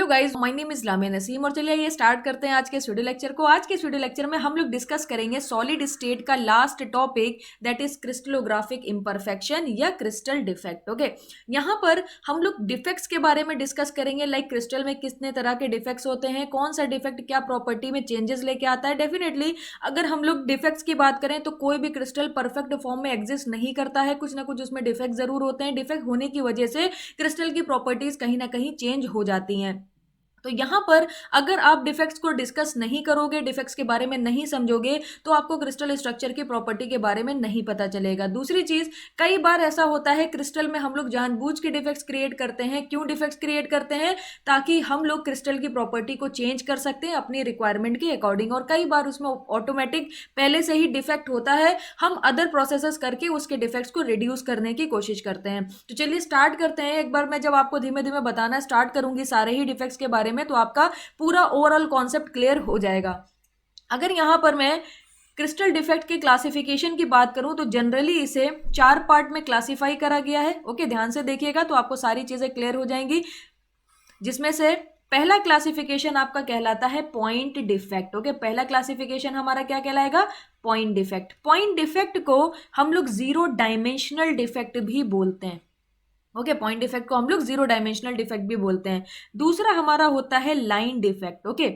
Guys, my name is लामिया Naseem और चलिए ये स्टार्ट करते हैं आज के वीडियो लेक्चर को। आज के वीडियो लेक्चर में हम लोग डिस्कस करेंगे सॉलिड स्टेट का last topic, that is crystallographic imperfection या क्रिस्टल डिफेक्ट। ओके, यहाँ पर हम लोग डिफेक्ट्स के बारे में डिस्कस करेंगे, लाइक क्रिस्टल में कितने तरह के डिफेक्ट्स होते हैं, कौन सा डिफेक्ट क्या प्रॉपर्टी में चेंजेस लेके आता है। डेफिनेटली अगर हम लोग डिफेक्ट्स की बात करें तो कोई भी क्रिस्टल परफेक्ट फॉर्म में एग्जिस्ट नहीं करता है, कुछ ना कुछ उसमें डिफेक्ट जरूर होते हैं। डिफेक्ट होने की वजह से क्रिस्टल की प्रॉपर्टीज कहीं ना कहीं चेंज हो जाती हैं। तो यहाँ पर अगर आप डिफेक्ट्स को डिस्कस नहीं करोगे, डिफेक्ट्स के बारे में नहीं समझोगे, तो आपको क्रिस्टल स्ट्रक्चर की प्रॉपर्टी के बारे में नहीं पता चलेगा। दूसरी चीज, कई बार ऐसा होता है क्रिस्टल में हम लोग जानबूझ के डिफेक्ट्स क्रिएट करते हैं। क्यों डिफेक्ट्स क्रिएट करते हैं? ताकि हम लोग क्रिस्टल की प्रॉपर्टी को चेंज कर सकते हैं अपनी रिक्वायरमेंट के अकॉर्डिंग, और कई बार उसमें ऑटोमेटिक पहले से ही डिफेक्ट होता है, हम अदर प्रोसेसेस करके उसके डिफेक्ट्स को रिड्यूस करने की कोशिश करते हैं। तो चलिए स्टार्ट करते हैं। एक बार मैं जब आपको धीमे धीमे बताना स्टार्ट करूंगी सारे ही डिफेक्ट्स के बारे में, तो आपका पूरा ओवरऑल कॉन्सेप्ट क्लियर हो जाएगा। अगर यहां पर मैं क्रिस्टल डिफेक्ट के क्लासिफिकेशन की बात करूं तो जनरली इसे 4 पार्ट में क्लासिफाई करा गया है। ओके, ध्यान से देखिएगा तो आपको सारी चीजें क्लियर हो जाएंगी, जिसमें से पहला क्लासिफिकेशन आपका कहलाता है पॉइंट डिफेक्ट। ओके, पहला क्लासिफिकेशन हमारा क्या कहलाएगा? Point defect. पॉइंट डिफेक्ट को हम लोग जीरो डायमेंशनल डिफेक्ट भी बोलते हैं। ओके, पॉइंट डिफेक्ट को हम लोग जीरो डायमेंशनल डिफेक्ट भी बोलते हैं। दूसरा हमारा होता है लाइन डिफेक्ट। ओके,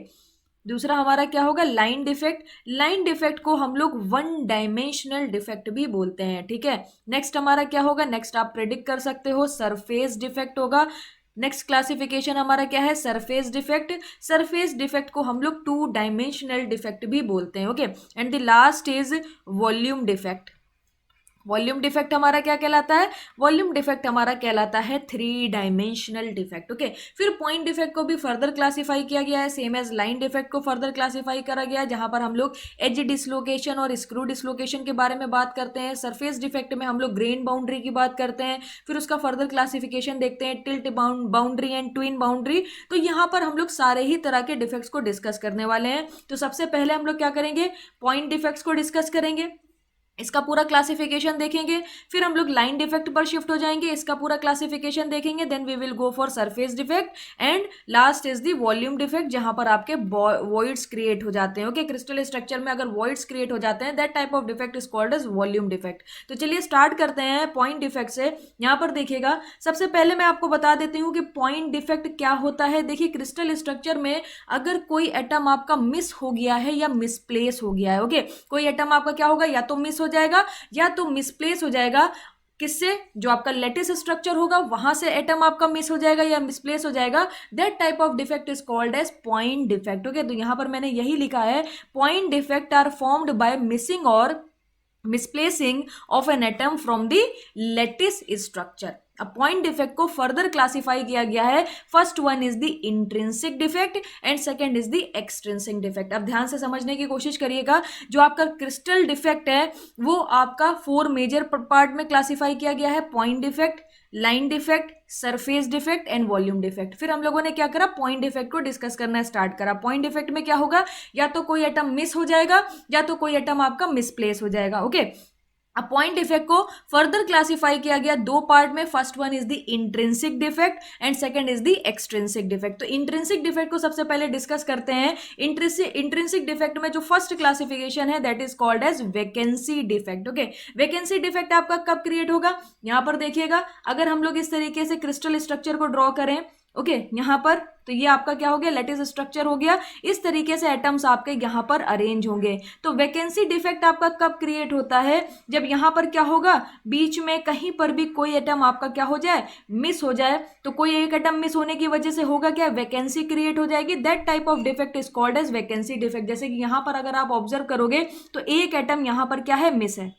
दूसरा हमारा क्या होगा? Line defect. लाइन डिफेक्ट को हम लोग वन डायमेंशनल डिफेक्ट भी बोलते हैं। ठीक है, नेक्स्ट हमारा क्या होगा? नेक्स्ट आप प्रेडिक्ट कर सकते हो, सरफेस डिफेक्ट होगा। नेक्स्ट क्लासिफिकेशन हमारा क्या है? Surface defect. सरफेस डिफेक्ट को हम लोग टू डायमेंशनल डिफेक्ट भी बोलते हैं। Okay, and the last is volume defect. Volume defect हमारा क्या कहलाता है? वॉल्यूम डिफेक्ट हमारा कहलाता है 3 डायमेंशनल डिफेक्ट। ओके, फिर पॉइंट डिफेक्ट को भी फर्दर क्लासिफाई किया गया है, सेम एज लाइन डिफेक्ट को फर्दर क्लासिफाई करा गया है, जहां पर हम लोग एज डिसलोकेशन और स्क्रू डिसलोकेशन के बारे में बात करते हैं। सरफेस डिफेक्ट में हम लोग ग्रेन बाउंड्री की बात करते हैं, फिर उसका फर्दर क्लासिफिकेशन देखते हैं, tilt boundary and twin boundary. तो यहाँ पर हम लोग सारे ही तरह के डिफेक्ट्स को डिस्कस करने वाले हैं। तो सबसे पहले हम लोग क्या करेंगे? पॉइंट डिफेक्ट्स को डिस्कस करेंगे, इसका पूरा क्लासिफिकेशन देखेंगे। फिर हम लोग लाइन डिफेक्ट पर शिफ्ट हो जाएंगे, इसका पूरा क्लासिफिकेशन देखेंगे। Then we will go for surface defect and last is the volume defect, जहां पर आपके वॉइड्स क्रिएट हो जाते हैं। ओके, क्रिस्टल स्ट्रक्चर में अगर वॉइड्स क्रिएट हो जाते हैं, that type of defect is called as volume defect. तो चलिए स्टार्ट करते हैं पॉइंट डिफेक्ट से। यहाँ पर देखिएगा, सबसे पहले मैं आपको बता देती हूँ कि पॉइंट डिफेक्ट क्या होता है। देखिए, क्रिस्टल स्ट्रक्चर में अगर कोई एटम आपका मिस हो गया है या मिसप्लेस हो गया है, ओके, कोई एटम आपका क्या होगा? या तो मिस हो जाएगा या तो मिसप्लेस हो जाएगा। किससे? जो आपका लेटिस स्ट्रक्चर होगा वहां से एटम आपका मिस हो जाएगा या मिसप्लेस हो जाएगा। That type of defect is called as point defect. Okay, तो यहां पर मैंने यही लिखा है, point defect are formed by missing और misplacing of an atom from the lattice structure. अब पॉइंट डिफेक्ट को फर्दर क्लासिफाई किया गया है। First one is the intrinsic defect and second is the extrinsic defect. अब ध्यान से समझने की कोशिश करिएगा, जो आपका क्रिस्टल डिफेक्ट है वो आपका 4 मेजर पार्ट में क्लासिफाई किया गया है: point defect, line defect, surface defect and volume defect. फिर हम लोगों ने क्या करा? पॉइंट डिफेक्ट को डिस्कस करना स्टार्ट करा। पॉइंट डिफेक्ट में क्या होगा? या तो कोई एटम मिस हो जाएगा या तो कोई एटम आपका मिसप्लेस हो जाएगा। ओके, अब पॉइंट डिफेक्ट को फर्दर क्लासिफाई किया गया 2 पार्ट में। First one is the intrinsic defect and second is the extrinsic defect. तो इंट्रिंसिक डिफेक्ट को सबसे पहले डिस्कस करते हैं। इंट्रिंसिक डिफेक्ट में जो फर्स्ट क्लासिफिकेशन है that is called as vacancy defect. Okay, vacancy defect आपका कब क्रिएट होगा? यहां पर देखिएगा, अगर हम लोग इस तरीके से क्रिस्टल स्ट्रक्चर को ड्रॉ करें, ओके, यहां पर तो ये आपका क्या हो गया? लेटिस स्ट्रक्चर हो गया। इस तरीके से एटम्स आपके यहां पर अरेंज होंगे। तो वैकेंसी डिफेक्ट आपका कब क्रिएट होता है? जब यहां पर क्या होगा? बीच में कहीं पर भी कोई एटम आपका क्या हो जाए? मिस हो जाए। तो कोई एक एटम मिस होने की वजह से होगा क्या? वैकेंसी क्रिएट हो जाएगी। That type of defect is called as vacancy defect. जैसे कि यहां पर अगर आप ऑब्जर्व करोगे तो एक एटम यहां पर क्या है? मिस है।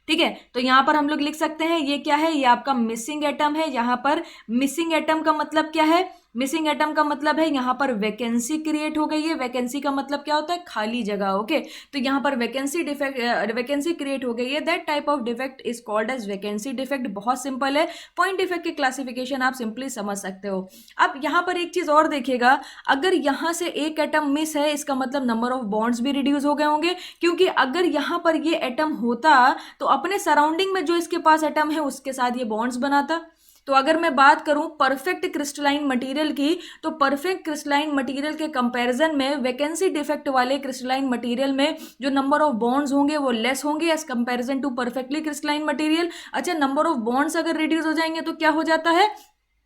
ठीक है, तो यहां पर हम लोग लिख सकते हैं ये क्या है? ये आपका मिसिंग एटम है। यहां पर मिसिंग एटम का मतलब क्या है? मिसिंग एटम का मतलब है यहाँ पर वैकेंसी क्रिएट हो गई है। वैकेंसी का मतलब क्या होता है? खाली जगह। ओके, तो यहाँ पर वैकेंसी क्रिएट हो गई है। That type of defect is called as vacancy defect. बहुत सिंपल है, पॉइंट डिफेक्ट की क्लासिफिकेशन आप सिंपली समझ सकते हो। अब यहाँ पर एक चीज और देखिएगा, अगर यहाँ से एक एटम मिस है, इसका मतलब नंबर ऑफ बॉन्ड्स भी रिड्यूस हो गए होंगे, क्योंकि अगर यहाँ पर ये एटम होता तो अपने सराउंडिंग में जो इसके पास एटम है उसके साथ ये बॉन्ड्स बनाता। तो अगर मैं बात करूं परफेक्ट क्रिस्टलाइन मटेरियल की, तो परफेक्ट क्रिस्टलाइन मटेरियल के कंपैरिजन में वैकेंसी डिफेक्ट वाले क्रिस्टलाइन मटेरियल में जो नंबर ऑफ बॉन्ड्स होंगे वो लेस होंगे as comparison to perfectly crystalline material. अच्छा, नंबर ऑफ बॉन्ड्स अगर रिड्यूस हो जाएंगे तो क्या हो जाता है,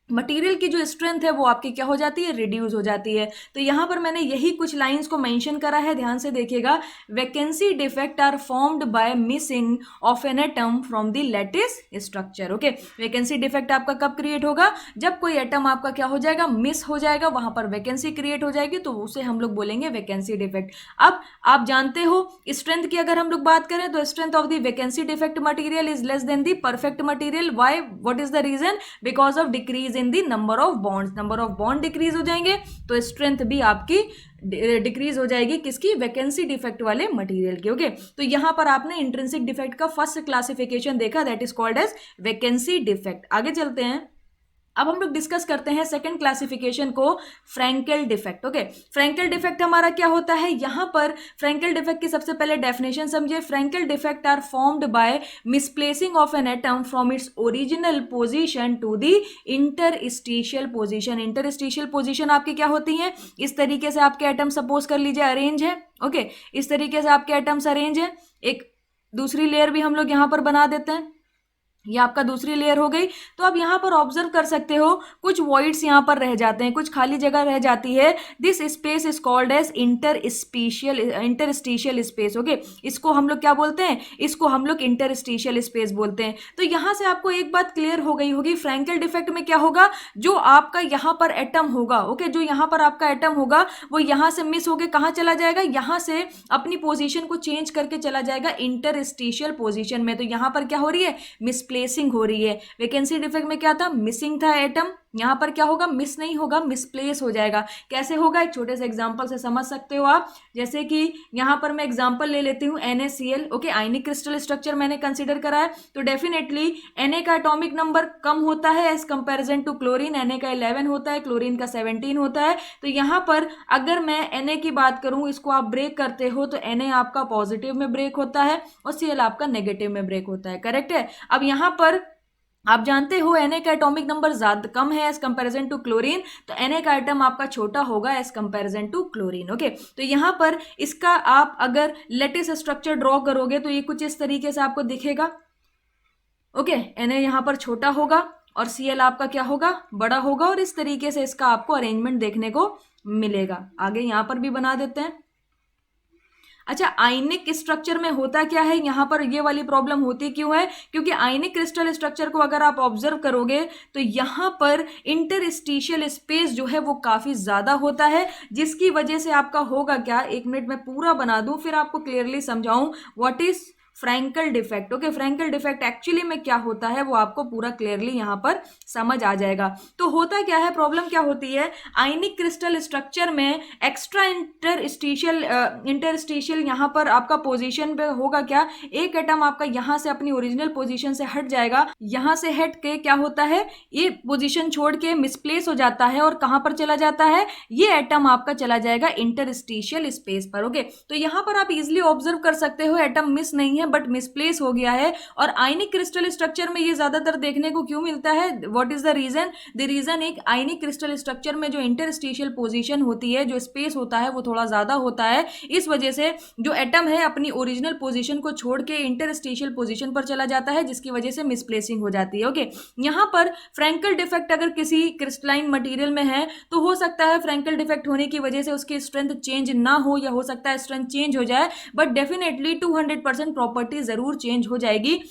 मटेरियल की जो स्ट्रेंथ है वो आपकी क्या हो जाती है, रिड्यूस हो जाती है। तो यहां पर मैंने यही कुछ लाइंस को मेंशन करा है, ध्यान से देखिएगा। Vacancy defect are formed by missing of an atom from the lattice structure. Okay, vacancy defect आपका कब क्रिएट होगा, जब कोई एटम आपका क्या हो जाएगा, मिस हो जाएगा, वहां पर वैकेंसी क्रिएट हो जाएगी, तो उसे हम लोग बोलेंगे वैकेंसी डिफेक्ट। अब आप जानते हो स्ट्रेंथ की अगर हम लोग बात करें तो strength of the vacancy defect material is less than the perfect material. Why, what is the reason, because of decrease in the number of bonds. Number of bond decrease हो जाएंगे तो स्ट्रेंथ भी आपकी डिक्रीज हो जाएगी, किसकी, vacancy defect वाले material की। ओके, तो यहां पर आपने इंट्रिंसिक डिफेक्ट का फर्स्ट क्लासिफिकेशन देखा, that is called as vacancy defect. आगे चलते हैं, अब हम लोग डिस्कस करते हैं सेकंड क्लासिफिकेशन को, फ्रैंकेल डिफेक्ट। ओके, फ्रैंकेल डिफेक्ट हमारा क्या होता है, यहां पर फ्रैंकेल डिफेक्ट की सबसे पहले डेफिनेशन समझिए। Frenkel defect are formed by misplacing of an atom from its original position to the interstitial position. Interstitial position आपकी क्या होती है, इस तरीके से आपके एटम सपोज कर लीजिए अरेंज है। ओके, इस तरीके से आपके एटम्स अरेंज है, एक दूसरी लेयर भी हम लोग यहां पर बना देते हैं, ये आपका दूसरी लेयर हो गई। तो आप यहाँ पर ऑब्जर्व कर सकते हो कुछ वॉइड्स यहाँ पर रह जाते हैं, कुछ खाली जगह रह जाती है। This space is called as interstitial space. Okay, इसको हम लोग क्या बोलते हैं, इसको हम लोग इंटरस्टिशियल स्पेस बोलते हैं। तो यहाँ से आपको एक बात क्लियर हो गई होगी, फ्रैंकेल डिफेक्ट में क्या होगा, जो आपका यहाँ पर एटम होगा, ओके, जो यहाँ पर आपका एटम होगा वो यहाँ से मिस होके कहाँ चला जाएगा, यहाँ से अपनी पोजीशन को चेंज करके चला जाएगा इंटरस्टिशियल पोजीशन में। तो यहाँ पर क्या हो रही है, मिसप्लेसिंग हो रही है। वैकेंसी डिफेक्ट में क्या था, मिसिंग था एटम, यहां पर क्या होगा, मिस नहीं होगा, मिसप्लेस हो जाएगा। कैसे होगा, एक छोटे से एग्जांपल से समझ सकते हो आप। जैसे कि यहां पर मैं एग्जांपल ले लेती हूं NaCl। Okay, ionic crystal structure मैंने कंसीडर करा है, तो डेफिनेटली Na का एटॉमिक नंबर कम होता है as comparison to chlorine. Na का 11 होता है, क्लोरीन का 17 होता है। तो यहां पर अगर मैं Na की बात करूं, इसको आप ब्रेक करते हो तो Na आपका पॉजिटिव में ब्रेक होता है और Cl आपका नेगेटिव में ब्रेक होता है, करेक्ट है। अब यहां पर आप जानते हो Na का एटॉमिक नंबर ज्यादा कम है एज कंपैरिजन टू क्लोरीन, तो Na का एटम आपका छोटा होगा as comparison to chlorine. Okay, तो यहां पर इसका आप अगर लेटिस स्ट्रक्चर ड्रॉ करोगे तो ये कुछ इस तरीके से आपको दिखेगा। ओके, Na यहां पर छोटा होगा और Cl आपका क्या होगा, बड़ा होगा, और इस तरीके से इसका आपको अरेंजमेंट देखने को मिलेगा। आगे यहां पर भी बना देते हैं। अच्छा, आयनिक स्ट्रक्चर में होता क्या है, यहां पर ये वाली प्रॉब्लम होती क्यों है, क्योंकि आयनिक क्रिस्टल स्ट्रक्चर को अगर आप ऑब्जर्व करोगे तो यहां पर इंटरस्टिशियल स्पेस जो है वो काफी ज्यादा होता है, जिसकी वजह से आपका होगा क्या, एक मिनट में पूरा बना दूं फिर आपको क्लियरली समझाऊं what is Frenkel defect. Okay, Frenkel defect actually में क्या होता है वो आपको पूरा क्लियरली यहां पर समझ आ जाएगा। तो होता क्या है, प्रॉब्लम क्या होती है, आयनिक क्रिस्टल स्ट्रक्चर में एक्स्ट्रा इंटरस्टिशियल यहां पर आपका पोजीशन पे होगा क्या, एक एटम आपका यहां से अपनी ओरिजिनल पोजीशन से हट जाएगा, यहां से हट के क्या होता है, ये पोजीशन छोड़ के मिसप्लेस हो जाता है और कहां पर चला जाता है, ये एटम आपका चला जाएगा इंटरस्टिशियल स्पेस पर। ओके, तो यहां पर आप इजिली ऑब्जर्व कर सकते हो एटम मिस नहीं है बट मिसप्लेस हो गया है। और आयनिक क्रिस्टल स्ट्रक्चर में ये ज्यादातर देखने को क्यों मिलता है, what is the reason, the reason एक आयनिक क्रिस्टल स्ट्रक्चर में जो इंटरस्टिशियल पोजीशन होती है, जो स्पेस होता है वो थोड़ा ज्यादा होता है, इस वजह से जो एटम है अपनी ओरिजिनल पोजीशन को छोड़ के इंटरस्टिशियल पोजीशन पर चला जाता है, जिसकी वजह से मिसप्लेसिंग हो जाती है। ओके, यहां पर फ्रैंकल डिफेक्ट अगर किसी क्रिस्टलाइन मटेरियल में है तो हो सकता है फ्रैंकल डिफेक्ट होने की वजह से उसकी स्ट्रेंथ चेंज ना हो, या हो सकता है स्ट्रेंथ चेंज हो जाए, बट डेफिनेटली 200% प्रॉपर्टी जरूर चेंज हो जाएगी,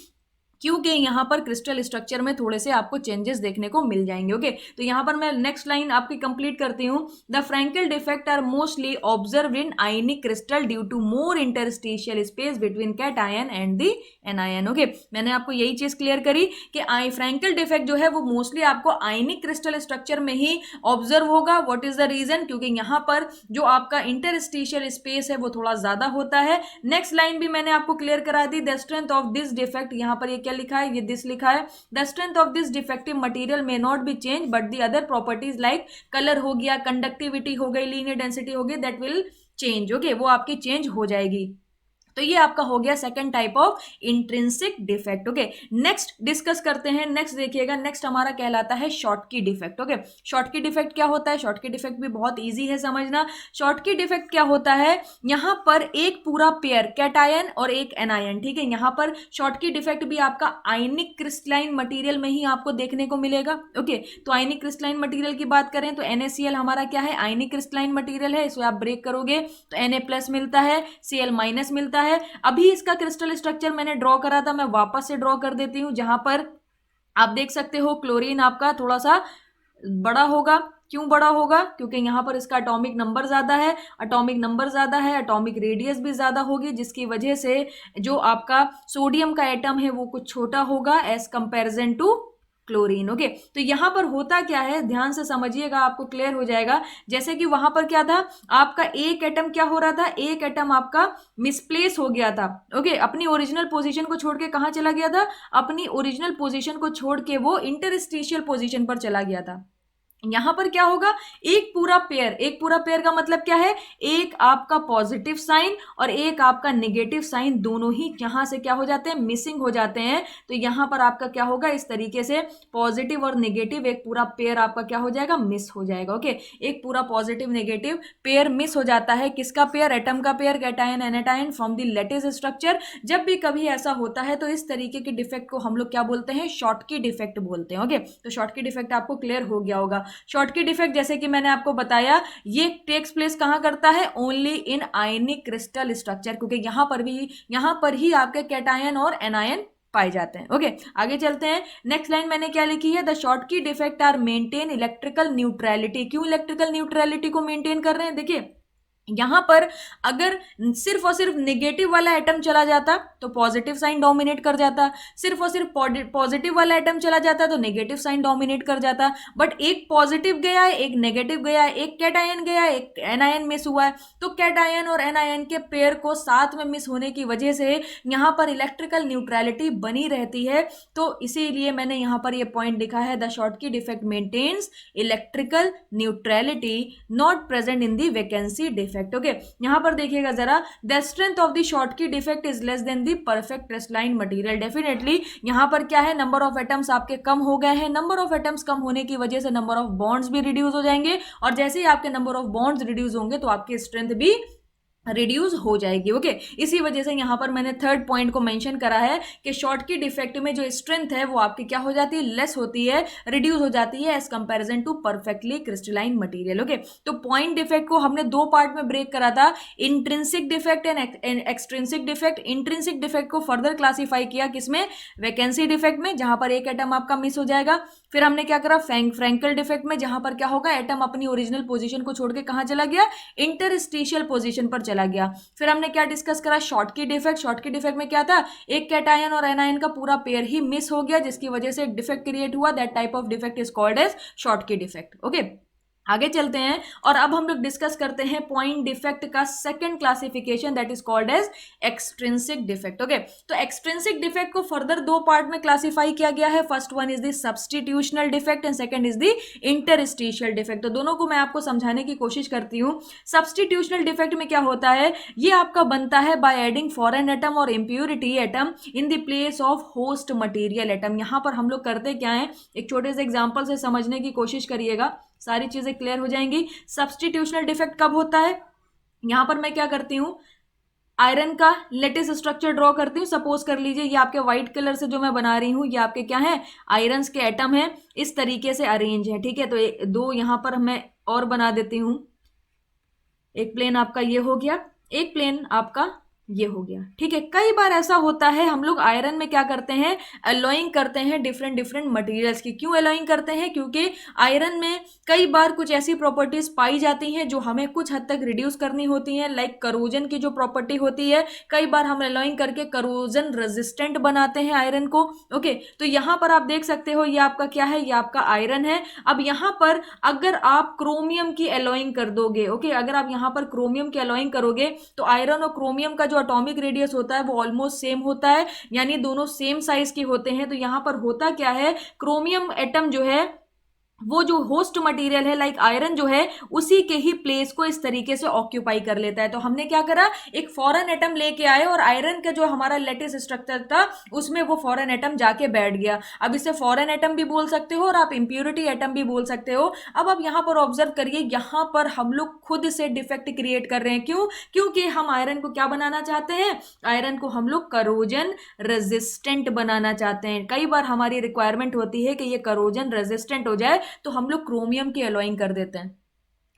क्योंकि यहाँ पर क्रिस्टल स्ट्रक्चर में थोड़े से आपको चेंजेस देखने को मिल जाएंगे। ओके, तो यहाँ पर मैं नेक्स्ट लाइन आपकी कंप्लीट करती हूँ। The Frenkel defect are mostly observe in ionic crystal due to more interstitial space between cation and the anion. Okay, मैंने आपको यही चीज क्लियर करी कि फ्रैंकल डिफेक्ट जो है वो मोस्टली आपको आयनिक क्रिस्टल स्ट्रक्चर में ही ऑब्जर्व होगा। व्हाट इज द रीजन, क्योंकि यहाँ पर जो आपका इंटरस्टिशियल स्पेस है वो थोड़ा ज्यादा होता है। नेक्स्ट लाइन भी मैंने आपको क्लियर करा दी, the strength of this defect, यहाँ पर ये लिखा है, ये दिस लिखा है, the strength of this defective material may not be change but the other properties like colour हो गया, कंडक्टिविटी हो गई, लीनियर डेंसिटी हो गई, दैट विल चेंज। ओके, वो आपकी चेंज हो जाएगी। तो ये आपका हो गया second type of intrinsic defect. Okay, next discuss करते हैं। नेक्स्ट देखिएगा, नेक्स्ट हमारा कहलाता है Schottky defect. Okay, Schottky defect क्या होता है? शॉर्टकी डिफेक्ट भी बहुत इजी है समझना। शॉर्टकी डिफेक्ट क्या होता है? यहां पर एक पूरा पेयर कैटायन और एक एनायन, ठीक है, यहां पर शॉर्टकी डिफेक्ट भी आपका आयनिक क्रिस्टलाइन मटेरियल में ही आपको देखने को मिलेगा। ओके, तो आयनिक क्रिस्टलाइन मटेरियल की बात करें तो NaCl हमारा क्या है? आयनिक क्रिस्टलाइन मटेरियल है। इसे आप ब्रेक करोगे तो Na+ मिलता है, Cl- मिलता है। अभी इसका क्रिस्टल स्ट्रक्चर मैंने ड्रॉ करा था, मैं वापस से ड्रॉ कर देती हूं, जहां पर आप देख सकते हो क्लोरीन आपका थोड़ा सा बड़ा होगा। क्यों बड़ा होगा? क्योंकि यहां पर इसका एटॉमिक नंबर ज्यादा है, एटॉमिक नंबर ज्यादा है, एटॉमिक रेडियस भी ज्यादा होगी, जिसकी वजह से जो आपका सोडियम का एटम है वो कुछ छोटा होगा as comparison to chlorine. Okay, तो यहां पर होता क्या है, ध्यान से समझिएगा, आपको क्लियर हो जाएगा। जैसे कि वहां पर क्या था, आपका एक एटम क्या हो रहा था? एक एटम आपका मिसप्लेस हो गया था। ओके, अपनी ओरिजिनल पोजीशन को छोड़ के कहां चला गया था? अपनी ओरिजिनल पोजीशन को छोड़ के वो इंटरस्टिशियल पोजीशन पर चला गया था। यहां पर क्या होगा? एक पूरा पेयर, एक पूरा पेयर का मतलब क्या है? एक आपका पॉजिटिव साइन और एक आपका नेगेटिव साइन, दोनों ही यहां से क्या हो जाते हैं? मिसिंग हो जाते हैं। तो यहां पर आपका क्या होगा? इस तरीके से पॉजिटिव और नेगेटिव एक पूरा पेयर आपका क्या हो जाएगा? मिस हो जाएगा। ओके, एक पूरा पॉजिटिव नेगेटिव पेयर मिस हो जाता है। किसका पेयर? एटम का पेयर, कैटायन एनाटायन फ्रॉम द लेटिस स्ट्रक्चर। जब भी कभी ऐसा होता है तो इस तरीके के डिफेक्ट को हम लोग क्या बोलते हैं? शॉर्टकी डिफेक्ट बोलते हैं। ओके, तो शॉर्टकी डिफेक्ट आपको क्लियर हो गया होगा। शॉर्टकी डिफेक्ट जैसे कि मैंने आपको बताया, ये टेक्स प्लेस कहां करता है? Only in ionic crystal structure, क्योंकि यहां पर ही आपके कैटायन और एनायन पाए जाते हैं। ओके, आगे चलते हैं। नेक्स्ट लाइन मैंने क्या लिखी है? The Schottky defect are maintain electrical neutrality. क्यों इलेक्ट्रिकल न्यूट्रलिटी को मेंटेन कर रहे हैं? देखिए, यहां पर अगर सिर्फ और सिर्फ नेगेटिव वाला एटम चला जाता तो पॉजिटिव साइन डोमिनेट कर जाता, सिर्फ और सिर्फ पॉजिटिव वाला एटम चला जाता तो नेगेटिव साइन डोमिनेट कर जाता। बट एक पॉजिटिव गया है, एक नेगेटिव गया है, एक कैटायन गया है, एक एनायन मिस हुआ है, तो कैटायन और एनायन के पेयर को साथ में मिस होने की वजह से यहां पर इलेक्ट्रिकल न्यूट्रलिटी बनी रहती है। तो इसीलिए मैंने यहां पर यह पॉइंट लिखा है, the Schottky defect maintains electrical neutrality not present in the vacancy defect. Okay, यहां पर देखिएगा जरा, the strength of the Schottky defect is less than the perfect crystalline material. Definitely यहां पर क्या है? नंबर ऑफ एटम्स आपके कम हो गए हैं। नंबर ऑफ एटम्स कम होने की वजह से नंबर ऑफ बॉन्ड्स भी रिड्यूस हो जाएंगे, और जैसे ही आपके नंबर ऑफ बॉन्ड्स रिड्यूस होंगे तो आपकी स्ट्रेंथ भी रिड्यूस हो जाएगी। ओके, इसी वजह से यहां पर मैंने थर्ड पॉइंट को मेंशन करा है कि शॉर्टकी डिफेक्ट में जो स्ट्रेंथ है वो आपकी क्या हो जाती है? लेस होती है, रिड्यूस हो जाती है as comparison to perfectly crystalline material. Okay, तो पॉइंट डिफेक्ट को हमने दो पार्ट में ब्रेक करा था, intrinsic defect and extrinsic defect. Intrinsic defect को फर्दर क्लासीफाई किया किसमें? वैकेंसी डिफेक्ट में, जहां पर एक एटम आपका मिस हो जाएगा। फिर हमने क्या करा? फ्रैंकल डिफेक्ट में, जहां पर क्या होगा? एटम अपनी ओरिजिनल पोजीशन को छोड़ के कहां चला गया? इंटरस्टिशियल पोजीशन पर चला गया। फिर हमने क्या डिस्कस करा? Schottky defect. शॉर्टकी डिफेक्ट में क्या था? एक कैटायन और एनायन का पूरा पेयर ही मिस हो गया, जिसकी वजह से एक डिफेक्ट क्रिएट हुआ। That type of defect is called as Schottky defect. Okay, आगे चलते हैं और अब हम लोग डिस्कस करते हैं पॉइंट डिफेक्ट का second classification, that is called as extrinsic defect. Okay, तो एक्सट्रिंसिक डिफेक्ट को फर्दर दो पार्ट में क्लासिफाई किया गया है। First one is the substitutional defect and second is the interstitial defect. तो दोनों को मैं आपको समझाने की कोशिश करती हूं। सब्स्टिट्यूशनल डिफेक्ट में क्या होता है? ये आपका बनता है बाय एडिंग फॉरेन एटम और impurity atom in the place of host material atom. यहां पर हम लोग करते क्या है, एक छोटे से एग्जांपल से समझने की कोशिश करिएगा, सारी चीजें क्लियर हो जाएंगी। सब्स्टिट्यूशनल डिफेक्ट कब होता है? यहां पर मैं क्या करती हूं, आयरन का लेटिस स्ट्रक्चर ड्रॉ करती हूँ। सपोज कर लीजिए ये आपके व्हाइट कलर से जो मैं बना रही हूँ, ये आपके क्या है? आयरन्स के एटम है, इस तरीके से अरेंज है, ठीक है। तो दो यहां पर मैं और बना देती हूँ। एक प्लेन आपका ये हो गया, एक प्लेन आपका ये हो गया, ठीक है। कई बार ऐसा होता है, हम लोग आयरन में क्या करते हैं? अलोइंग करते हैं डिफरेंट डिफरेंट मटेरियल्स की। क्यों अलोइंग करते हैं? क्योंकि आयरन में कई बार कुछ ऐसी प्रॉपर्टीज पाई जाती हैं जो हमें कुछ हद तक रिड्यूस करनी होती हैं, लाइक करोजन की जो प्रॉपर्टी होती है, कई बार हम अलोइंग करके करोजन रेजिस्टेंट बनाते हैं आयरन को। ओके, तो यहां पर आप देख सकते हो, ये आपका क्या है? ये आपका आयरन है। अब यहां पर अगर आप क्रोमियम की अलोइंग कर दोगे, ओके, अगर आप यहां पर क्रोमियम की अलोइंग करोगे तो आयरन और क्रोमियम का जो एटॉमिक रेडियस होता है वो ऑलमोस्ट सेम होता है, यानी दोनों सेम साइज के होते हैं। तो यहां पर होता क्या है? क्रोमियम एटम जो है वो जो होस्ट मटेरियल है लाइक आयरन जो है उसी के ही प्लेस को इस तरीके से ऑक्यूपाई कर लेता है। तो हमने क्या करा, एक फॉरेन एटम लेके आए और आयरन का जो हमारा लेटिस स्ट्रक्चर था उसमें वो फॉरेन एटम जाके बैठ गया। अब इसे फॉरेन एटम भी बोल सकते हो और आप इंप्योरिटी एटम भी बोल सकते हो। अब आप यहाँ पर ऑब्जर्व करिए, यहाँ पर हम लोग खुद से डिफेक्ट क्रिएट कर रहे हैं। क्यों? क्योंकि हम आयरन को क्या बनाना चाहते हैं, आयरन को हम लोग करोजन रेजिस्टेंट बनाना चाहते हैं। कई बार हमारी रिक्वायरमेंट होती है कि ये करोजन रेजिस्टेंट हो जाए, तो हम लोग क्रोमियम की एलॉइंग कर देते हैं।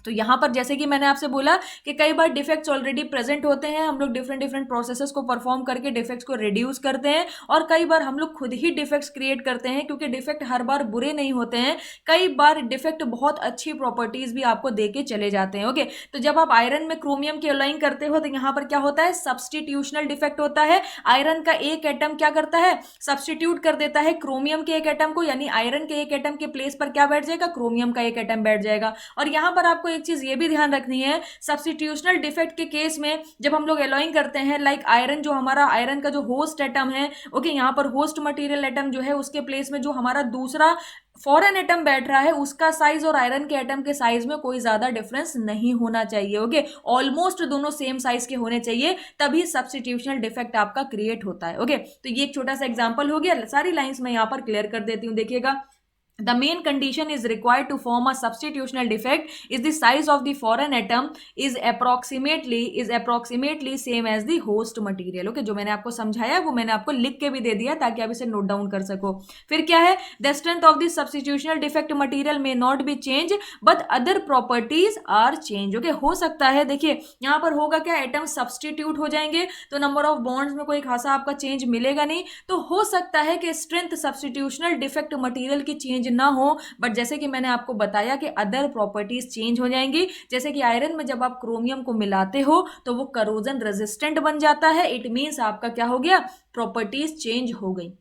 तो यहाँ पर जैसे कि मैंने आपसे बोला कि कई बार डिफेक्ट्स ऑलरेडी प्रेजेंट होते हैं, हम लोग डिफरेंट डिफरेंट प्रोसेसेस को परफॉर्म करके डिफेक्ट्स को रिड्यूस करते हैं, और कई बार हम लोग खुद ही डिफेक्ट्स क्रिएट करते हैं, क्योंकि डिफेक्ट हर बार बुरे नहीं होते हैं। कई बार डिफेक्ट बहुत अच्छी प्रॉपर्टीज भी आपको दे के चले जाते हैं। ओके, तो जब आप आयरन में क्रोमियम की एलॉइंग करते हो तो यहाँ पर क्या होता है, सब्सटीट्यूशनल डिफेक्ट होता है। आयरन का एक एटम क्या करता है, सब्सटीट्यूट कर देता है क्रोमियम के एक एटम को, यानी आयरन के एक एटम के प्लेस पर क्या बैठ जाएगा, क्रोमियम का एक एटम बैठ जाएगा। और यहाँ पर आपको एक चीज ये भी ध्यान रखनी है, सब्स्टिट्यूशनल डिफेक्ट के केस में जब हम लोग एलॉइंग करते हैं, लाइक आयरन जो हमारा आयरन का जो होस्ट एटम है, ओके, यहाँ पर होस्ट मटेरियल एटम जो है उसके प्लेस में जो हमारा दूसरा फॉरेन एटम बैठ रहा है उसका साइज और आयरन के एटम के साइज में कोई ज्यादा डिफरेंस नहीं होना चाहिए। ओके, ऑलमोस्ट दोनों सेम साइज के होने चाहिए, तभी सब्स्टिट्यूशनल डिफेक्ट आपका क्रिएट होता है। ओके, तो ये एक छोटा सा एग्जांपल हो गया। सारी लाइंस मैं यहाँ पर क्लियर कर देती हूँ, देखिएगा। The main condition is required to form a substitutional defect is the size of the foreign atom is approximately same as the host material. Okay, जो मैंने आपको समझाया वो मैंने आपको लिख के भी दे दिया ताकि आप इसे नोट डाउन कर सको। फिर क्या है, the strength of the substitutional defect material may not be changed but other properties are changed. Okay, हो सकता है, देखिए यहाँ पर होगा क्या, एटम सब्सटीट्यूट हो जाएंगे तो नंबर ऑफ बॉन्ड्स में कोई खासा आपका चेंज मिलेगा नहीं। तो हो सकता है कि स्ट्रेंथ सब्सटीट्यूशनल डिफेक्ट मटेरियल की चेंज ना हो, बट जैसे कि मैंने आपको बताया कि अदर प्रॉपर्टीज चेंज हो जाएंगी। जैसे कि आयरन में जब आप क्रोमियम को मिलाते हो तो वो करोजन रेजिस्टेंट बन जाता है, इट मींस आपका क्या हो गया, प्रॉपर्टीज चेंज हो गई।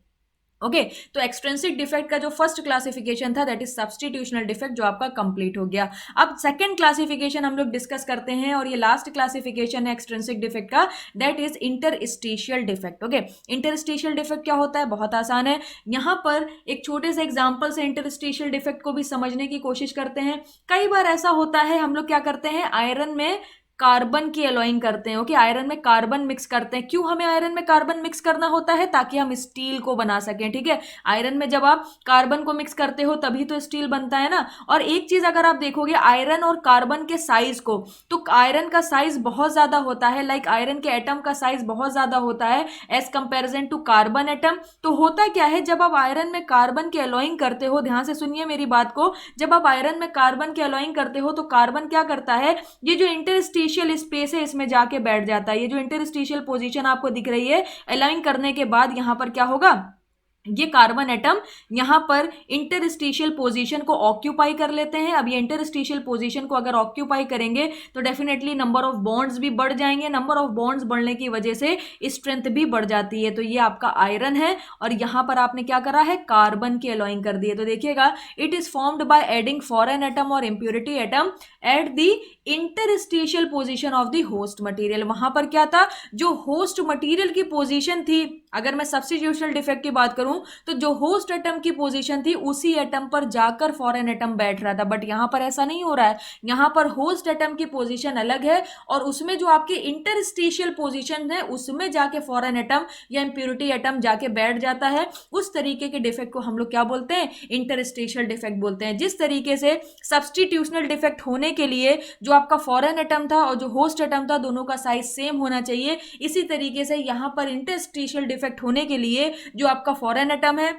ओके, तो एक्सट्रिंसिक डिफेक्ट का जो फर्स्ट क्लासिफिकेशन था दैट इज सब्स्टिट्यूशनल डिफेक्ट, जो आपका कंप्लीट हो गया। अब सेकंड क्लासिफिकेशन हम लोग डिस्कस करते हैं, और ये लास्ट क्लासिफिकेशन है एक्सट्रिंसिक डिफेक्ट का, that is interstitial defect. Okay, interstitial defect क्या होता है, बहुत आसान है। यहाँ पर एक छोटे से एग्जाम्पल से इंटरस्टिशियल डिफेक्ट को भी समझने की कोशिश करते हैं। कई बार ऐसा होता है, हम लोग क्या करते हैं, आयरन में कार्बन की एलॉइंग करते हैं। ओके, आयरन में कार्बन मिक्स करते हैं। क्यों हमें आयरन में कार्बन मिक्स करना होता है, ताकि हम स्टील को बना सकें। ठीक है, आयरन में जब आप कार्बन को मिक्स करते हो तभी तो स्टील बनता है ना। और एक चीज अगर आप देखोगे आयरन और कार्बन के साइज को, तो आयरन का साइज बहुत ज्यादा होता है, लाइक आयरन के एटम का साइज बहुत ज्यादा होता है as comparison to carbon atom. तो होता क्या है, जब आप आयरन में कार्बन की एलॉइंग करते हो, ध्यान से सुनिए मेरी बात को, जब आप आयरन में कार्बन की एलॉइंग करते हो तो कार्बन क्या करता है, ये जो इंटरस्टिशियल स्पेस है इसमें जाके बैठ जाता है। ये जो इंटरस्टिशियल पोजीशन आपको दिख रही है, अलाइन करने के बाद यहां पर क्या होगा, ये कार्बन एटम यहां पर इंटरस्टिशियल पोजीशन को ऑक्यूपाई कर लेते हैं। अब ये इंटरस्टिशियल पोजीशन को अगर ऑक्यूपाई करेंगे तो डेफिनेटली नंबर ऑफ बॉन्ड्स भी बढ़ जाएंगे। नंबर ऑफ बॉन्ड्स बढ़ने की वजह से स्ट्रेंथ भी बढ़ जाती है। तो ये आपका आयरन है, और यहां पर आपने क्या करा है, कार्बन की एलॉइंग कर दी है। तो देखिएगा, it is formed by adding foreign atom और impurity atom at the interstitial position of the host material. वहां पर क्या था, जो होस्ट मटेरियल की पोजीशन थी, अगर मैं सब्स्टिट्यूशनल डिफेक्ट की बात करूं तो जो होस्ट एटम की पोजीशन थी उसी एटम पर जाकर फॉरेन एटम बैठ रहा था। बट यहां पर ऐसा नहीं हो रहा है, यहां पर होस्ट एटम की पोजीशन अलग है और उसमें जो आपकी इंटरस्टिशियल पोजीशन है उसमें जाके फॉरेन एटम या इंप्योरिटी एटम जाके बैठ जाता है। उस तरीके के डिफेक्ट को हम लोग क्या बोलते हैं, इंटरस्टिशियल डिफेक्ट बोलते हैं। जिस तरीके से सब्स्टिट्यूशनल डिफेक्ट होने के लिए जो आपका फॉरेन एटम था और जो होस्ट एटम था दोनों का साइज सेम होना चाहिए, इसी तरीके से यहां पर इंटरस्टिशियल डिफेक्ट होने के लिए जो आपका फॉरेन एटम है,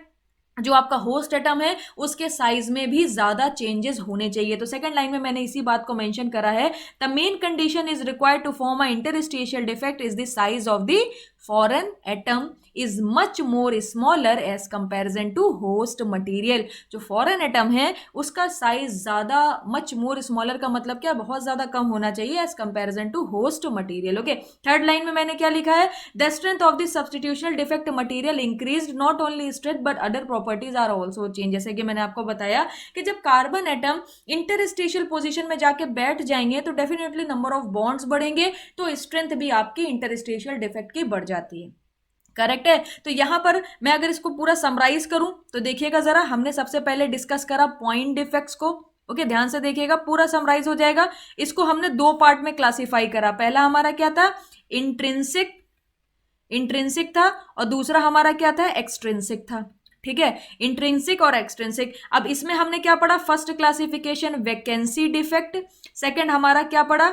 जो आपका होस्ट एटम है, उसके साइज में भी ज्यादा चेंजेस होने चाहिए। तो सेकंड लाइन में मैंने इसी बात को मेंशन करा है, the main condition is required to form a interstitial defect is the size of the foreign atom is much more smaller as comparison to host material. जो फॉरेन एटम है उसका साइज ज्यादा, मच मोर स्मॉलर का मतलब क्या, बहुत ज्यादा कम होना चाहिए as comparison to host material. Okay, third line में मैंने क्या लिखा है, the strength of the substitutional defect material increased, not only strength but other properties are also change. जैसे कि मैंने आपको बताया कि जब कार्बन एटम इंटरस्टिशियल पोजीशन में जाके बैठ जाएंगे तो डेफिनेटली नंबर ऑफ बॉन्ड्स बढ़ेंगे, तो स्ट्रेंथ भी आपकी इंटरस्टिशियल डिफेक्ट की बढ़ जाती है। करेक्ट है। तो यहां पर मैं अगर इसको पूरा समराइज करूं तो देखिएगा जरा, हमने सबसे पहले डिस्कस करा पॉइंट डिफेक्ट्स को। ओके, ध्यान से देखिएगा, पूरा समराइज हो जाएगा। इसको हमने दो पार्ट में क्लासिफाई करा। पहला हमारा क्या था, इंट्रिंसिक इंट्रिंसिक था, और दूसरा हमारा क्या था, एक्सट्रिंसिक था। ठीक है, इंट्रिंसिक और एक्सट्रिंसिक। अब इसमें हमने क्या पढ़ा, first classification vacancy defect, second हमारा क्या पढ़ा,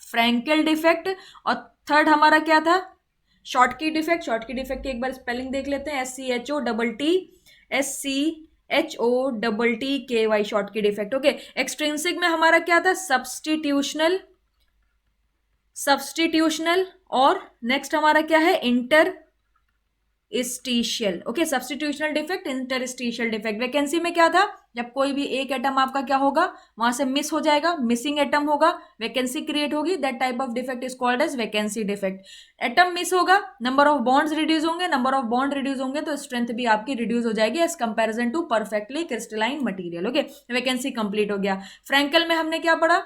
फ्रैंकेल डिफेक्ट, और थर्ड हमारा क्या था, शॉर्टकी डिफेक्ट। शॉर्टकी डिफेक्ट की एक बार स्पेलिंग देख लेते हैं, SCHOTTSCHOTTKY, Schottky defect. Okay, extrinsic में हमारा क्या था, सब्स्टिट्यूशनल सब्स्टिट्यूशनल, और नेक्स्ट हमारा क्या है, interstitial. Okay, substitutional defect, interstitial defect. Vacancy में क्या था, जब कोई भी एक एटम आपका क्या होगा, वहां से मिस हो जाएगा, मिसिंग एटम होगा, वैकेंसी क्रिएट होगी, that type of defect is called as vacancy defect. Atom miss होगा, नंबर ऑफ बॉन्ड्स रिड्यूस होंगे, नंबर ऑफ बॉन्ड रिड्यूस होंगे तो स्ट्रेंथ भी आपकी रिड्यूस हो जाएगी as comparison to perfectly crystalline material. Okay, vacancy complete हो गया। फ्रैंकल में हमने क्या पढ़ा,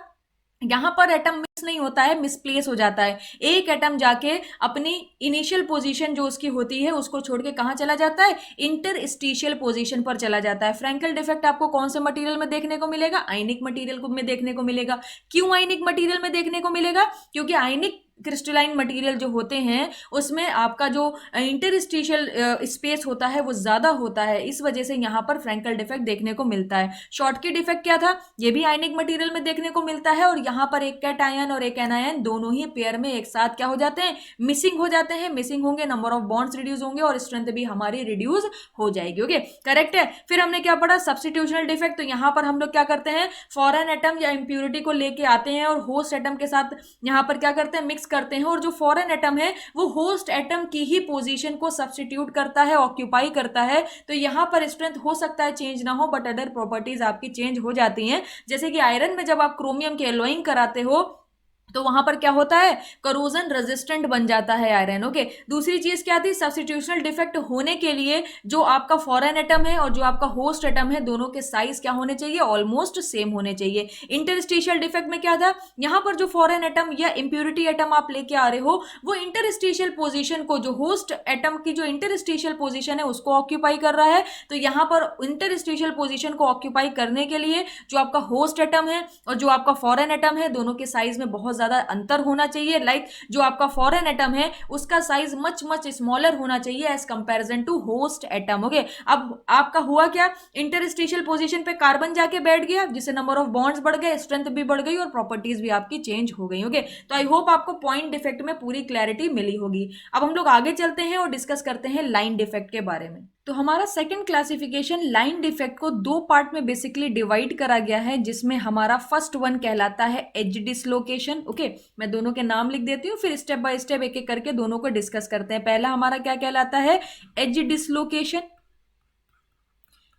यहां पर एटम मिस नहीं होता है, मिसप्लेस हो जाता है। एक एटम जाके अपनी इनिशियल पोजीशन जो उसकी होती है उसको छोड़ के कहां चला जाता है, इंटरस्टिशियल पोजीशन पर चला जाता है। फ्रैंकल डिफेक्ट आपको कौन से मटेरियल में देखने को मिलेगा, आयनिक मटेरियल में देखने को मिलेगा। क्यों आयनिक मटेरियल में देखने को मिलेगा, क्योंकि आयनिक क्रिस्टलाइन मटेरियल जो होते हैं उसमें आपका जो इंटरस्टिशियल स्पेस होता है वो ज्यादा होता है, इस वजह से यहां पर फ्रैंकल डिफेक्ट देखने को मिलता है। शॉर्टकी डिफेक्ट क्या था, ये भी आयनिक मटेरियल में देखने को मिलता है, और यहां पर एक कैटायन और एक एनायन दोनों ही पेयर में एक साथ क्या हो जाते हैं, मिसिंग हो जाते हैं। मिसिंग होंगे, नंबर ऑफ बॉन्ड्स रिड्यूस होंगे, और स्ट्रेंथ भी हमारी रिड्यूस हो जाएगी। ओके, करेक्ट है। फिर हमने क्या पढ़ा, सब्स्टिट्यूशनल डिफेक्ट। तो यहां पर हम लोग क्या करते हैं, फॉरेन एटम या इंप्यूरिटी को लेके आते हैं और होस्ट एटम के साथ यहां पर क्या करते हैं, मिक्स करते हैं, और जो फॉरेन एटम है वो होस्ट एटम की ही पोजीशन को सब्स्टिट्यूट करता है, ऑक्यूपाई करता है। तो यहां पर स्ट्रेंथ हो सकता है चेंज ना हो, बट अदर प्रॉपर्टीज आपकी चेंज हो जाती हैं। जैसे कि आयरन में जब आप क्रोमियम के एलॉइंग कराते हो तो वहां पर क्या होता है, करोजन रेजिस्टेंट बन जाता है आयरन। ओके, दूसरी चीज क्या थी, सब्स्टिट्यूशनल डिफेक्ट होने के लिए जो आपका फॉरेन एटम है और जो आपका होस्ट एटम है दोनों के साइज क्या होने चाहिए, ऑलमोस्ट सेम होने चाहिए। इंटरस्टिशियल डिफेक्ट में क्या था, यहां पर जो फॉरेन एटम या इंप्यूरिटी एटम आप लेके आ रहे हो वो इंटरस्टिशियल पोजीशन को, जो होस्ट एटम की जो इंटरस्टिशियल पोजीशन है उसको ऑक्यूपाई कर रहा है। तो यहां पर इंटरस्टिशियल पोजीशन को ऑक्यूपाई करने के लिए जो आपका होस्ट एटम है और जो आपका फॉरेन एटम है दोनों के साइज में बहुत ज्यादा अंतर होना चाहिए। लाइक जो आपका फॉरेन एटम है उसका साइज मच मच स्मॉलर होना चाहिए as comparison to host atom. Okay, अब आपका हुआ क्या, इंटरस्टिशियल पोजीशन पे कार्बन जाके बैठ गया, जिससे नंबर ऑफ बॉन्ड्स बढ़ गए, स्ट्रेंथ भी बढ़ गई और प्रॉपर्टीज भी आपकी चेंज हो गई। ओके, तो आई होप आपको पॉइंट डिफेक्ट में पूरी क्लैरिटी मिली होगी। अब हम लोग आगे चलते हैं और डिस्कस करते हैं लाइन डिफेक्ट के बारे में। तो हमारा सेकंड क्लासिफिकेशन लाइन डिफेक्ट को दो पार्ट में बेसिकली डिवाइड करा गया है, जिसमें हमारा फर्स्ट वन कहलाता है एज डिसलोकेशन। ओके, मैं दोनों के नाम लिख देती हूँ, फिर स्टेप बाय स्टेप एक एक करके दोनों को डिस्कस करते हैं। पहला हमारा क्या कहलाता है, एज डिसलोकेशन।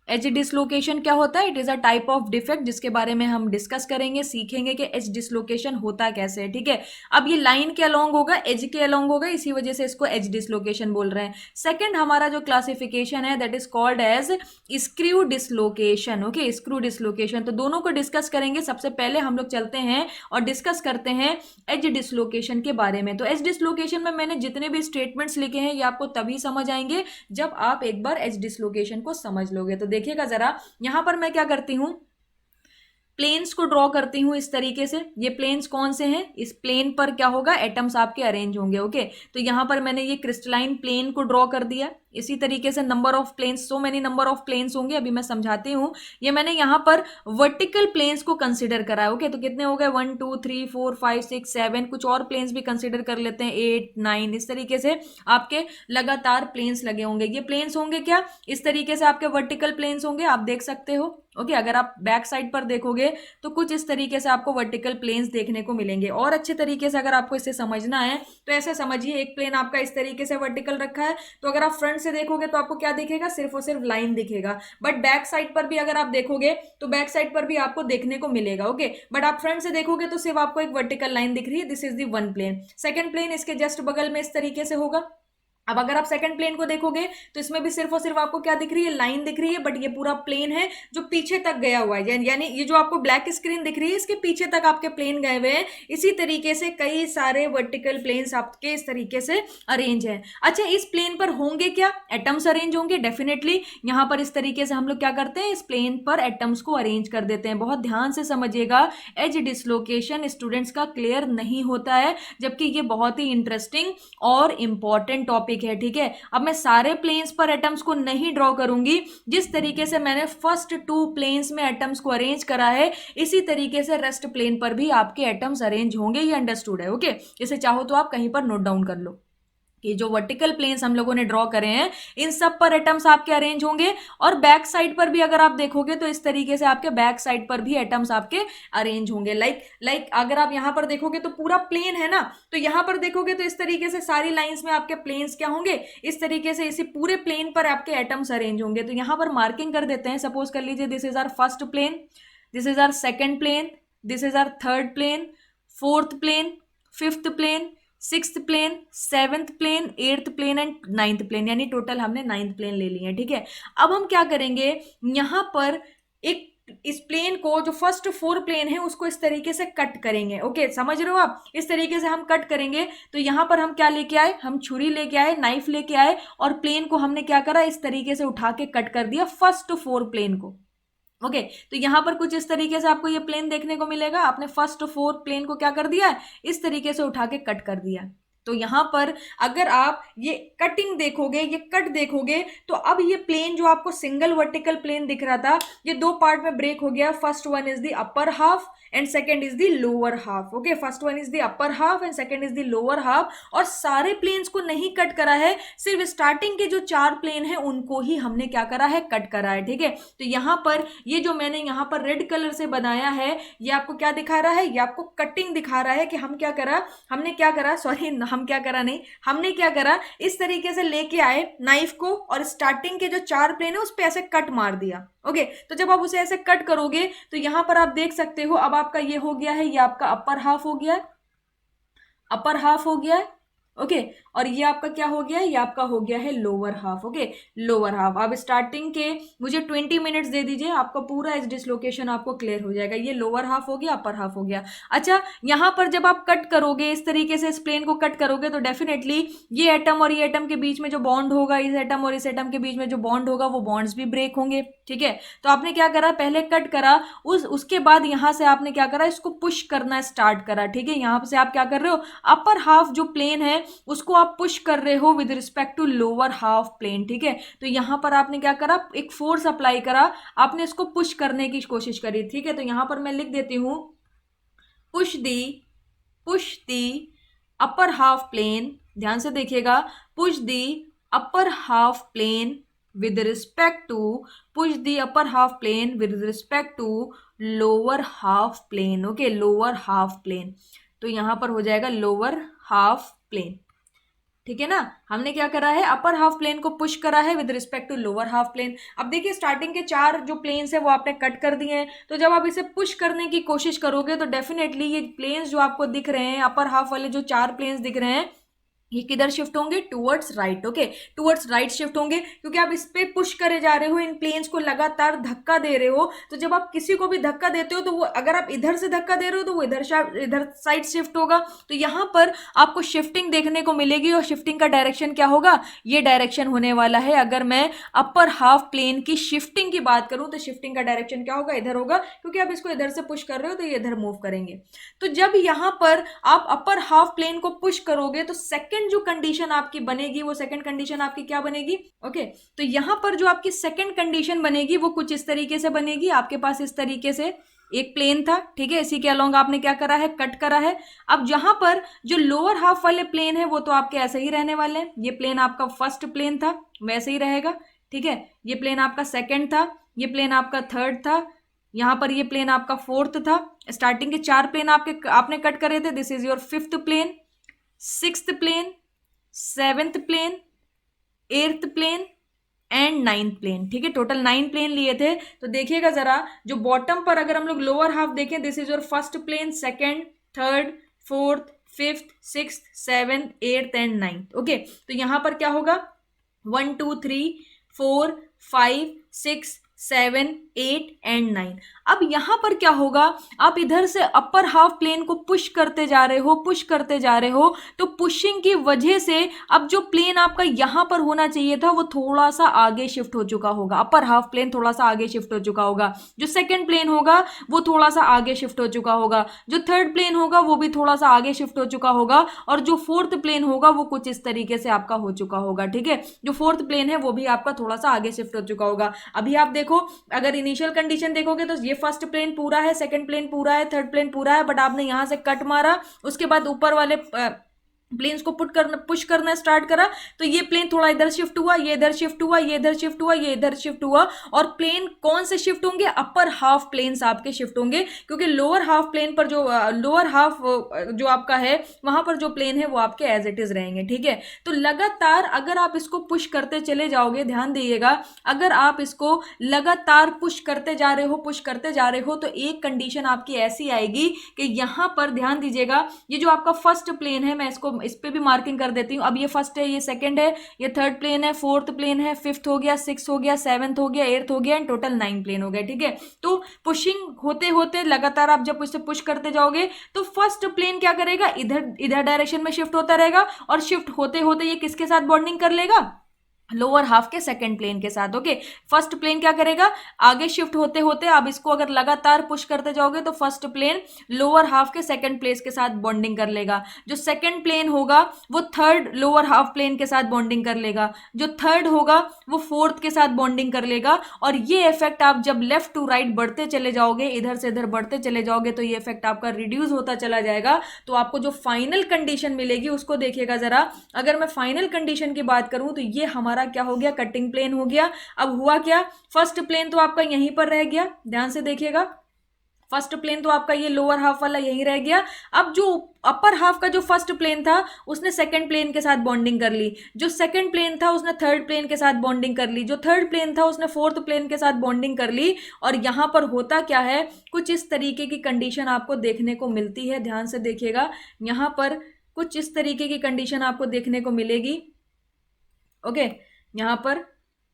एज डिसलोकेशन क्या होता है, it is a type of defect जिसके बारे में हम डिस्कस करेंगे, सीखेंगे कि एज डिसलोकेशन होता कैसे है। ठीक है, अब ये लाइन के अलोंग होगा, एज के अलोंग होगा, इसी वजह से इसको एज डिसलोकेशन बोल रहे हैं। सेकंड हमारा जो क्लासिफिकेशन है that is called as screw dislocation. Okay, screw dislocation, तो दोनों को डिस्कस करेंगे। सबसे पहले हम लोग चलते हैं और डिस्कस करते हैं एज डिसलोकेशन के बारे में। तो एज डिसलोकेशन में मैंने जितने भी स्टेटमेंट्स लिखे हैं ये आपको तभी समझ आएंगे जब आप एक बार एज डिसलोकेशन को समझ लोगे। तो देखिएगा जरा, यहां पर मैं क्या करती हूं, प्लेन्स को ड्रॉ करती हूं इस तरीके से। ये प्लेन्स कौन से हैं, इस प्लेन पर क्या होगा, एटम्स आपके अरेंज होंगे। ओके, तो यहां पर मैंने ये क्रिस्टलाइन प्लेन को ड्रॉ कर दिया। इसी तरीके से number of planes, so many number of planes होंगे, अभी मैं समझाती हूँ। ये मैंने यहाँ पर वर्टिकल प्लेन्स को कंसिडर करा है। ओके, तो कितने हो गए, 1 2 3 4 5 6 7, कुछ और प्लेन्स भी कंसिडर कर लेते हैं, 8 9, इस तरीके से आपके लगातार प्लेन्स लगे होंगे। ये प्लेन्स होंगे क्या, इस तरीके से आपके वर्टिकल प्लेन्स होंगे, आप देख सकते हो। ओके, अगर आप बैक साइड पर देखोगे तो कुछ इस तरीके से आपको वर्टिकल प्लेन्स देखने को मिलेंगे। और अच्छे तरीके से अगर आपको इसे समझना है तो ऐसे समझिए, एक प्लेन आपका इस तरीके से वर्टिकल रखा है, तो अगर आप फ्रंट से देखोगे तो आपको क्या दिखेगा, सिर्फ और सिर्फ लाइन दिखेगा। बट बैक साइड पर भी अगर आप देखोगे तो बैक साइड पर भी आपको देखने को मिलेगा। ओके, बट आप फ्रंट से देखोगे तो सिर्फ आपको एक वर्टिकल लाइन दिख रही है, this is the one plane. Second plane इसके जस्ट बगल में इस तरीके से होगा, अब अगर आप सेकंड प्लेन को देखोगे तो इसमें भी सिर्फ और सिर्फ आपको क्या दिख रही है, लाइन दिख रही है, बट ये पूरा प्लेन है जो पीछे तक गया हुआ है, यानी ये जो आपको ब्लैक स्क्रीन दिख रही है इसके पीछे तक आपके प्लेन गए हुए हैं। इसी तरीके से कई सारे वर्टिकल प्लेन्स आपके इस तरीके से अरेंज हैं। अच्छा, इस प्लेन पर होंगे क्या, एटम्स अरेंज होंगे डेफिनेटली। यहाँ पर इस तरीके से हम लोग क्या करते हैं, इस प्लेन पर एटम्स को अरेंज कर देते हैं। बहुत ध्यान से समझिएगा, एज डिसलोकेशन स्टूडेंट्स का क्लियर नहीं होता है, जबकि ये बहुत ही इंटरेस्टिंग और इंपॉर्टेंट टॉपिक है। ठीक है, अब मैं सारे प्लेन्स पर एटम्स को नहीं ड्रॉ करूंगी, जिस तरीके से मैंने फर्स्ट 2 प्लेन्स में एटम्स को अरेंज करा है इसी तरीके से रेस्ट प्लेन पर भी आपके एटम्स अरेंज होंगे। ये अंडरस्टूड है? ओके, इसे चाहो तो आप कहीं पर नोट डाउन कर लो कि जो वर्टिकल प्लेन्स हम लोगों ने ड्रॉ करे हैं इन सब पर एटम्स आपके अरेंज होंगे, और बैक साइड पर भी अगर आप देखोगे तो इस तरीके से आपके बैक साइड पर भी एटम्स आपके अरेंज होंगे। लाइक अगर आप यहां पर देखोगे तो पूरा प्लेन है ना, तो यहां पर देखोगे तो इस तरीके से सारी लाइंस में आपके प्लेन्स क्या होंगे, इस तरीके से इसी पूरे प्लेन पर आपके एटम्स अरेंज होंगे। तो यहां पर मार्किंग कर देते हैं। सपोज कर लीजिए this is our first plane, this is our second plane, this is our third plane, fourth plane, fifth plane, sixth plane, seventh plane, eighth plane and ninth plane, यानी टोटल हमने ninth plane ले लिए हैं। ठीक है, अब हम क्या करेंगे, यहां पर एक इस प्लेन को, जो फर्स्ट 4 प्लेन है उसको इस तरीके से कट करेंगे। ओके, समझ रहे हो आप? इस तरीके से हम कट करेंगे। तो यहां पर हम क्या लेके आए, हम छुरी लेके आए, नाइफ लेके आए, और प्लेन को हमने क्या करा, इस तरीके से उठा के कट कर दिया फर्स्ट 4 प्लेन को। ओके, तो यहां पर कुछ इस तरीके से आपको ये प्लेन देखने को मिलेगा। आपने फर्स्ट 4 प्लेन को क्या कर दिया, इस तरीके से उठा के कट कर दिया। तो यहां पर अगर आप ये कटिंग देखोगे, ये कट देखोगे, तो अब ये प्लेन जो आपको सिंगल वर्टिकल प्लेन दिख रहा था, ये 2 पार्ट में ब्रेक हो गया। First one is the upper half and second is the lower half. Okay, first one is the upper half and second is the lower half. और सारे प्लेन्स को नहीं कट करा है, सिर्फ स्टार्टिंग के जो 4 प्लेन है उनको ही हमने क्या करा है, कट करा है। ठीक है, तो यहां पर ये जो मैंने यहां पर रेड कलर से बनाया है, ये आपको क्या दिखा रहा है, ये आपको कटिंग दिखा रहा है कि हम क्या करा, हमने क्या करा, सॉरी हम क्या करा नहीं, हमने क्या करा, इस तरीके से लेके आए नाइफ को और स्टार्टिंग के जो 4 प्लेन है उस पे ऐसे कट मार दिया। ओके, तो जब आप उसे ऐसे कट करोगे तो यहां पर आप देख सकते हो, अब आपका ये हो गया है, ये आपका अपर हाफ हो गया है, अपर हाफ हो गया है। ओके, और ये आपका क्या हो गया है, ये आपका हो गया है lower half. Okay, lower half. अब स्टार्टिंग के मुझे 20 मिनट्स दे दीजिए, आपका पूरा इस डिसलोकेशन आपको क्लियर हो जाएगा। ये लोअर हाफ हो गया, अपर हाफ हो गया। अच्छा, यहां पर जब आप कट करोगे, इस तरीके से इस प्लेन को कट करोगे, तो डेफिनेटली ये एटम और ये एटम के बीच में जो बॉन्ड होगा, इस एटम और इस एटम के बीच में जो बॉन्ड होगा, वो बॉन्ड्स भी ब्रेक होंगे। ठीक है, तो आपने क्या करा, पहले कट करा, उसके बाद यहां से आपने क्या करा, इसको पुश करना स्टार्ट करा। ठीक है, यहां से आप क्या कर रहे हो, अपर हाफ जो प्लेन है उसको आप पुश कर रहे हो with respect to lower half plane. ठीक है, तो यहां पर आपने क्या करा, एक फोर्स अप्लाई करा, आपने इसको पुश करने की कोशिश करी। ठीक है, तो यहां पर मैं लिख देती हूं, push the upper half plane, ध्यान से देखिएगा, push the upper half plane with respect to, push the upper half plane with respect to lower half plane. Okay, lower half plane, तो यहां पर हो जाएगा लोअर हाफ प्लेन। ठीक है ना, हमने क्या करा है, अपर हाफ प्लेन को पुश करा है with respect to lower half plane. अब देखिए, स्टार्टिंग के 4 जो प्लेन्स है वो आपने कट कर दिए हैं, तो जब आप इसे पुश करने की कोशिश करोगे तो डेफिनेटली ये प्लेन्स जो आपको दिख रहे हैं, अपर हाफ वाले जो 4 प्लेन्स दिख रहे हैं, ये किधर शिफ्ट होंगे, towards right. Okay, towards right shift होंगे, क्योंकि आप इस पे पुश करे जा रहे हो, इन प्लेन्स को लगातार धक्का दे रहे हो। तो जब आप किसी को भी धक्का देते हो तो वो, अगर आप इधर से धक्का दे रहे हो तो वो इधर साइड शिफ्ट होगा। तो यहां पर आपको शिफ्टिंग देखने को मिलेगी, और शिफ्टिंग का डायरेक्शन क्या होगा, ये डायरेक्शन होने वाला है। अगर मैं अपर हाफ प्लेन की शिफ्टिंग की बात करूं तो शिफ्टिंग का डायरेक्शन क्या होगा, इधर होगा, क्योंकि आप इसको इधर से पुश कर रहे हो तो ये इधर मूव करेंगे। तो जब यहां पर आप अपर हाफ प्लेन को पुश करोगे तो सेकेंड जो कंडीशन आपकी बनेगी, वो सेकंड कंडीशन आपकी क्या बनेगी। ओके, तो यहां पर जो आपकी सेकंड कंडीशन बनेगी वो कुछ इस तरीके से बनेगी। आपके पास इस तरीके से एक प्लेन था, ठीक है, इसी के अलोंग आपने क्या करा है, कट करा है। अब जहां पर जो लोअर हाफ वाले प्लेन है वो तो आपके ऐसे ही रहने वाले हैं। ये प्लेन आपका फर्स्ट प्लेन था, वैसे ही रहेगा। ठीक है, ये प्लेन आपका सेकंड था, ये प्लेन आपका थर्ड था, यहां पर ये प्लेन आपका फोर्थ था। स्टार्टिंग के 4 प्लेन आपने कट करे थे। This is your fifth plane, sixth plane, 7th plane, 8th plane and 9th plane. ठीक है, टोटल 9 प्लेन लिए थे। तो देखिएगा जरा, जो बॉटम पर अगर हम लोग लोअर हाफ देखें, this is your first plane, second, third, fourth, fifth, sixth, seventh, eighth and ninth. Okay, तो यहां पर क्या होगा, 1 2 3 4 5 6 7 8 एंड 9। अब यहां पर क्या होगा, आप इधर से अपर हाफ प्लेन को पुश करते जा रहे हो, पुश करते जा रहे हो, तो पुशिंग की वजह से अब जो प्लेन आपका यहां पर होना चाहिए था वो थोड़ा सा आगे शिफ्ट हो चुका होगा, अपर हाफ प्लेन थोड़ा सा आगे शिफ्ट हो चुका होगा, जो सेकंड प्लेन होगा वो थोड़ा सा आगे शिफ्ट हो चुका होगा, जो थर्ड प्लेन होगा वो भी थोड़ा सा आगे शिफ्ट हो चुका होगा, और जो फोर्थ प्लेन होगा वो कुछ इस तरीके से आपका हो चुका होगा। ठीक है, जो फोर्थ प्लेन है वो भी आपका थोड़ा सा आगे शिफ्ट हो चुका होगा। अभी आप देखो, अगर इनिशियल कंडीशन देखोगे तो ये फर्स्ट प्लेन पूरा है, सेकंड प्लेन पूरा है, थर्ड प्लेन पूरा है, बट आपने यहां से कट मारा, उसके बाद ऊपर वाले प्लेन्स को पुश करना स्टार्ट करा, तो ये प्लेन थोड़ा इधर शिफ्ट हुआ, ये इधर शिफ्ट हुआ, ये इधर शिफ्ट हुआ, ये इधर शिफ्ट हुआ, और प्लेन कौन से शिफ्ट होंगे, अपर हाफ प्लेन्स आपके शिफ्ट होंगे, क्योंकि लोअर हाफ प्लेन पर जो लोअर हाफ जो आपका है वहां पर जो प्लेन है वो आपके एज इट इज रहेंगे। ठीक है, तो लगातार अगर आप इसको पुश करते चले जाओगे, ध्यान दीजिएगा, अगर आप इसको लगातार पुश करते जा रहे हो, पुश करते जा रहे हो, तो एक कंडीशन आपकी ऐसी आएगी कि यहां पर ध्यान दीजिएगा, ये जो आपका फर्स्ट प्लेन है, मैं इसको इस पे भी मार्किंग कर देती हूँ। अब ये फर्स्ट है, ये सेकंड है, ये थर्ड प्लेन है, फोर्थ प्लेन है, फिफ्थ हो गया, सिक्स हो गया, सेवंथ हो गया, एट्थ हो गया, एंड टोटल 9 प्लेन हो गए। ठीक है, तो पुशिंग होते होते लगातार आप जब उससे पुश करते जाओगे तो फर्स्ट प्लेन क्या करेगा, इधर इधर डायरेक्शन में शिफ्ट होता रहेगा, और शिफ्ट होते होते ये किसके साथ बॉन्डिंग कर लेगा, लोअर हाफ के सेकंड प्लेन के साथ। ओके, फर्स्ट प्लेन क्या करेगा, आगे शिफ्ट होते होते आप इसको अगर लगातार पुश करते जाओगे तो फर्स्ट प्लेन लोअर हाफ के सेकंड प्लेन के साथ बॉन्डिंग कर लेगा, जो सेकंड प्लेन होगा वो थर्ड लोअर हाफ प्लेन के साथ बॉन्डिंग कर लेगा, जो थर्ड होगा वो फोर्थ के साथ बॉन्डिंग कर लेगा, और ये इफेक्ट आप जब लेफ्ट टू राइट बढ़ते चले जाओगे, इधर से इधर बढ़ते चले जाओगे, तो ये इफेक्ट आपका रिड्यूस होता चला जाएगा। तो आपको जो फाइनल कंडीशन मिलेगी उसको देखिएगा जरा। अगर मैं फाइनल कंडीशन की बात करूं तो ये हमारा क्या हो गया, कटिंग प्लेन हो गया। अब हुआ क्या, फर्स्ट प्लेन तो आपका यहीं पर रह गया, ध्यान से देखिएगा, फर्स्ट प्लेन तो आपका ये लोअर हाफ वाला यहीं रह गया। अब जो अपर हाफ का जो फर्स्ट प्लेन था उसने सेकंड प्लेन के साथ बॉन्डिंग कर ली, जो सेकंड प्लेन था उसने थर्ड प्लेन के साथ बॉन्डिंग कर ली, जो थर्ड प्लेन था उसने फोर्थ प्लेन के साथ बॉन्डिंग कर ली, और यहां पर होता क्या है, कुछ इस तरीके की कंडीशन आपको देखने को मिलती है। ध्यान से देखिएगा, यहां पर कुछ इस तरीके की कंडीशन आपको देखने को मिलेगी। ओके, यहां पर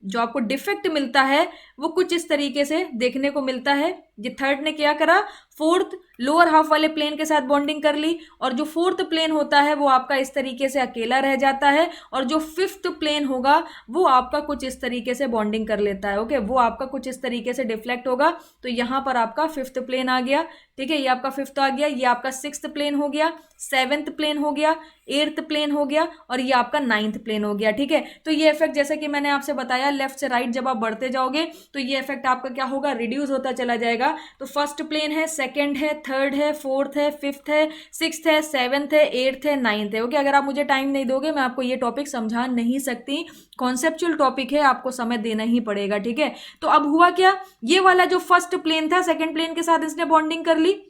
जो आपको डिफेक्ट मिलता है वो कुछ इस तरीके से देखने को मिलता है। ये थर्ड ने क्या करा, फोर्थ लोअर हाफ वाले प्लेन के साथ बॉन्डिंग कर ली, और जो फोर्थ प्लेन होता है वो आपका इस तरीके से अकेला रह जाता है, और जो फिफ्थ प्लेन होगा वो आपका कुछ इस तरीके से बॉन्डिंग कर लेता है। ओके, वो आपका कुछ इस तरीके से डिफ्लेक्ट होगा, तो यहां पर आपका फिफ्थ प्लेन आ गया। ठीक है, ये आपका फिफ्थ आ गया, ये आपका सिक्स्थ प्लेन हो गया, सेवेंथ प्लेन हो गया, एट्थ प्लेन हो गया, और ये आपका नाइन्थ प्लेन हो गया। ठीक है, तो ये इफेक्ट जैसे कि मैंने आपसे बताया, लेफ्ट से राइट जब आप बढ़ते जाओगे तो ये इफेक्ट आपका क्या होगा, रिड्यूस होता चला जाएगा। तो फर्स्ट प्लेन है, सेकंड है, थर्ड है, फोर्थ है, फिफ्थ है, सिक्स्थ है, सेवेंथ है, एट्थ है, नाइन्थ है। ओके, अगर आप मुझे टाइम नहीं दोगे मैं आपको ये टॉपिक समझा नहीं सकती, कॉन्सेप्चुअल टॉपिक है, आपको समय देना ही पड़ेगा। ठीक है, तो अब हुआ क्या, ये वाला जो फर्स्ट प्लेन था सेकंड प्लेन के साथ इसने बॉन्डिंग कर ली,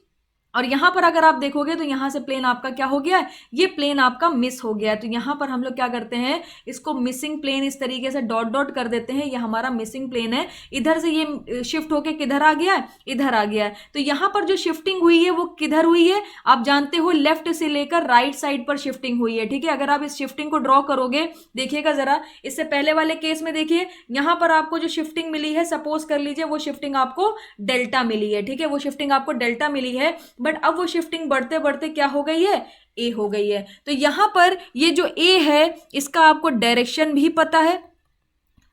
और यहां पर अगर आप देखोगे तो यहां से प्लेन आपका क्या हो गया, ये प्लेन आपका मिस हो गया। तो यहां पर हम लोग क्या करते हैं, इसको मिसिंग प्लेन इस तरीके से डॉट डॉट कर देते हैं, ये हमारा मिसिंग प्लेन है। इधर से ये शिफ्ट होके किधर आ गया है, इधर आ गया है। तो यहां पर जो शिफ्टिंग हुई है वो किधर हुई है, आप जानते हो लेफ्ट से लेकर राइट साइड पर शिफ्टिंग हुई है। ठीक है, अगर आप इस शिफ्टिंग को ड्रॉ करोगे, देखिएगा जरा, इससे पहले वाले केस में देखिए, यहां पर आपको जो शिफ्टिंग मिली है, सपोज कर लीजिए वो शिफ्टिंग आपको डेल्टा मिली है। ठीक है, वो शिफ्टिंग आपको डेल्टा मिली है, बट अब वो शिफ्टिंग बढ़ते बढ़ते क्या हो गई है, ए हो गई है। तो यहां पर ये जो ए है इसका आपको डायरेक्शन भी पता है।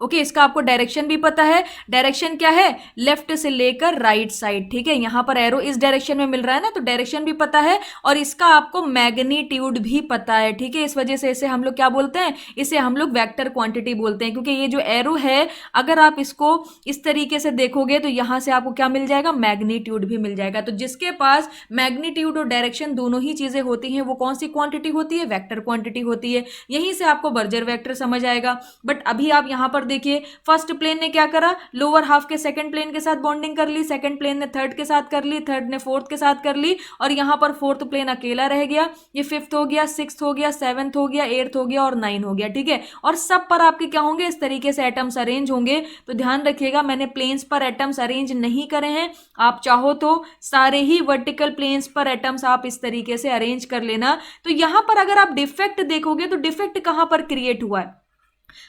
ओके, इसका आपको डायरेक्शन भी पता है, डायरेक्शन क्या है, लेफ्ट से लेकर राइट साइड। ठीक है, यहां पर एरो इस डायरेक्शन में मिल रहा है ना, तो डायरेक्शन भी पता है, और इसका आपको मैग्नीट्यूड भी पता है। ठीक है, इस वजह से इसे हम लोग क्या बोलते हैं, इसे हम लोग वेक्टर क्वांटिटी बोलते हैं, क्योंकि ये जो एरो है अगर आप इसको इस तरीके से देखोगे तो यहां से आपको क्या मिल जाएगा, मैग्नीट्यूड भी मिल जाएगा। तो जिसके पास मैग्नीट्यूड और डायरेक्शन दोनों ही चीजें होती हैं वो कौन सी क्वांटिटी होती है, वेक्टर क्वांटिटी होती है। यहीं से आपको बर्जर वेक्टर समझ आएगा। बट अभी आप यहां पर देखिए फर्स्ट प्लेन ने क्या करा, लोअर हाफ के सेकंड प्लेन के साथ बॉन्डिंग कर ली, सेकंड प्लेन ने थर्ड के साथ कर ली, थर्ड ने फोर्थ के साथ कर ली, और यहाँ पर फोर्थ प्लेन अकेला रह गया। ये फिफ्थ हो गया, सिक्स्थ हो गया, सेवंथ हो गया, एट्थ हो गया और 9 हो गया। ठीक है, और सब पर आपके क्या होंगे, इस तरीके से एटम्स अरेंज होंगे। तो ध्यान रखिएगा मैंने प्लेन्स पर एटम्स अरेंज नहीं करे हैं, आप चाहो तो सारे ही वर्टिकल प्लेन्स पर एटम्स आप इस तरीके से अरेंज कर लेना। तो यहां पर अगर आप डिफेक्ट देखोगे तो डिफेक्ट कहां पर क्रिएट हुआ है,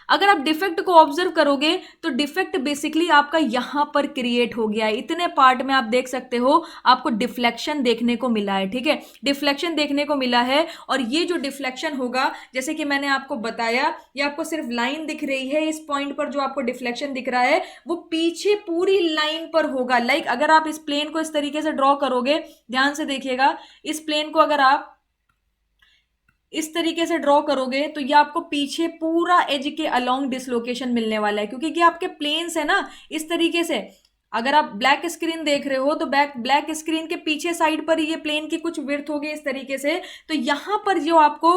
अगर आप डिफेक्ट को ऑब्जर्व करोगे तो डिफेक्ट बेसिकली आपका यहां पर क्रिएट हो गया है। इतने पार्ट में आप देख सकते हो आपको डिफ्लेक्शन देखने को मिला है। ठीक है, डिफ्लेक्शन देखने को मिला है, और ये जो डिफ्लेक्शन होगा जैसे कि मैंने आपको बताया, ये आपको सिर्फ लाइन दिख रही है, इस पॉइंट पर जो आपको डिफ्लेक्शन दिख रहा है वो पीछे पूरी लाइन पर होगा। लाइक अगर आप इस प्लेन को इस तरीके से ड्रॉ करोगे, ध्यान से देखिएगा, इस प्लेन को अगर आप इस तरीके से ड्रॉ करोगे तो ये आपको पीछे पूरा एज के अलोंग डिसलोकेशन मिलने वाला है, क्योंकि ये आपके प्लेन्स है ना इस तरीके से। अगर आप ब्लैक स्क्रीन देख रहे हो तो ब्लैक स्क्रीन के पीछे साइड पर ये प्लेन की कुछ विड्थ होगी इस तरीके से। तो यहां पर जो आपको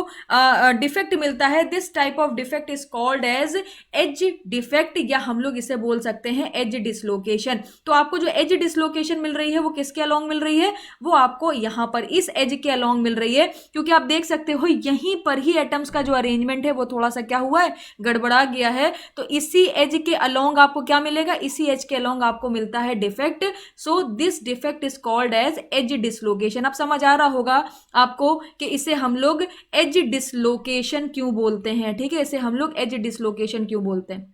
डिफेक्ट मिलता है, this type of defect is called as edge defect, या हम लोग इसे बोल सकते हैं एज डिसलोकेशन। तो आपको जो एज डिसलोकेशन मिल रही है वो किसके अलोंग मिल रही है, वो आपको यहां पर इस एज के अलोंग मिल रही है, क्योंकि आप देख सकते हो यहीं पर ही एटम्स का जो अरेंजमेंट है वो थोड़ा सा क्या हुआ है, गड़बड़ा गया है। तो इसी एज के अलोंग आपको क्या मिलेगा, इसी एज के अलोंग आपको मिलता है defect. So this defect is called as edge dislocation. अब समझ आ रहा होगा आपको कि इसे हम लोग एज डिसलोकेशन क्यों बोलते हैं। ठीक है, इसे हम लोग एज डिसलोकेशन क्यों बोलते हैं,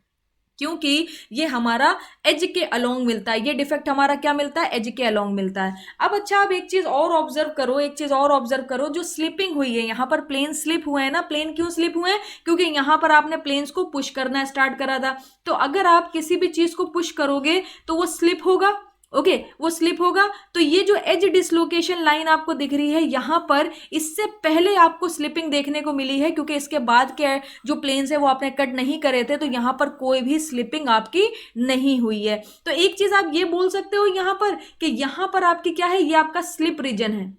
क्योंकि ये हमारा एज के अलोंग मिलता है, ये डिफेक्ट हमारा क्या मिलता है, एज के अलोंग मिलता है। अब अच्छा, अब एक चीज और ऑब्जर्व करो, एक चीज और ऑब्जर्व करो, जो स्लिपिंग हुई है यहाँ पर, प्लेन स्लिप हुए हैं ना, प्लेन क्यों स्लिप हुए हैं, क्योंकि यहाँ पर आपने प्लेन्स को पुश करना स्टार्ट करा था। तो अगर आप किसी भी चीज को पुश करोगे तो वो स्लिप होगा, ओके वो स्लिप होगा। तो ये जो एज डिसलोकेशन लाइन आपको दिख रही है यहां पर, इससे पहले आपको स्लिपिंग देखने को मिली है, क्योंकि इसके बाद के जो प्लेन्स है वो आपने कट नहीं करे थे, तो यहां पर कोई भी स्लिपिंग आपकी नहीं हुई है। तो एक चीज आप ये बोल सकते हो यहां पर कि यहां पर आपकी क्या है, ये आपका स्लिप रीजन है,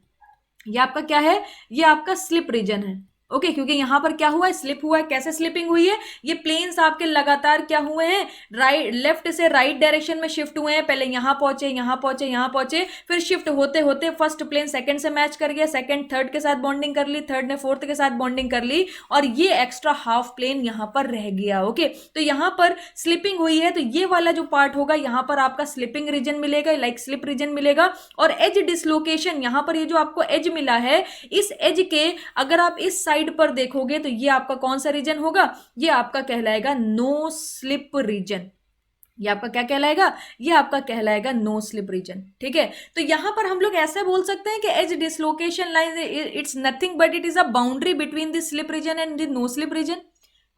ये आपका क्या है, ये आपका स्लिप रीजन है। ओके क्योंकि यहां पर क्या हुआ है, स्लिप हुआ है। कैसे स्लिपिंग हुई है, ये प्लेन्स आपके लगातार क्या हुए हैं, राइट लेफ्ट से राइट डायरेक्शन में शिफ्ट हुए हैं। पहले यहां पहुंचे, यहां पहुंचे, यहां पहुंचे, फिर शिफ्ट होते होते फर्स्ट प्लेन सेकंड से मैच कर गया, सेकंड थर्ड के साथ बॉन्डिंग कर ली, थर्ड ने फोर्थ के साथ बॉन्डिंग कर ली, और ये एक्स्ट्रा हाफ प्लेन यहां पर रह गया। ओके तो यहां पर स्लिपिंग हुई है, तो ये वाला जो पार्ट होगा यहां पर आपका स्लिपिंग रीजन मिलेगा, लाइक स्लिप रीजन मिलेगा। और एज डिसलोकेशन, यहां पर ये जो आपको एज मिला है, इस एज के अगर आप इस साइड पर देखोगे तो ये आपका कौन सा रीजन होगा, ये आपका कहलाएगा नो स्लिप रीजन। ये आपका क्या कहलाएगा, ये आपका कहलाएगा नो स्लिप रीजन। ठीक है, तो यहां पर हम लोग ऐसे बोल सकते हैं कि edge dislocation line it's nothing but it is a boundary between the slip region and the no slip region.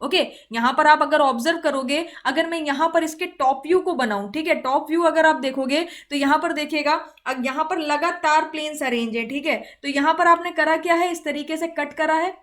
Okay यहां पर आप अगर ऑब्जर्व करोगे, अगर मैं यहां पर इसके टॉप व्यू को बनाऊं, ठीक है, टॉप व्यू अगर आप देखोगे तो यहां पर देखिएगा, अब यहां पर लगातार प्लेन्स अरेंज है। ठीक है, तो यहां पर आपने करा क्या है, इस तरीके से कट करा है,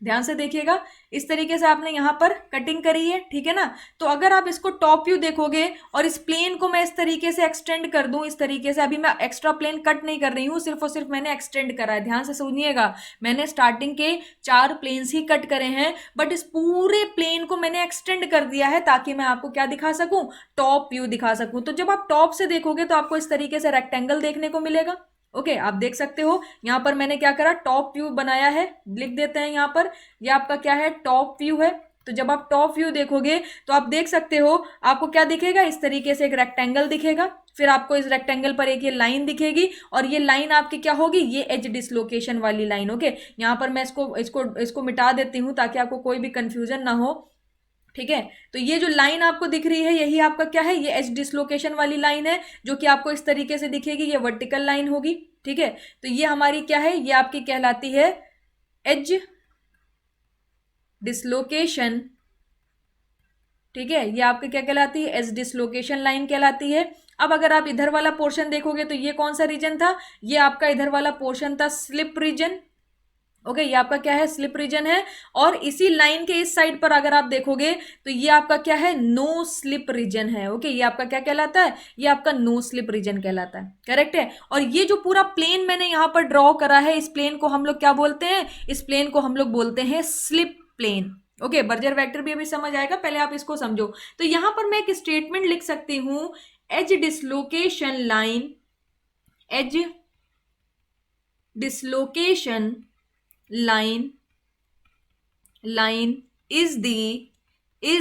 ध्यान से देखिएगा, इस तरीके से आपने यहां पर कटिंग करी है। ठीक है ना, तो अगर आप इसको टॉप व्यू देखोगे और इस प्लेन को मैं इस तरीके से एक्सटेंड कर दूं, इस तरीके से, अभी मैं एक्स्ट्रा प्लेन कट नहीं कर रही हूं, सिर्फ और सिर्फ मैंने एक्सटेंड करा है। ध्यान से सुनिएगा, मैंने स्टार्टिंग के 4 प्लेन्स ही कट करे हैं, बट इस पूरे प्लेन को मैंने एक्सटेंड कर दिया है ताकि मैं आपको क्या दिखा सकूं, टॉप व्यू दिखा सकूं। तो जब आप टॉप से देखोगे तो आपको इस तरीके से रेक्टेंगल देखने को मिलेगा। ओके आप देख सकते हो यहां पर मैंने क्या करा, टॉप व्यू बनाया है, लिख देते हैं यहां पर, ये आपका क्या है, टॉप व्यू है। तो जब आप टॉप व्यू देखोगे तो आप देख सकते हो आपको क्या दिखेगा, इस तरीके से एक रेक्टेंगल दिखेगा, फिर आपको इस रेक्टेंगल पर एक ये लाइन दिखेगी, और ये लाइन आपकी क्या होगी, ये एज डिसलोकेशन वाली लाइन। ओके यहां पर मैं इसको मिटा देती हूं ताकि आपको कोई भी कंफ्यूजन ना हो। ठीक है, तो ये जो लाइन आपको दिख रही है यही आपका क्या है, ये एज डिसलोकेशन वाली लाइन है, जो कि आपको इस तरीके से दिखेगी, ये वर्टिकल लाइन होगी। ठीक है, तो ये हमारी क्या है, ये आपकी कहलाती है एज डिसलोकेशन। ठीक है, ये आपकी क्या कहलाती है, एज डिसलोकेशन लाइन कहलाती है। अब अगर आप इधर वाला पोर्शन देखोगे तो ये कौन सा रीजन था, ये आपका इधर वाला पोर्शन था स्लिप रीजन। ओके ये आपका क्या है, स्लिप रीजन है। और इसी लाइन के इस साइड पर अगर आप देखोगे तो ये आपका क्या है, नो स्लिप रीजन है। ओके ये आपका क्या कहलाता है, ये आपका नो स्लिप रीजन कहलाता है, करेक्ट है। और ये जो पूरा प्लेन मैंने यहां पर ड्रॉ करा है, इस प्लेन को हम लोग क्या बोलते हैं, इस प्लेन को हम लोग बोलते हैं slip plane. Okay, Burger vector भी अभी समझ आएगा, पहले आप इसको समझो। तो यहां पर मैं एक स्टेटमेंट लिख सकती हूं, edge dislocation line, edge dislocation line, line is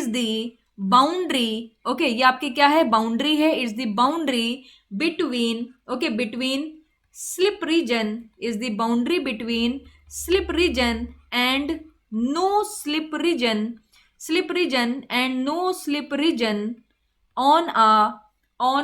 the boundary, okay, ये आपकी क्या है, बाउंड्री है, is the boundary between, okay, between slip region, is the boundary between slip region and no slip region, slip region and no slip region on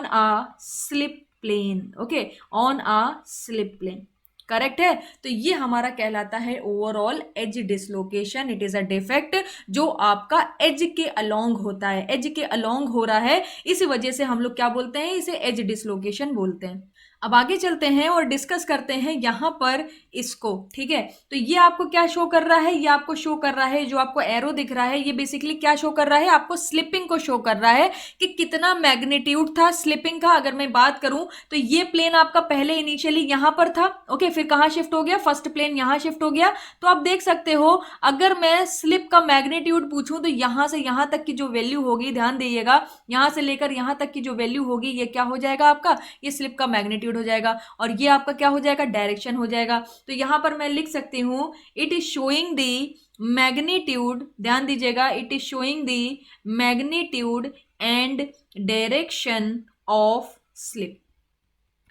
a slip plane, okay, on a slip plane, correct है। तो ये हमारा कहलाता है overall edge dislocation. It is a defect जो आपका as के along होता है, एज के अलोंग हो रहा है, इसी वजह से हम लोग क्या बोलते हैं, इसे एज डिसलोकेशन बोलते हैं। अब आगे चलते हैं और डिस्कस करते हैं यहां पर इसको, ठीक है। तो ये आपको क्या शो कर रहा है, ये आपको शो कर रहा है, जो आपको एरो दिख रहा है, ये बेसिकली क्या शो कर रहा है, आपको स्लिपिंग को शो कर रहा है कि कितना मैग्नीट्यूड था स्लिपिंग का। अगर मैं बात करूं तो ये प्लेन आपका पहले इनिशियली यहां पर था, ओके, फिर कहां शिफ्ट हो गया, फर्स्ट प्लेन यहां शिफ्ट हो गया। तो आप देख सकते हो, अगर मैं स्लिप का मैग्नीट्यूड पूछूं तो यहां से यहां तक की जो वैल्यू होगी, ध्यान दीजिएगा, यहां से लेकर यहां तक की जो वैल्यू होगी, ये क्या हो जाएगा आपका, ये स्लिप का मैग्नीट्यूड हो जाएगा, और ये आपका क्या हो जाएगा, डायरेक्शन हो जाएगा। तो यहां पर मैं लिख सकती हूं, it is showing the magnitude, ध्यान दीजिएगा, it is showing the magnitude and direction of slip,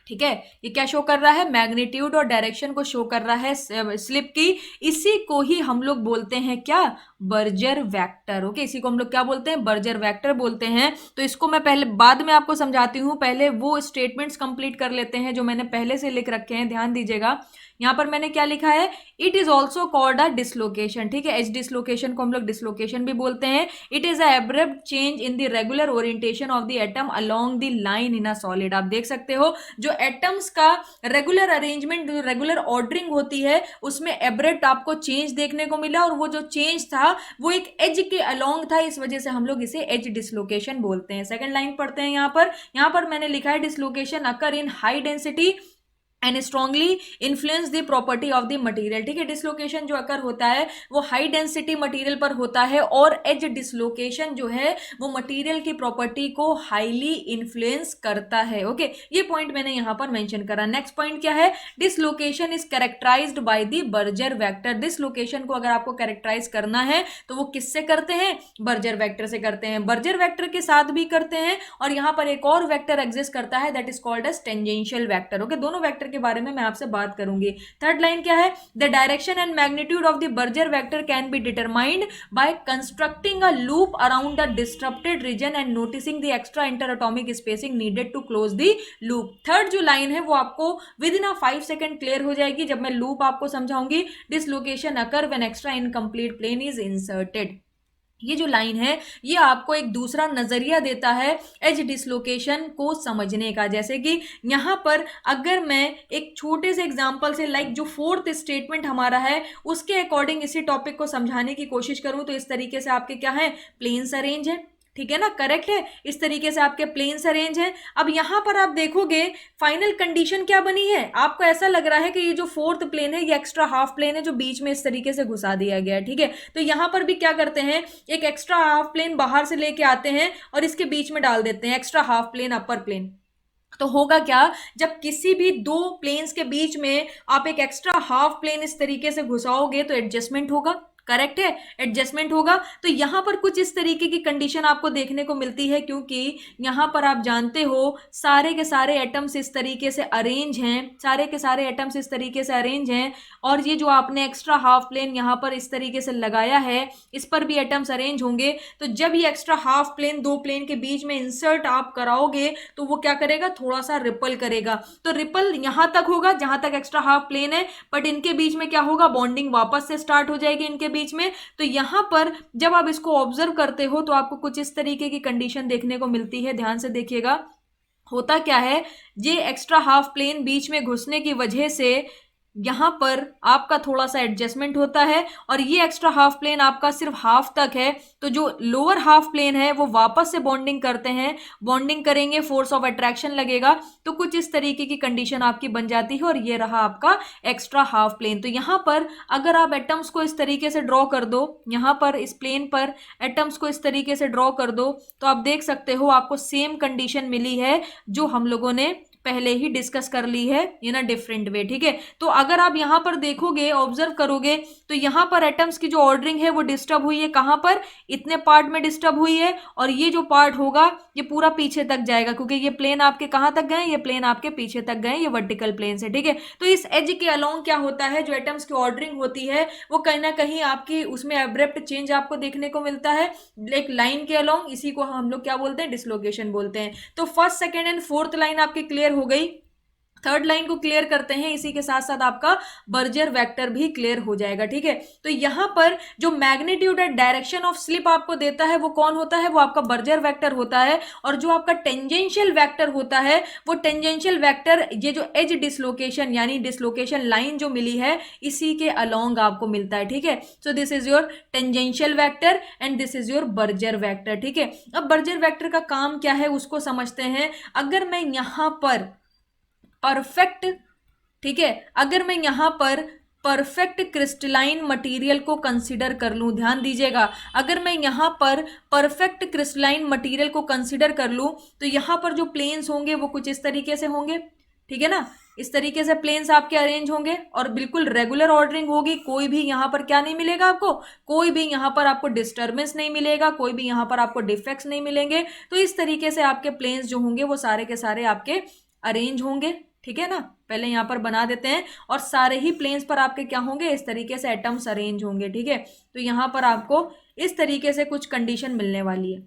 ठीक है। ये क्या शो कर रहा है, मैग्नीट्यूड और डायरेक्शन को शो कर रहा है स्लिप की। इसी को ही हम लोग बोलते हैं क्या, बर्जर वेक्टर, ओके, इसी को हम लोग क्या बोलते हैं, बर्जर वेक्टर बोलते हैं। तो इसको मैं पहले बाद में आपको समझाती हूं, पहले वो स्टेटमेंट्स कंप्लीट कर लेते हैं जो मैंने पहले से लिख रखे हैं। ध्यान दीजिएगा, यहां पर मैंने क्या लिखा है, it is also called a dislocation, ठीक है, एज डिसलोकेशन को हम लोग डिसलोकेशन भी बोलते हैं। It is a abrupt change in the regular orientation of the atom along the line in a solid. आप देख सकते हो, जो एटम्स का रेगुलर अरेंजमेंट, रेगुलर ऑर्डरिंग होती है, उसमें एब्रप्ट आपको चेंज देखने को मिला, और वो जो चेंज था वो एक एज के अलोंग था, इस वजह से हम लोग इसे एज डिसलोकेशन बोलते हैं। सेकंड लाइन पढ़ते हैं, यहां पर मैंने लिखा है, dislocation occur in high density and strongly influence the property of the material, ठीक है। डिसलोकेशन जो अकर होता है वो हाई डेंसिटी मटेरियल पर होता है, और एज डिसलोकेशन जो है वो मटेरियल की प्रॉपर्टी को हाईली इन्फ्लुएंस करता है, ओके। ये पॉइंट मैंने यहां पर मेंशन करा। नेक्स्ट पॉइंट क्या है, dislocation is characterized by the Berger vector. Dislocation को अगर आपको कैरेक्टराइज करना है तो वो किससे करते हैं, बर्जर वेक्टर से करते हैं। बर्जर वेक्टर के साथ भी करते हैं, और यहां पर एक और वेक्टर एग्जिस्ट करता है, that is called as tangential vector, okay. दोनों वेक्टर के बारे में मैं आपसे बात करूंगी। थर्ड लाइन क्या है, the direction and magnitude of the Berger vector can be determined by constructing a loop around the disturbed region and noticing the extra interatomic spacing needed to close the loop. Third जो line है वो आपको within a 5 second clear हो जाएगी जब मैं loop आपको समझाऊंगी। Dislocation occur when extra incomplete plane is inserted. ये जो लाइन है ये आपको एक दूसरा नजरिया देता है एज डिसलोकेशन को समझने का। जैसे कि यहां पर अगर मैं एक छोटे से एग्जांपल से, लाइक जो फोर्थ स्टेटमेंट हमारा है उसके अकॉर्डिंग इसी टॉपिक को समझाने की कोशिश करूं, तो इस तरीके से आपके क्या है, प्लेन्स अरेंज है, ठीक है ना, करेक्ट है, इस तरीके से आपके प्लेन्स अरेंज हैं। अब यहां पर आप देखोगे फाइनल कंडीशन क्या बनी है, आपको ऐसा लग रहा है कि ये जो फोर्थ प्लेन है ये एक्स्ट्रा हाफ प्लेन है जो बीच में इस तरीके से घुसा दिया गया है, ठीक है। तो यहां पर भी क्या करते हैं, एक एक्स्ट्रा हाफ प्लेन बाहर से लेके आते हैं और इसके बीच में डाल देते हैं एक्स्ट्रा हाफ प्लेन, अपर प्लेन। तो होगा क्या, जब किसी भी दो प्लेन्स के बीच में आप एक एक्स्ट्रा हाफ प्लेन इस तरीके से घुसाओगे तो एडजस्टमेंट होगा, करेक्ट है, एडजस्टमेंट होगा। तो यहां पर कुछ इस तरीके की कंडीशन आपको देखने को मिलती है, क्योंकि यहां पर आप जानते हो सारे के सारे एटम्स इस तरीके से अरेंज हैं, सारे के सारे एटम्स इस तरीके से अरेंज हैं, और ये जो आपने एक्स्ट्रा हाफ प्लेन यहां पर इस तरीके से लगाया है इस पर भी एटम्स अरेंज होंगे। तो जब ये एक्स्ट्रा हाफ प्लेन दो प्लेन के बीच में इंसर्ट आप कराओगे तो वो क्या करेगा, थोड़ा सा रिपल करेगा। तो रिपल यहां तक होगा जहां तक एक्स्ट्रा हाफ प्लेन है, बट इनके बीच में क्या होगा, बॉन्डिंग वापस से स्टार्ट हो जाएगी इनके बीच में। तो यहां पर जब आप इसको ऑब्जर्व करते हो तो आपको कुछ इस तरीके की कंडीशन देखने को मिलती है, ध्यान से देखिएगा। होता क्या है, ये एक्स्ट्रा हाफ प्लेन बीच में घुसने की वजह से यहाँ पर आपका थोड़ा सा एडजस्टमेंट होता है और ये एक्स्ट्रा हाफ प्लेन आपका सिर्फ हाफ तक है, तो जो लोअर हाफ प्लेन है वो वापस से बॉन्डिंग करते हैं, बॉन्डिंग करेंगे, फोर्स ऑफ अट्रैक्शन लगेगा, तो कुछ इस तरीके की कंडीशन आपकी बन जाती है और ये रहा आपका एक्स्ट्रा हाफ प्लेन। तो यहाँ पर अगर आप एटम्स को इस तरीके से ड्रॉ कर दो, यहाँ पर इस प्लेन पर एटम्स को इस तरीके से ड्रॉ कर दो, तो आप देख सकते हो आपको सेम कंडीशन मिली है जो हम लोगों ने पहले ही डिस्कस कर ली है इन अ डिफरेंट वे। ठीक है, तो अगर आप यहां पर देखोगे, ऑब्जर्व करोगे, तो यहां पर एटम्स की जो ऑर्डरिंग है वो डिस्टर्ब हुई है, कहां पर, इतने पार्ट में डिस्टर्ब हुई है, और ये जो पार्ट होगा ये पूरा पीछे तक जाएगा, क्योंकि ये प्लेन आपके कहां तक गए, ये प्लेन आपके पीछे तक गए, ये वर्टिकल प्लेन से। ठीक है, तो इस एज के अलोंग क्या होता है, जो एटम्स की ऑर्डरिंग होती है वो कहीं ना कहीं आपकी उसमें एब्रप्ट चेंज आपको देखने को मिलता है एक लाइन के अलोंग, इसी को हम लोग क्या बोलते हैं, डिसलोकेशन बोलते हैं। तो first, second and fourth line आपकी क्लियर हो गई, थर्ड लाइन को क्लियर करते हैं, इसी के साथ साथ आपका बर्जर वेक्टर भी क्लियर हो जाएगा। ठीक है, तो यहां पर जो magnitude and direction of slip आपको देता है वो कौन होता है, वो आपका बर्जर वेक्टर होता है, और जो आपका टेंजेंशियल वेक्टर होता है वो टेंजेंशियल वेक्टर, ये जो एज डिसलोकेशन यानी डिसलोकेशन लाइन जो मिली है इसी के अलोंग आपको मिलता है। ठीक है, so this is your tangential vector and this is your Berger vector. ठीक है, अब बर्जर वेक्टर का काम क्या है उसको समझते हैं। अगर मैं यहां पर परफेक्ट, ठीक है, अगर मैं यहां पर परफेक्ट क्रिस्टलाइन मटेरियल को कंसीडर कर लूं, ध्यान दीजिएगा, अगर मैं यहां पर परफेक्ट क्रिस्टलाइन मटेरियल को कंसीडर कर लूं तो यहां पर जो प्लेन्स होंगे वो कुछ इस तरीके से होंगे। ठीक है ना, इस तरीके से प्लेन्स आपके अरेंज होंगे और बिल्कुल रेगुलर ऑर्डरिंग होगी, कोई भी यहां पर क्या नहीं मिलेगा आपको, कोई भी यहां पर आपको डिस्टर्बेंस नहीं मिलेगा, कोई भी यहां पर आपको डिफेक्ट्स नहीं मिलेंगे। तो इस तरीके से आपके प्लेन्स जो होंगे वो सारे के सारे आपके अरेंज होंगे। ठीक है ना, पहले यहां पर बना देते हैं, और सारे ही प्लेन्स पर आपके क्या होंगे, इस तरीके से एटम्स अरेंज होंगे। ठीक है, तो यहां पर आपको इस तरीके से कुछ कंडीशन मिलने वाली है।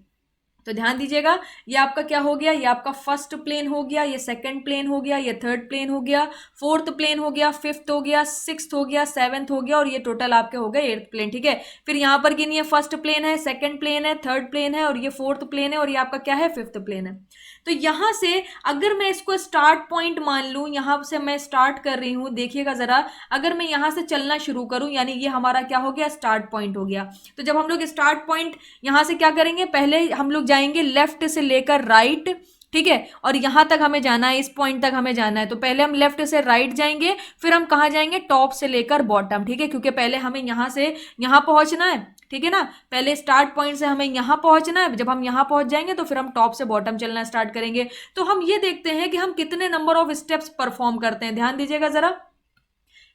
तो ध्यान दीजिएगा, ये आपका क्या हो गया, ये आपका फर्स्ट प्लेन हो गया, ये सेकंड प्लेन हो गया, ये थर्ड प्लेन हो गया, फोर्थ प्लेन हो गया, फिफ्थ हो गया, सिक्स्थ हो गया, सेवेंथ हो गया, और ये टोटल आपके हो गए एट्थ प्लेन। ठीक है, फिर यहां पर गिनिए, फर्स्ट प्लेन है, सेकंड प्लेन है, थर्ड प्लेन है, और ये फोर्थ प्लेन है, और ये आपका क्या है, फिफ्थ प्लेन है। तो यहां से अगर मैं इसको स्टार्ट पॉइंट मान लूं, यहां से मैं स्टार्ट कर रही हूं, देखिएगा जरा, अगर मैं यहां से चलना शुरू करूं, यानी ये हमारा क्या हो गया, स्टार्ट पॉइंट हो गया। तो जब हम लोग स्टार्ट पॉइंट यहां से क्या करेंगे, पहले हम लोग जाएंगे लेफ्ट से लेकर राइट, ठीक है, और यहां तक हमें जाना है, इस पॉइंट तक हमें जाना है, तो पहले हम लेफ्ट से राइट जाएंगे, फिर हम कहां जाएंगे, टॉप से लेकर बॉटम। ठीक है, क्योंकि पहले हमें यहां से यहां पहुंचना है। ठीक है ना, पहले स्टार्ट पॉइंट से हमें यहां पहुंचना है, जब हम यहां पहुंच जाएंगे तो फिर हम टॉप से बॉटम चलना स्टार्ट करेंगे। तो हम ये देखते हैं कि हम कितने नंबर ऑफ स्टेप्स परफॉर्म करते हैं, ध्यान दीजिएगा जरा,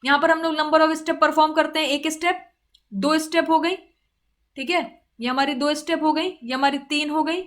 यहां पर हम लोग नंबर ऑफ स्टेप परफॉर्म करते हैं, एक स्टेप, दो स्टेप हो गई, ठीक है, ये हमारी दो स्टेप हो गई, ये हमारी तीन हो गई,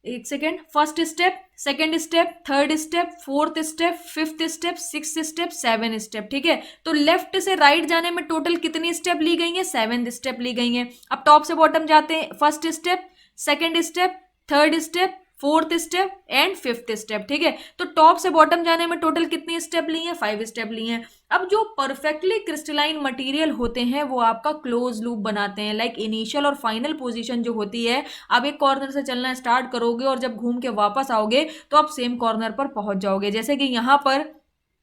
एक second, first step, second step, third step, fourth step, fifth step, sixth step, seven step. ठीक है, तो लेफ्ट से राइट जाने में टोटल कितनी स्टेप ली गई है, सेवन स्टेप ली गई है। अब टॉप से बॉटम जाते हैं, first step, second step, third step, fourth step and fifth step. ठीक है, तो टॉप से बॉटम जाने में टोटल कितनी स्टेप ली है, 5 स्टेप ली हैं। अब जो परफेक्टली क्रिस्टलाइन मटेरियल होते हैं वो आपका क्लोज लूप बनाते हैं, लाइक इनिशियल और फाइनल पोजीशन जो होती है, आप एक कॉर्नर से चलना स्टार्ट करोगे और जब घूम के वापस आओगे तो आप सेम कॉर्नर पर पहुंच जाओगे। जैसे कि यहां पर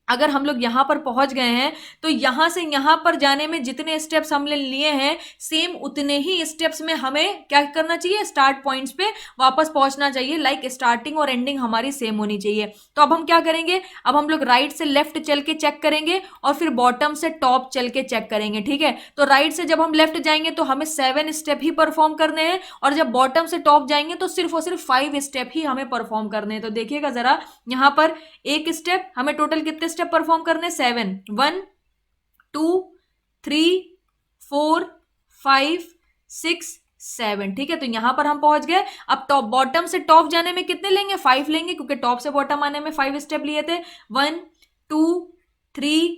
अगर हम लोग यहां पर पहुंच गए हैं तो यहां से यहां पर जाने में जितने स्टेप्स हमने लिए हैं, सेम उतने ही स्टेप्स में हमें क्या करना चाहिए, स्टार्ट पॉइंट्स पे वापस पहुंचना चाहिए, लाइक स्टार्टिंग और एंडिंग हमारी सेम होनी चाहिए। तो अब हम क्या करेंगे, अब हम लोग राइट से लेफ्ट चल के चेक करेंगे और फिर बॉटम से टॉप चल के चेक करेंगे। ठीक है, तो राइट से जब हम लेफ्ट जाएंगे तो हमें 7 स्टेप ही परफॉर्म करने हैं, और जब बॉटम से टॉप जाएंगे तो सिर्फ और सिर्फ 5 स्टेप ही हमें परफॉर्म करने हैं। तो देखिएगा जरा, यहां पर एक स्टेप, हमें टोटल कितने स्टेप परफॉर्म करने, 7, 1 2 3 4 5 6 7। ठीक है, तो यहां पर हम पहुंच गए। अब टॉप बॉटम से टॉप जाने में कितने लेंगे, 5 लेंगे, क्योंकि टॉप से बॉटम आने में 5 स्टेप लिए थे, 1 2 3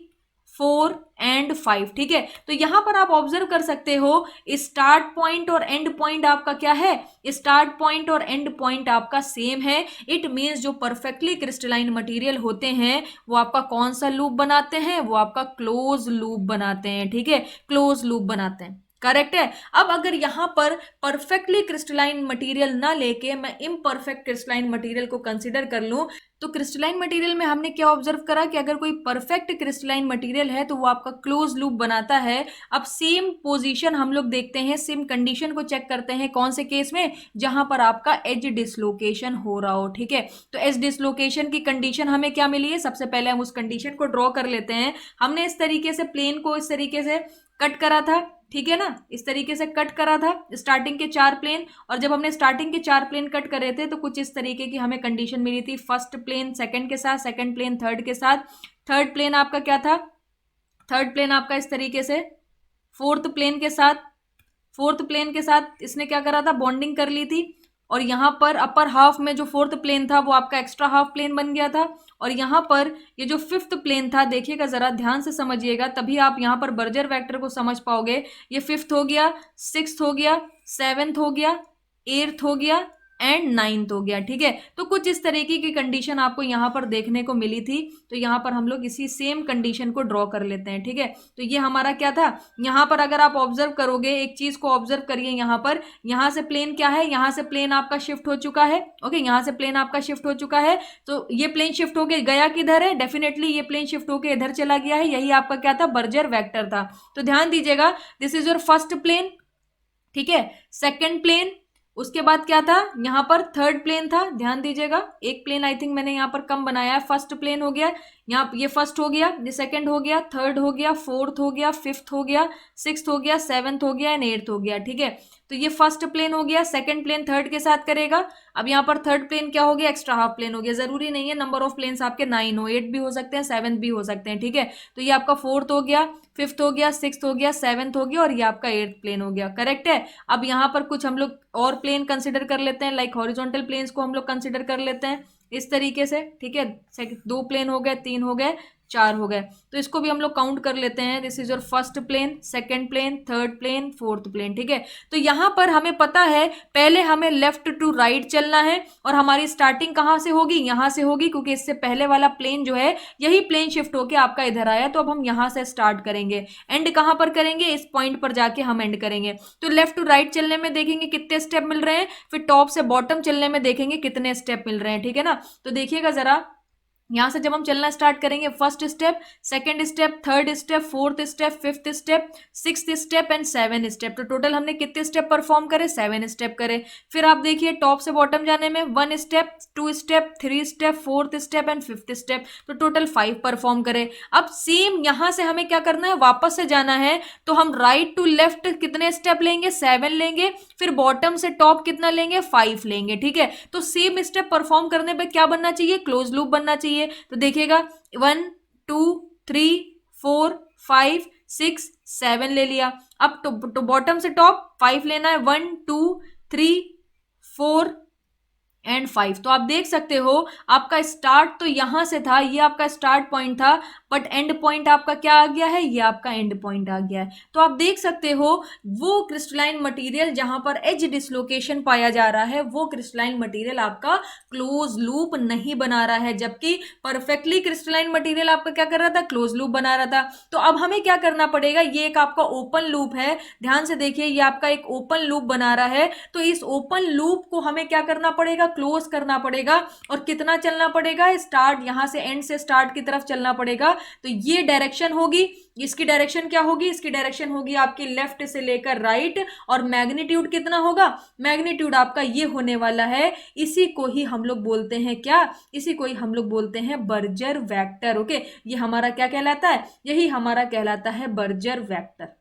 4 एंड 5। ठीक है, तो यहां पर आप ऑब्जर्व कर सकते हो, स्टार्ट पॉइंट और एंड पॉइंट आपका क्या है, स्टार्ट पॉइंट और एंड पॉइंट आपका सेम है। इट मींस जो परफेक्टली क्रिस्टलाइन मटेरियल होते हैं वो आपका कौन सा लूप बनाते हैं, वो आपका क्लोज लूप बनाते हैं। ठीक है, क्लोज लूप बनाते हैं। करेक्ट है। अब अगर यहां पर परफेक्टली क्रिस्टलाइन मटेरियल ना लेके मैं इम्परफेक्ट क्रिस्टलाइन मटेरियल को कंसीडर कर लूं, तो क्रिस्टलाइन मटेरियल में हमने क्या ऑब्जर्व करा कि अगर कोई परफेक्ट क्रिस्टलाइन मटेरियल है तो वो आपका क्लोज लूप बनाता है। अब सेम पोजीशन हम लोग देखते हैं, सेम कंडीशन को चेक करते हैं कौन से केस में, जहां पर आपका एज डिसलोकेशन हो रहा हो। ठीक है, तो एज डिसलोकेशन की कंडीशन हमें क्या मिली है, सबसे पहले हम उस कंडीशन को ड्रॉ कर लेते हैं। हमने इस तरीके से प्लेन को इस तरीके से कट करा था, ठीक है ना, इस तरीके से कट करा था स्टार्टिंग के 4 प्लेन। और जब हमने स्टार्टिंग के 4 प्लेन कट करे थे तो कुछ इस तरीके की हमें कंडीशन मिली थी, फर्स्ट प्लेन सेकंड के साथ, सेकंड प्लेन थर्ड के साथ, थर्ड प्लेन आपका क्या था, थर्ड प्लेन आपका इस तरीके से फोर्थ प्लेन के साथ, फोर्थ प्लेन के साथ इसने क्या करा था, बॉन्डिंग कर ली थी। और यहां पर अपर हाफ में जो फोर्थ प्लेन था वो आपका एक्स्ट्रा हाफ प्लेन बन गया था। और यहां पर ये जो फिफ्थ प्लेन था, देखिएगा जरा ध्यान से समझिएगा, तभी आप यहां पर बर्जर वेक्टर को समझ पाओगे। ये फिफ्थ हो गया, सिक्स्थ हो गया, सेवेंथ हो गया, एट्थ हो गया एंड नाइन्थ हो गया। ठीक है, तो कुछ इस तरीके की कंडीशन आपको यहां पर देखने को मिली थी। तो यहां पर हम लोग इसी सेम कंडीशन को ड्रॉ कर लेते हैं। ठीक है, तो ये हमारा क्या था, यहां पर अगर आप ऑब्जर्व करोगे, एक चीज को ऑब्जर्व करिए, यहां पर यहां से प्लेन क्या है, यहां से प्लेन आपका शिफ्ट हो चुका है। ओके, यहां से प्लेन आपका शिफ्ट हो चुका है। तो ये प्लेन शिफ्ट होके गया किधर है, डेफिनेटली ये प्लेन शिफ्ट होके इधर चला गया है। यही आपका क्या था, बर्जर वेक्टर था। तो ध्यान दीजिएगा, this is your first plane, ठीक है, सेकंड प्लेन, उसके बाद क्या था, यहां पर थर्ड प्लेन था। ध्यान दीजिएगा, एक प्लेन आई थिंक मैंने यहां पर कम बनाया है, फर्स्ट प्लेन हो गया, यहाँ ये फर्स्ट हो गया, ये सेकंड हो गया, थर्ड हो गया, फोर्थ हो गया, फिफ्थ हो गया, सिक्स्थ हो गया, सेवंथ हो गया एंड एट्थ हो गया। ठीक है, तो ये फर्स्ट प्लेन हो गया, सेकंड प्लेन थर्ड के साथ करेगा। अब यहाँ पर थर्ड प्लेन क्या हो गया, एक्स्ट्रा हाफ प्लेन हो गया। जरूरी नहीं है नंबर ऑफ प्लेन्स आपके 9 हो, 8 भी हो सकते हैं, 7 भी हो सकते हैं। ठीक है, तो ये आपका फोर्थ हो गया, फिफ्थ हो गया, सिक्स्थ हो गया, सेवंथ हो गया और ये आपका एट्थ प्लेन हो गया। करेक्ट है। अब यहाँ पर कुछ हम लोग और प्लेन कंसिडर कर लेते हैं, लाइक हॉरिजॉन्टल प्लेन्स को हम लोग कंसिडर कर लेते हैं इस तरीके से। ठीक है, 2 प्लेन हो गए, 3 हो गए, 4 हो गए। तो इसको भी हम लोग काउंट कर लेते हैं, this is your first plane, second plane, third plane, fourth plane. ठीक है, तो यहां पर हमें पता है पहले हमें लेफ्ट टू राइट चलना है और हमारी स्टार्टिंग कहां से होगी, यहां से होगी, क्योंकि इससे पहले वाला प्लेन जो है यही प्लेन शिफ्ट होके आपका इधर आया। तो अब हम यहां से स्टार्ट करेंगे, एंड कहां पर करेंगे, इस पॉइंट पर जाके हम एंड करेंगे। तो लेफ्ट टू राइट चलने में देखेंगे कितने स्टेप मिल रहे हैं, फिर टॉप से बॉटम चलने में देखेंगे कितने स्टेप मिल रहे हैं। ठीक है ना, तो देखिएगा जरा, यहां से जब हम चलना स्टार्ट करेंगे, first step, second step, third step, fourth step, fifth step, sixth step and 7 step. तो टोटल हमने कितने स्टेप परफॉर्म करे, 7 स्टेप करे। फिर आप देखिए टॉप से बॉटम जाने में 1 step, 2 step, 3 step, fourth step and fifth step. तो टोटल 5 परफॉर्म करे। अब सेम यहां से हमें क्या करना है, वापस से जाना है। तो हम राइट टू लेफ्ट कितने स्टेप लेंगे, 7 लेंगे। फिर बॉटम से टॉप कितना लेंगे, 5 लेंगे। ठीक है, तो सेम स्टेप परफॉर्म करने पे क्या बनना चाहिए, क्लोज लूप बनना चाहिए। तो देखिएगा 1 2 3 4 5 6 7 ले लिया। अब तो बॉटम से टॉप 5 लेना है, 1 2 3 4 एंड 5। तो आप देख सकते हो आपका स्टार्ट तो यहां से था, ये आपका स्टार्ट पॉइंट था, बट एंड पॉइंट आपका क्या आ गया है, ये आपका एंड पॉइंट आ गया है। तो आप देख सकते हो वो क्रिस्टलाइन मटेरियल जहां पर एज डिसलोकेशन पाया जा रहा है, वो क्रिस्टलाइन मटेरियल आपका क्लोज लूप नहीं बना रहा है, जबकि परफेक्टली क्रिस्टलाइन मटेरियल आपका क्या कर रहा था, क्लोज लूप बना रहा था। तो अब हमें क्या करना पड़ेगा, ये एक आपका ओपन लूप है, ध्यान से देखिए, ये आपका एक ओपन लूप बना रहा है। तो इस ओपन लूप को हमें क्या करना पड़ेगा, क्लोज करना पड़ेगा। और कितना चलना पड़ेगा, स्टार्ट यहां से एंड से स्टार्ट की तरफ चलना पड़ेगा। तो ये डायरेक्शन होगी, इसकी डायरेक्शन क्या होगी, इसकी डायरेक्शन होगी आपकी लेफ्ट से लेकर राइट। और मैग्नीट्यूड कितना होगा, मैग्नीट्यूड आपका ये होने वाला है। इसी को ही हम लोग बोलते हैं क्या, इसी को ही हम लोग बोलते हैं बर्जर वेक्टर। ओके, ये हमारा क्या कहलाता है, यही हमारा कहलाता है बर्जर वेक्टर।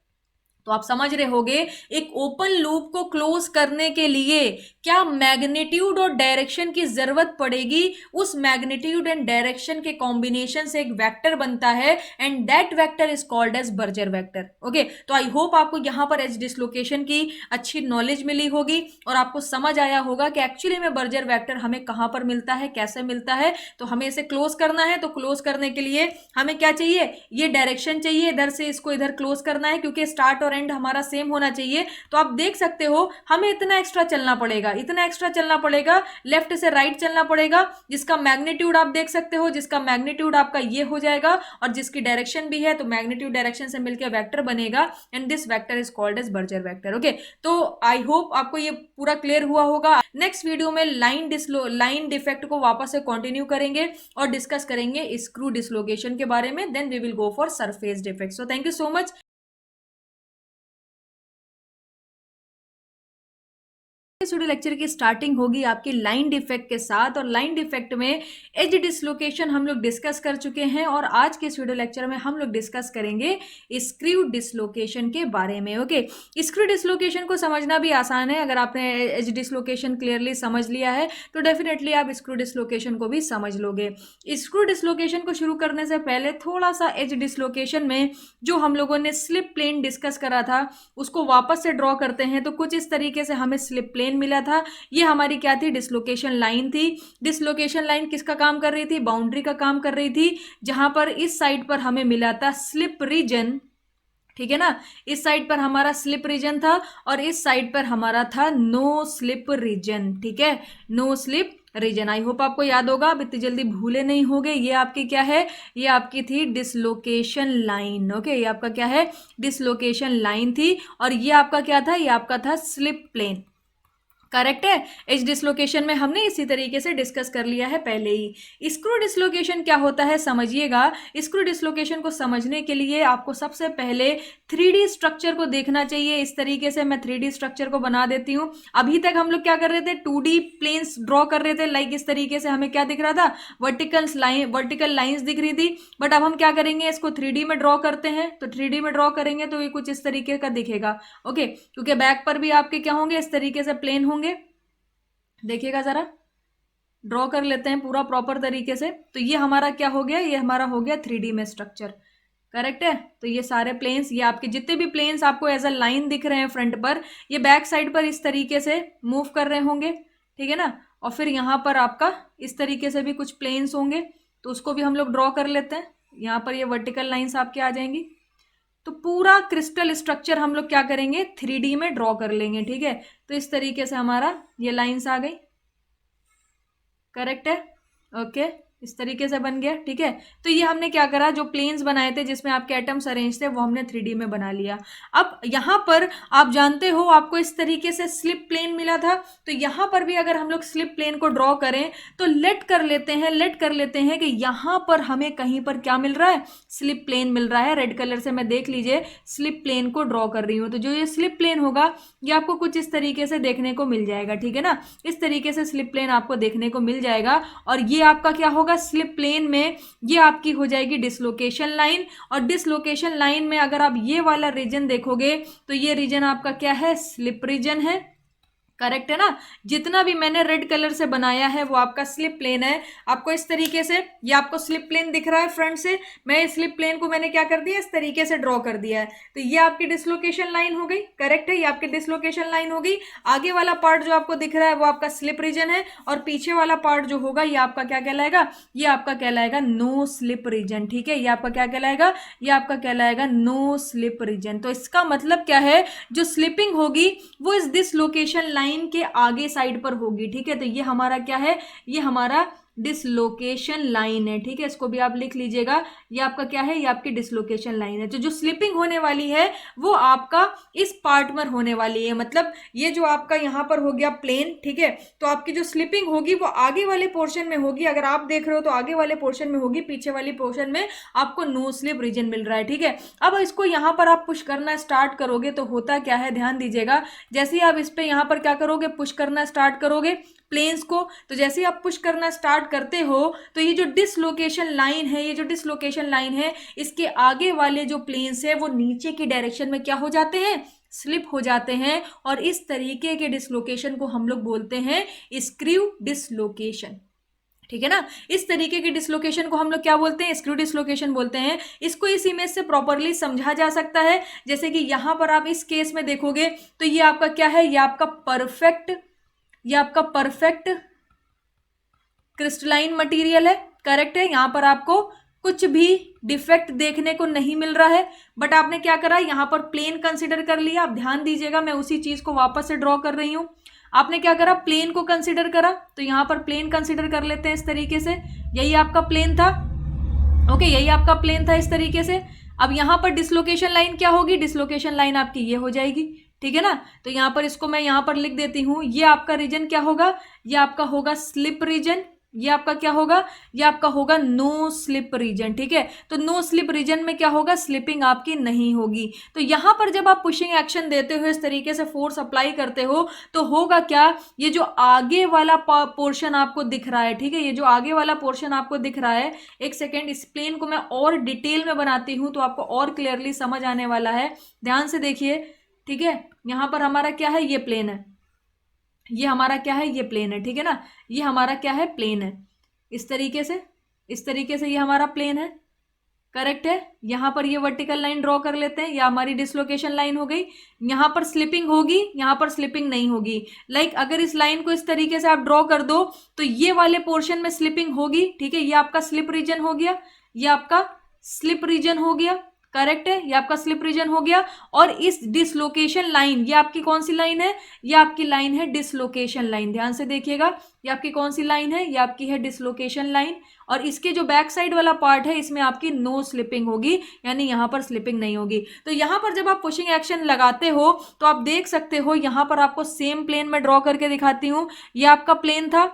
तो आप समझ रहे होगे, एक ओपन लूप को क्लोज करने के लिए क्या मैग्नीट्यूड और डायरेक्शन की जरूरत पड़ेगी। उस मैग्नीट्यूड एंड डायरेक्शन के कॉम्बिनेशन से एक वेक्टर बनता है, and that vector is called as Burgers vector. Okay, तो आई होप आपको यहां पर एज डिसलोकेशन की अच्छी नॉलेज मिली होगी और आपको समझ आया होगा कि एक्चुअली में बर्जर वेक्टर हमें कहां पर मिलता है, कैसे मिलता है। तो हमें इसे क्लोज करना है, तो क्लोज करने के लिए हमें क्या चाहिए, ये डायरेक्शन चाहिए, इधर से इसको इधर क्लोज करना है, क्योंकि स्टार्ट और अपर एंड हमारा सेम होना चाहिए। तो आप देख सकते हो हमें इतना एक्स्ट्रा चलना पड़ेगा, इतना एक्स्ट्रा चलना पड़ेगा, लेफ्ट से राइट चलना पड़ेगा, जिसका मैग्नीट्यूड आप देख सकते हो, जिसका मैग्नीट्यूड आपका ये हो जाएगा और जिसकी डायरेक्शन भी है, तो मैग्नीट्यूड डायरेक्शन से मिलकर वेक्टर बनेगा and this vector is called as Burgers vector. Okay, तो आई होप आपको ये पूरा क्लियर हुआ होगा। नेक्स्ट वीडियो में लाइन डिफेक्ट को वापस से कंटिन्यू करेंगे और डिस्कस करेंगे स्क्रू डिसलोकेशन के बारे में, then we will go for surface defect. So thank you so much. इस वीडियो लेक्चर की स्टार्टिंग होगी आपकी लाइन डिफेक्ट के साथ, और लाइन डिफेक्ट में एज डिसलोकेशन हम लोग डिस्कस कर चुके हैं, और आज के इस वीडियो लेक्चर में हम लोग डिस्कस करेंगे स्क्रू डिसलोकेशन के बारे में। ओके, स्क्रू डिसलोकेशन को समझना भी आसान है। अगर आपने एज डिसलोकेशन क्लियरली समझ लिया है तो डेफिनेटली आप स्क्रू डिसलोकेशन को भी समझ लोगे। स्क्रू डिसलोकेशन को शुरू करने से पहले थोड़ा सा एज डिसलोकेशन में जो हम लोगों ने स्लिप प्लेन डिस्कस करा था उसको वापस से ड्रॉ करते हैं। तो कुछ इस तरीके से हमें स्लिप प्लेन मिला था। ये हमारी क्या थी? डिसलोकेशन लाइन थी। डिसलोकेशन लाइन किसका काम कर रही थी? बाउंड्री का काम कर रही थी, जहां पर इस साइड पर हमें मिला था स्लिप रीजन, ठीक है ना। इस साइड पर हमारा स्लिप रीजन था और इस साइड पर हमारा था नो स्लिप रीजन, ठीक है, no slip region. I hope आपको याद होगा, अब इतनी जल्दी भूले नहीं होगे। ये आपकी क्या है? ये आपकी थी डिसलोकेशन लाइन। ओके, ये आपका क्या है? डिसलोकेशन लाइन थी, और ये आपका क्या था? ये आपका था स्लिप प्लेन। करेक्ट है। एज डिसलोकेशन में हमने इसी तरीके से डिस्कस कर लिया है पहले ही। स्क्रू डिसलोकेशन क्या होता है समझिएगा। स्क्रू डिसलोकेशन को समझने के लिए आपको सबसे पहले 3D स्ट्रक्चर को देखना चाहिए। इस तरीके से मैं 3D स्ट्रक्चर को बना देती हूँ। अभी तक हम लोग क्या कर रहे थे? 2D प्लेन्स ड्रॉ कर रहे थे। लाइक इस तरीके से हमें क्या दिख रहा था? वर्टिकल लाइन्स दिख रही थी। बट अब हम क्या करेंगे? इसको 3D में ड्रॉ करते हैं। तो 3D में ड्रॉ करेंगे तो ये कुछ इस तरीके का दिखेगा। ओके, क्योंकि बैक पर भी आपके क्या होंगे? इस तरीके से प्लेन होंगे। देखिएगा जरा, ड्रॉ कर लेते हैं पूरा प्रॉपर तरीके से। तो ये हमारा क्या हो गया? ये हमारा हो गया 3D में स्ट्रक्चर। करेक्ट है। तो ये सारे प्लेन्स, ये आपके जितने भी प्लेन्स आपको एज अ लाइन दिख रहे हैं फ्रंट पर, ये बैक साइड पर इस तरीके से मूव कर रहे होंगे, ठीक है ना। और फिर यहाँ पर आपका इस तरीके से भी कुछ प्लेन्स होंगे, तो उसको भी हम लोग ड्रॉ कर लेते हैं। यहाँ पर ये वर्टिकल लाइन्स आपके आ जाएंगी। तो पूरा क्रिस्टल स्ट्रक्चर हम लोग क्या करेंगे? 3D में ड्रॉ कर लेंगे, ठीक है। तो इस तरीके से हमारा ये लाइंस आ गई। करेक्ट है। ओके, इस तरीके से बन गया, ठीक है। तो ये हमने क्या करा? जो प्लेन्स बनाए थे जिसमें आपके एटम्स अरेंज थे वो हमने 3D में बना लिया। अब यहाँ पर आप जानते हो आपको इस तरीके से स्लिप प्लेन मिला था। तो यहाँ पर भी अगर हम लोग स्लिप प्लेन को ड्रॉ करें तो लेट कर लेते हैं कि यहाँ पर हमें कहीं पर क्या मिल रहा है? स्लिप प्लेन मिल रहा है। रेड कलर से मैं देख लीजिए स्लिप प्लेन को ड्रॉ कर रही हूँ। तो जो ये स्लिप प्लेन होगा ये आपको कुछ इस तरीके से देखने को मिल जाएगा, ठीक है ना। इस तरीके से स्लिप प्लेन आपको देखने को मिल जाएगा, और ये आपका क्या होगा? स्लिप प्लेन में ये आपकी हो जाएगी डिसलोकेशन लाइन। और डिसलोकेशन लाइन में अगर आप ये वाला रीजन देखोगे तो ये रीजन आपका क्या है? स्लिप रीजन है। करेक्ट है ना। जितना भी मैंने रेड कलर से बनाया है वो आपका स्लिप प्लेन है। आपको इस तरीके से, ये आपको स्लिप प्लेन दिख रहा है फ्रंट से। मैं इस स्लिप प्लेन को मैंने क्या कर दिया? इस तरीके से ड्रॉ कर दिया है। तो ये आपकी डिसलोकेशन लाइन हो गई। करेक्ट है, ये आपकी डिसलोकेशन लाइन हो गई। आगे वाला पार्ट जो आपको दिख रहा है वो आपका स्लिप रीजन है, और पीछे वाला पार्ट जो होगा ये आपका क्या कहलाएगा? ये आपका कहलाएगा नो स्लिप रीजन, ठीक है। ये आपका क्या कहलाएगा? ये आपका कहलाएगा नो स्लिप रीजन। तो इसका मतलब क्या है? जो स्लिपिंग होगी वो इस डिसलोकेशन लाइन के आगे साइड पर होगी, ठीक है। तो ये हमारा क्या है? ये हमारा डिसलोकेशन लाइन है, ठीक है। इसको भी आप लिख लीजिएगा। ये आपका क्या है? ये आपकी डिसलोकेशन लाइन है। जो स्लिपिंग होने वाली है वो आपका इस पार्ट में होने वाली है। मतलब ये जो आपका यहाँ पर हो गया प्लेन, ठीक है। तो आपकी जो स्लिपिंग होगी वो आगे वाले पोर्शन में होगी। अगर आप देख रहे हो तो आगे वाले पोर्शन में होगी, पीछे वाले पोर्शन में आपको नो स्लिप रीजन मिल रहा है, ठीक है। अब इसको यहाँ पर आप पुश करना स्टार्ट करोगे तो होता क्या है? ध्यान दीजिएगा। जैसे ही आप इस पे यहाँ पर क्या करोगे? पुश करना स्टार्ट करोगे प्लेन्स को, तो जैसे ही आप पुश करना स्टार्ट करते हो तो ये जो डिसलोकेशन लाइन है, ये जो डिसलोकेशन लाइन है, इसके आगे वाले जो प्लेन्स है वो नीचे की डायरेक्शन में क्या हो जाते हैं? स्लिप हो जाते हैं। और इस तरीके के डिसलोकेशन को हम लोग बोलते हैं स्क्रू डिसलोकेशन, ठीक है ना। इस तरीके की डिसलोकेशन को हम लोग क्या बोलते हैं? स्क्रू डिसलोकेशन बोलते हैं। इसको इस इमेज से प्रॉपरली समझा जा सकता है। जैसे कि यहां पर आप इस केस में देखोगे तो ये आपका क्या है? ये आपका परफेक्ट क्रिस्टलाइन मटेरियल है। करेक्ट है। यहां पर आपको कुछ भी डिफेक्ट देखने को नहीं मिल रहा है, बट आपने क्या करा, यहाँ पर प्लेन कंसिडर कर लिया। आप ध्यान दीजिएगा, मैं उसी चीज को वापस से ड्रॉ कर रही हूँ। आपने क्या करा, प्लेन को कंसिडर करा, तो यहाँ पर प्लेन कंसिडर कर लेते हैं इस तरीके से। यही आपका प्लेन था, ओके, यही आपका प्लेन था इस तरीके से। अब यहाँ पर डिसलोकेशन लाइन क्या होगी, डिसलोकेशन लाइन आपकी ये हो जाएगी, ठीक है ना। तो यहाँ पर इसको मैं यहाँ पर लिख देती हूँ, ये आपका रीजन क्या होगा, ये आपका होगा स्लिप रीजन। ये आपका क्या होगा, ये आपका होगा नो स्लिप रीजन, ठीक है। तो नो स्लिप रीजन में क्या होगा, स्लिपिंग आपकी नहीं होगी। तो यहां पर जब आप पुशिंग एक्शन देते हो, इस तरीके से फोर्स अप्लाई करते हो, तो होगा क्या, ये जो आगे वाला पोर्शन आपको दिख रहा है, ठीक है, ये जो आगे वाला पोर्शन आपको दिख रहा है, एक सेकेंड, इस प्लेन को मैं और डिटेल में बनाती हूं तो आपको और क्लियरली समझ आने वाला है। ध्यान से देखिए, ठीक है। यहां पर हमारा क्या है, ये प्लेन है, ये हमारा क्या है, ये प्लेन है, ठीक है ना। ये हमारा क्या है, प्लेन है, इस तरीके से, इस तरीके से ये हमारा प्लेन है, करेक्ट है। यहां पर ये वर्टिकल लाइन ड्रॉ कर लेते हैं, ये हमारी डिसलोकेशन लाइन हो गई। यहां पर स्लिपिंग होगी, यहां पर स्लिपिंग नहीं होगी। अगर इस लाइन को इस तरीके से आप ड्रॉ कर दो तो ये वाले पोर्शन में स्लिपिंग होगी, ठीक है। ये आपका स्लिप रीजन हो गया, ये आपका स्लिप रीजन हो गया, करेक्ट है, ये आपका स्लिप रीजन हो गया। और इस डिसलोकेशन लाइन, ये आपकी कौन सी लाइन है, ये आपकी लाइन है डिसलोकेशन लाइन। ध्यान से देखिएगा, ये आपकी कौन सी लाइन है, ये आपकी है डिसलोकेशन लाइन। और इसके जो बैक साइड वाला पार्ट है, इसमें आपकी नो स्लिपिंग होगी, यानी यहां पर स्लिपिंग नहीं होगी। तो यहां पर जब आप पुशिंग एक्शन लगाते हो तो आप देख सकते हो, यहां पर आपको सेम प्लेन में ड्रॉ करके दिखाती हूं। ये आपका प्लेन था,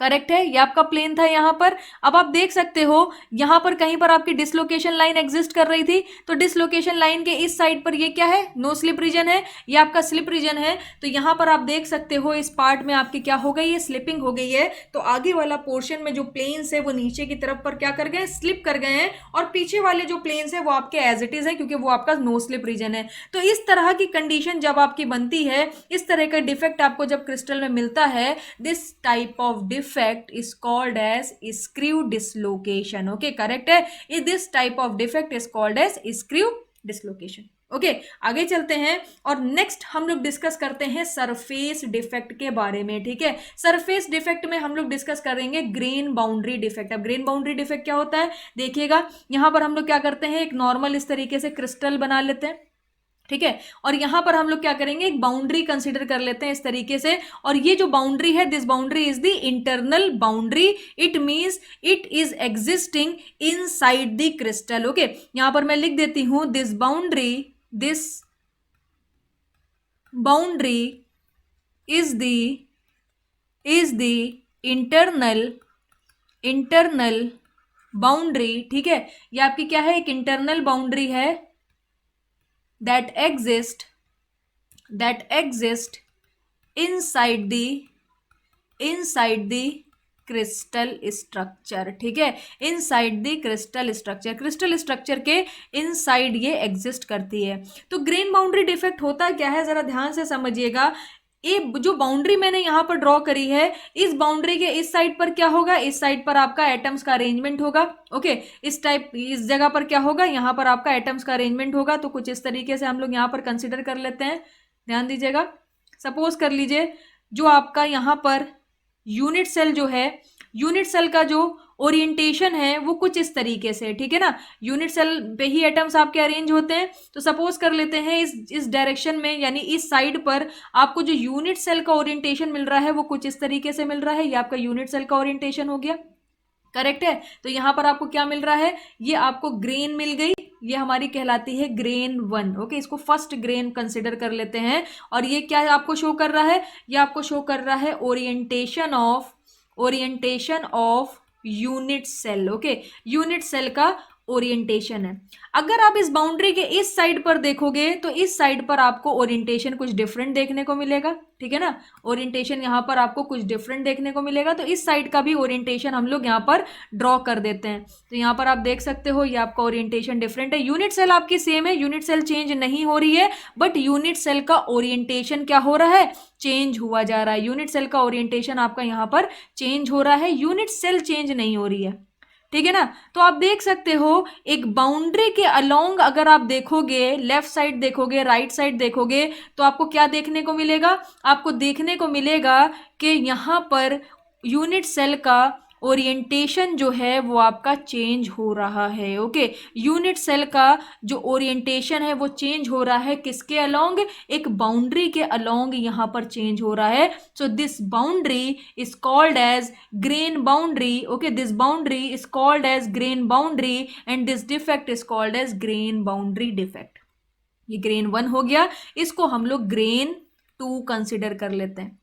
करेक्ट है, ये आपका प्लेन था यहां पर। अब आप देख सकते हो यहां पर कहीं पर आपकी डिसलोकेशन लाइन एग्जिस्ट कर रही थी, तो डिसलोकेशन लाइन के इस साइड पर ये क्या है, नो स्लिप रीजन है, ये आपका स्लिप रीजन है। तो यहां पर आप देख सकते हो इस पार्ट में आपकी क्या हो गई है, स्लिपिंग हो गई है। तो आगे वाला पोर्शन में जो प्लेन्स है वो नीचे की तरफ पर क्या कर गए, स्लिप कर गए हैं। और पीछे वाले जो प्लेन्स है वो आपके एज इट इज है, क्योंकि वो आपका नो स्लिप रीजन है। तो इस तरह की कंडीशन जब आपकी बनती है, इस तरह का डिफेक्ट आपको जब क्रिस्टल में मिलता है, this type of defect is called as screw dislocation, okay, correct है। this type of defect is called as screw dislocation, okay आगे चलते हैं और नेक्स्ट हम लोग डिस्कस करते हैं सरफेस डिफेक्ट के बारे में, ठीक है। सरफेस डिफेक्ट में हम लोग डिस्कस करेंगे ग्रेन बाउंड्री डिफेक्ट। अब ग्रेन बाउंड्री डिफेक्ट क्या होता है, देखिएगा, यहां पर हम लोग क्या करते हैं, एक नॉर्मल इस तरीके से क्रिस्टल बना लेते हैं, ठीक है। और यहां पर हम लोग क्या करेंगे, एक बाउंड्री कंसीडर कर लेते हैं इस तरीके से। और ये जो बाउंड्री है, this boundary is the internal boundary, it means it is existing inside the crystal, okay. यहां पर मैं लिख देती हूं, this boundary is the internal boundary, ठीक है। ये आपकी क्या है, एक इंटरनल बाउंड्री है that exist inside the crystal structure, ठीक है, inside the crystal structure, crystal structure के इनसाइड ये एग्जिस्ट करती है। तो ग्रेन बाउंड्री डिफेक्ट होता क्या है, जरा ध्यान से समझिएगा। ये जो बाउंड्री मैंने यहां पर ड्रॉ करी है, इस बाउंड्री के इस साइड पर क्या होगा, इस साइड पर आपका एटम्स का अरेंजमेंट होगा, ओके। इस जगह पर क्या होगा, यहां पर आपका एटम्स का अरेंजमेंट होगा। तो कुछ इस तरीके से हम लोग यहां पर कंसिडर कर लेते हैं, ध्यान दीजिएगा। सपोज कर लीजिए जो आपका यहां पर यूनिट सेल जो है, यूनिट सेल का जो ओरिएंटेशन है वो कुछ इस तरीके से, ठीक है ना। यूनिट सेल पे ही एटम्स आपके अरेंज होते हैं। तो सपोज कर लेते हैं इस डायरेक्शन में, यानी इस साइड पर आपको जो यूनिट सेल का ओरिएंटेशन मिल रहा है वो कुछ इस तरीके से मिल रहा है। ये आपका यूनिट सेल का ओरिएंटेशन हो गया, करेक्ट है। तो यहां पर आपको क्या मिल रहा है, ये आपको ग्रेन मिल गई, ये हमारी कहलाती है ग्रेन 1, ओके। इसको फर्स्ट ग्रेन कंसिडर कर लेते हैं। और ये क्या आपको शो कर रहा है, ये आपको शो कर रहा है orientation of unit cell, okay. Unit cell का ओरिएंटेशन है। अगर आप इस बाउंड्री के इस साइड पर देखोगे तो इस साइड पर आपको ओरिएंटेशन कुछ डिफरेंट देखने को मिलेगा, ठीक है ना। ओरिएंटेशन यहां पर आपको कुछ डिफरेंट देखने को मिलेगा। तो इस साइड का भी ओरिएंटेशन हम लोग यहां पर ड्रॉ कर देते हैं। तो यहां पर आप देख सकते हो ये आपका ओरिएंटेशन डिफरेंट है। यूनिट सेल आपकी सेम है, यूनिट सेल चेंज नहीं हो रही है, बट यूनिट सेल का ओरिएंटेशन क्या हो रहा है, चेंज हुआ जा रहा है। यूनिट सेल का ओरिएंटेशन आपका यहां पर चेंज हो रहा है, यूनिट सेल चेंज नहीं हो रही है, ठीक है ना। तो आप देख सकते हो एक बाउंड्री के अलोंग अगर आप देखोगे, लेफ्ट साइड देखोगे, राइट साइड देखोगे, तो आपको क्या देखने को मिलेगा, आपको देखने को मिलेगा कि यहां पर यूनिट सेल का ओरिएंटेशन जो है वो आपका चेंज हो रहा है। ओके, यूनिट सेल का जो ओरिएंटेशन है वो चेंज हो रहा है किसके अलोंग, एक बाउंड्री के अलोंग यहाँ पर चेंज हो रहा है। So this boundary is called as grain boundary. Okay, this boundary is called as grain boundary and this defect is called as grain boundary defect. ये ग्रेन 1 हो गया, इसको हम लोग ग्रेन 2 कंसिडर कर लेते हैं।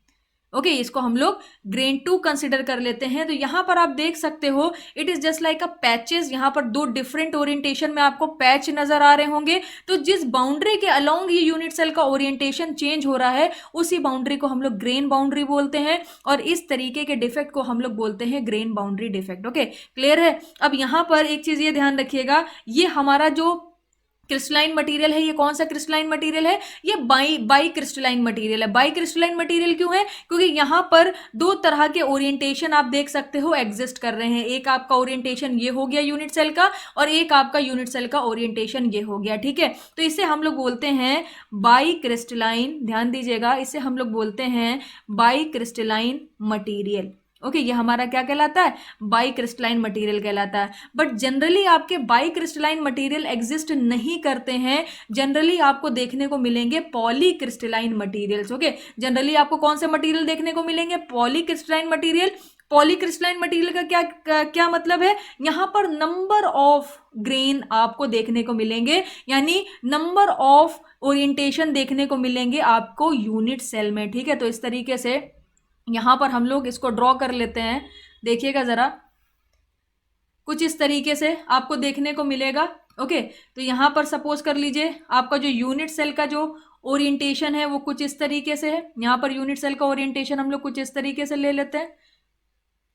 ओके, इसको हम लोग ग्रेन 2 कंसिडर कर लेते हैं। तो यहां पर आप देख सकते हो it is just like a patches, यहां पर दो डिफरेंट ओरिएंटेशन में आपको पैच नजर आ रहे होंगे। तो जिस बाउंड्री के अलोंग ये यूनिट सेल का ओरिएंटेशन चेंज हो रहा है उसी बाउंड्री को हम लोग ग्रेन बाउंड्री बोलते हैं, और इस तरीके के डिफेक्ट को हम लोग बोलते हैं grain boundary defect. Okay, clear है। अब यहां पर एक चीज ये ध्यान रखिएगा, ये हमारा जो क्रिस्टलाइन मटेरियल है, ये कौन सा क्रिस्टलाइन मटेरियल है, ये बाई क्रिस्टलाइन मटेरियल है। बाई क्रिस्टलाइन मटेरियल क्यों है, क्योंकि यहां पर दो तरह के ओरिएंटेशन आप देख सकते हो एग्जिस्ट कर रहे हैं। एक आपका ओरिएंटेशन ये हो गया यूनिट सेल का, और एक आपका यूनिट सेल का ओरिएंटेशन ये हो गया। ठीक है, तो इसे हम लोग बोलते हैं बाई क्रिस्टलाइन, ध्यान दीजिएगा, इसे हम लोग बोलते हैं बाई क्रिस्टलाइन मटीरियल। ओके, ये हमारा क्या कहलाता है, बाई क्रिस्टलाइन मटेरियल कहलाता है। बट जनरली आपके बाई क्रिस्टलाइन मटेरियल एग्जिस्ट नहीं करते हैं, जनरली आपको देखने को मिलेंगे poly crystalline materials. Okay, generally आपको कौन से मटेरियल देखने को मिलेंगे, poly crystalline material. Poly crystalline material का क्या मतलब है, यहां पर नंबर ऑफ ग्रेन आपको देखने को मिलेंगे, यानी नंबर ऑफ ओरिएंटेशन देखने को मिलेंगे आपको यूनिट सेल में। ठीक है, तो इस तरीके से यहां पर हम लोग इसको ड्रॉ कर लेते हैं। देखिएगा जरा, कुछ इस तरीके से आपको देखने को मिलेगा। ओके, तो यहां पर सपोज कर लीजिए आपका जो यूनिट सेल का जो ओरिएंटेशन है वो कुछ इस तरीके से है। यहां पर यूनिट सेल का ओरिएंटेशन हम लोग कुछ इस तरीके से ले लेते हैं।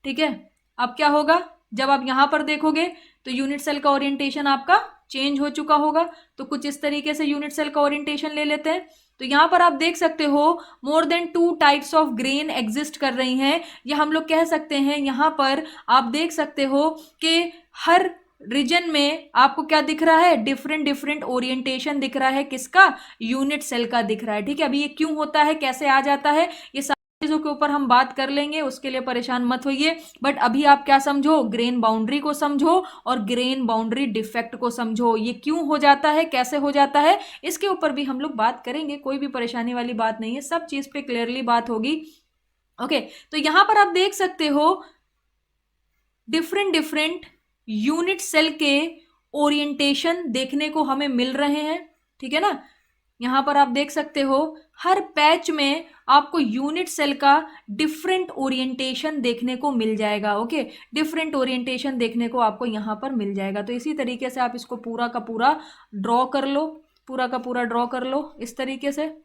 ठीक है, अब क्या होगा, जब आप यहां पर देखोगे तो यूनिट सेल का ओरिएंटेशन आपका चेंज हो चुका होगा। तो कुछ इस तरीके से यूनिट सेल का ओरिएंटेशन ले लेते हैं। तो यहां पर आप देख सकते हो more than 2 types of grain exist कर रही हैं, या हम लोग कह सकते हैं यहां पर आप देख सकते हो कि हर रीजन में आपको क्या दिख रहा है, डिफरेंट डिफरेंट ओरिएंटेशन दिख रहा है, किसका, यूनिट सेल का दिख रहा है। ठीक है, अभी ये क्यों होता है, कैसे आ जाता है, ये चीजों के ऊपर हम बात कर लेंगे, उसके लिए परेशान मत होइए। बट अभी आप क्या समझो, ग्रेन बाउंड्री को समझो और ग्रेन बाउंड्री डिफेक्ट को समझो। ये क्यों हो जाता है, कैसे हो जाता है, इसके ऊपर भी हम लोग बात करेंगे, कोई भी परेशानी वाली बात नहीं है, सब चीज पे क्लियरली बात होगी। ओके, तो यहां पर आप देख सकते हो डिफरेंट डिफरेंट यूनिट सेल के ओरिएंटेशन देखने को हमें मिल रहे हैं। ठीक है ना, यहां पर आप देख सकते हो हर पैच में आपको यूनिट सेल का डिफरेंट ओरिएंटेशन देखने को मिल जाएगा। ओके, डिफरेंट ओरिएंटेशन देखने को आपको यहां पर मिल जाएगा। तो इसी तरीके से आप इसको पूरा का पूरा ड्रॉ कर लो, पूरा का पूरा ड्रॉ कर लो इस तरीके से।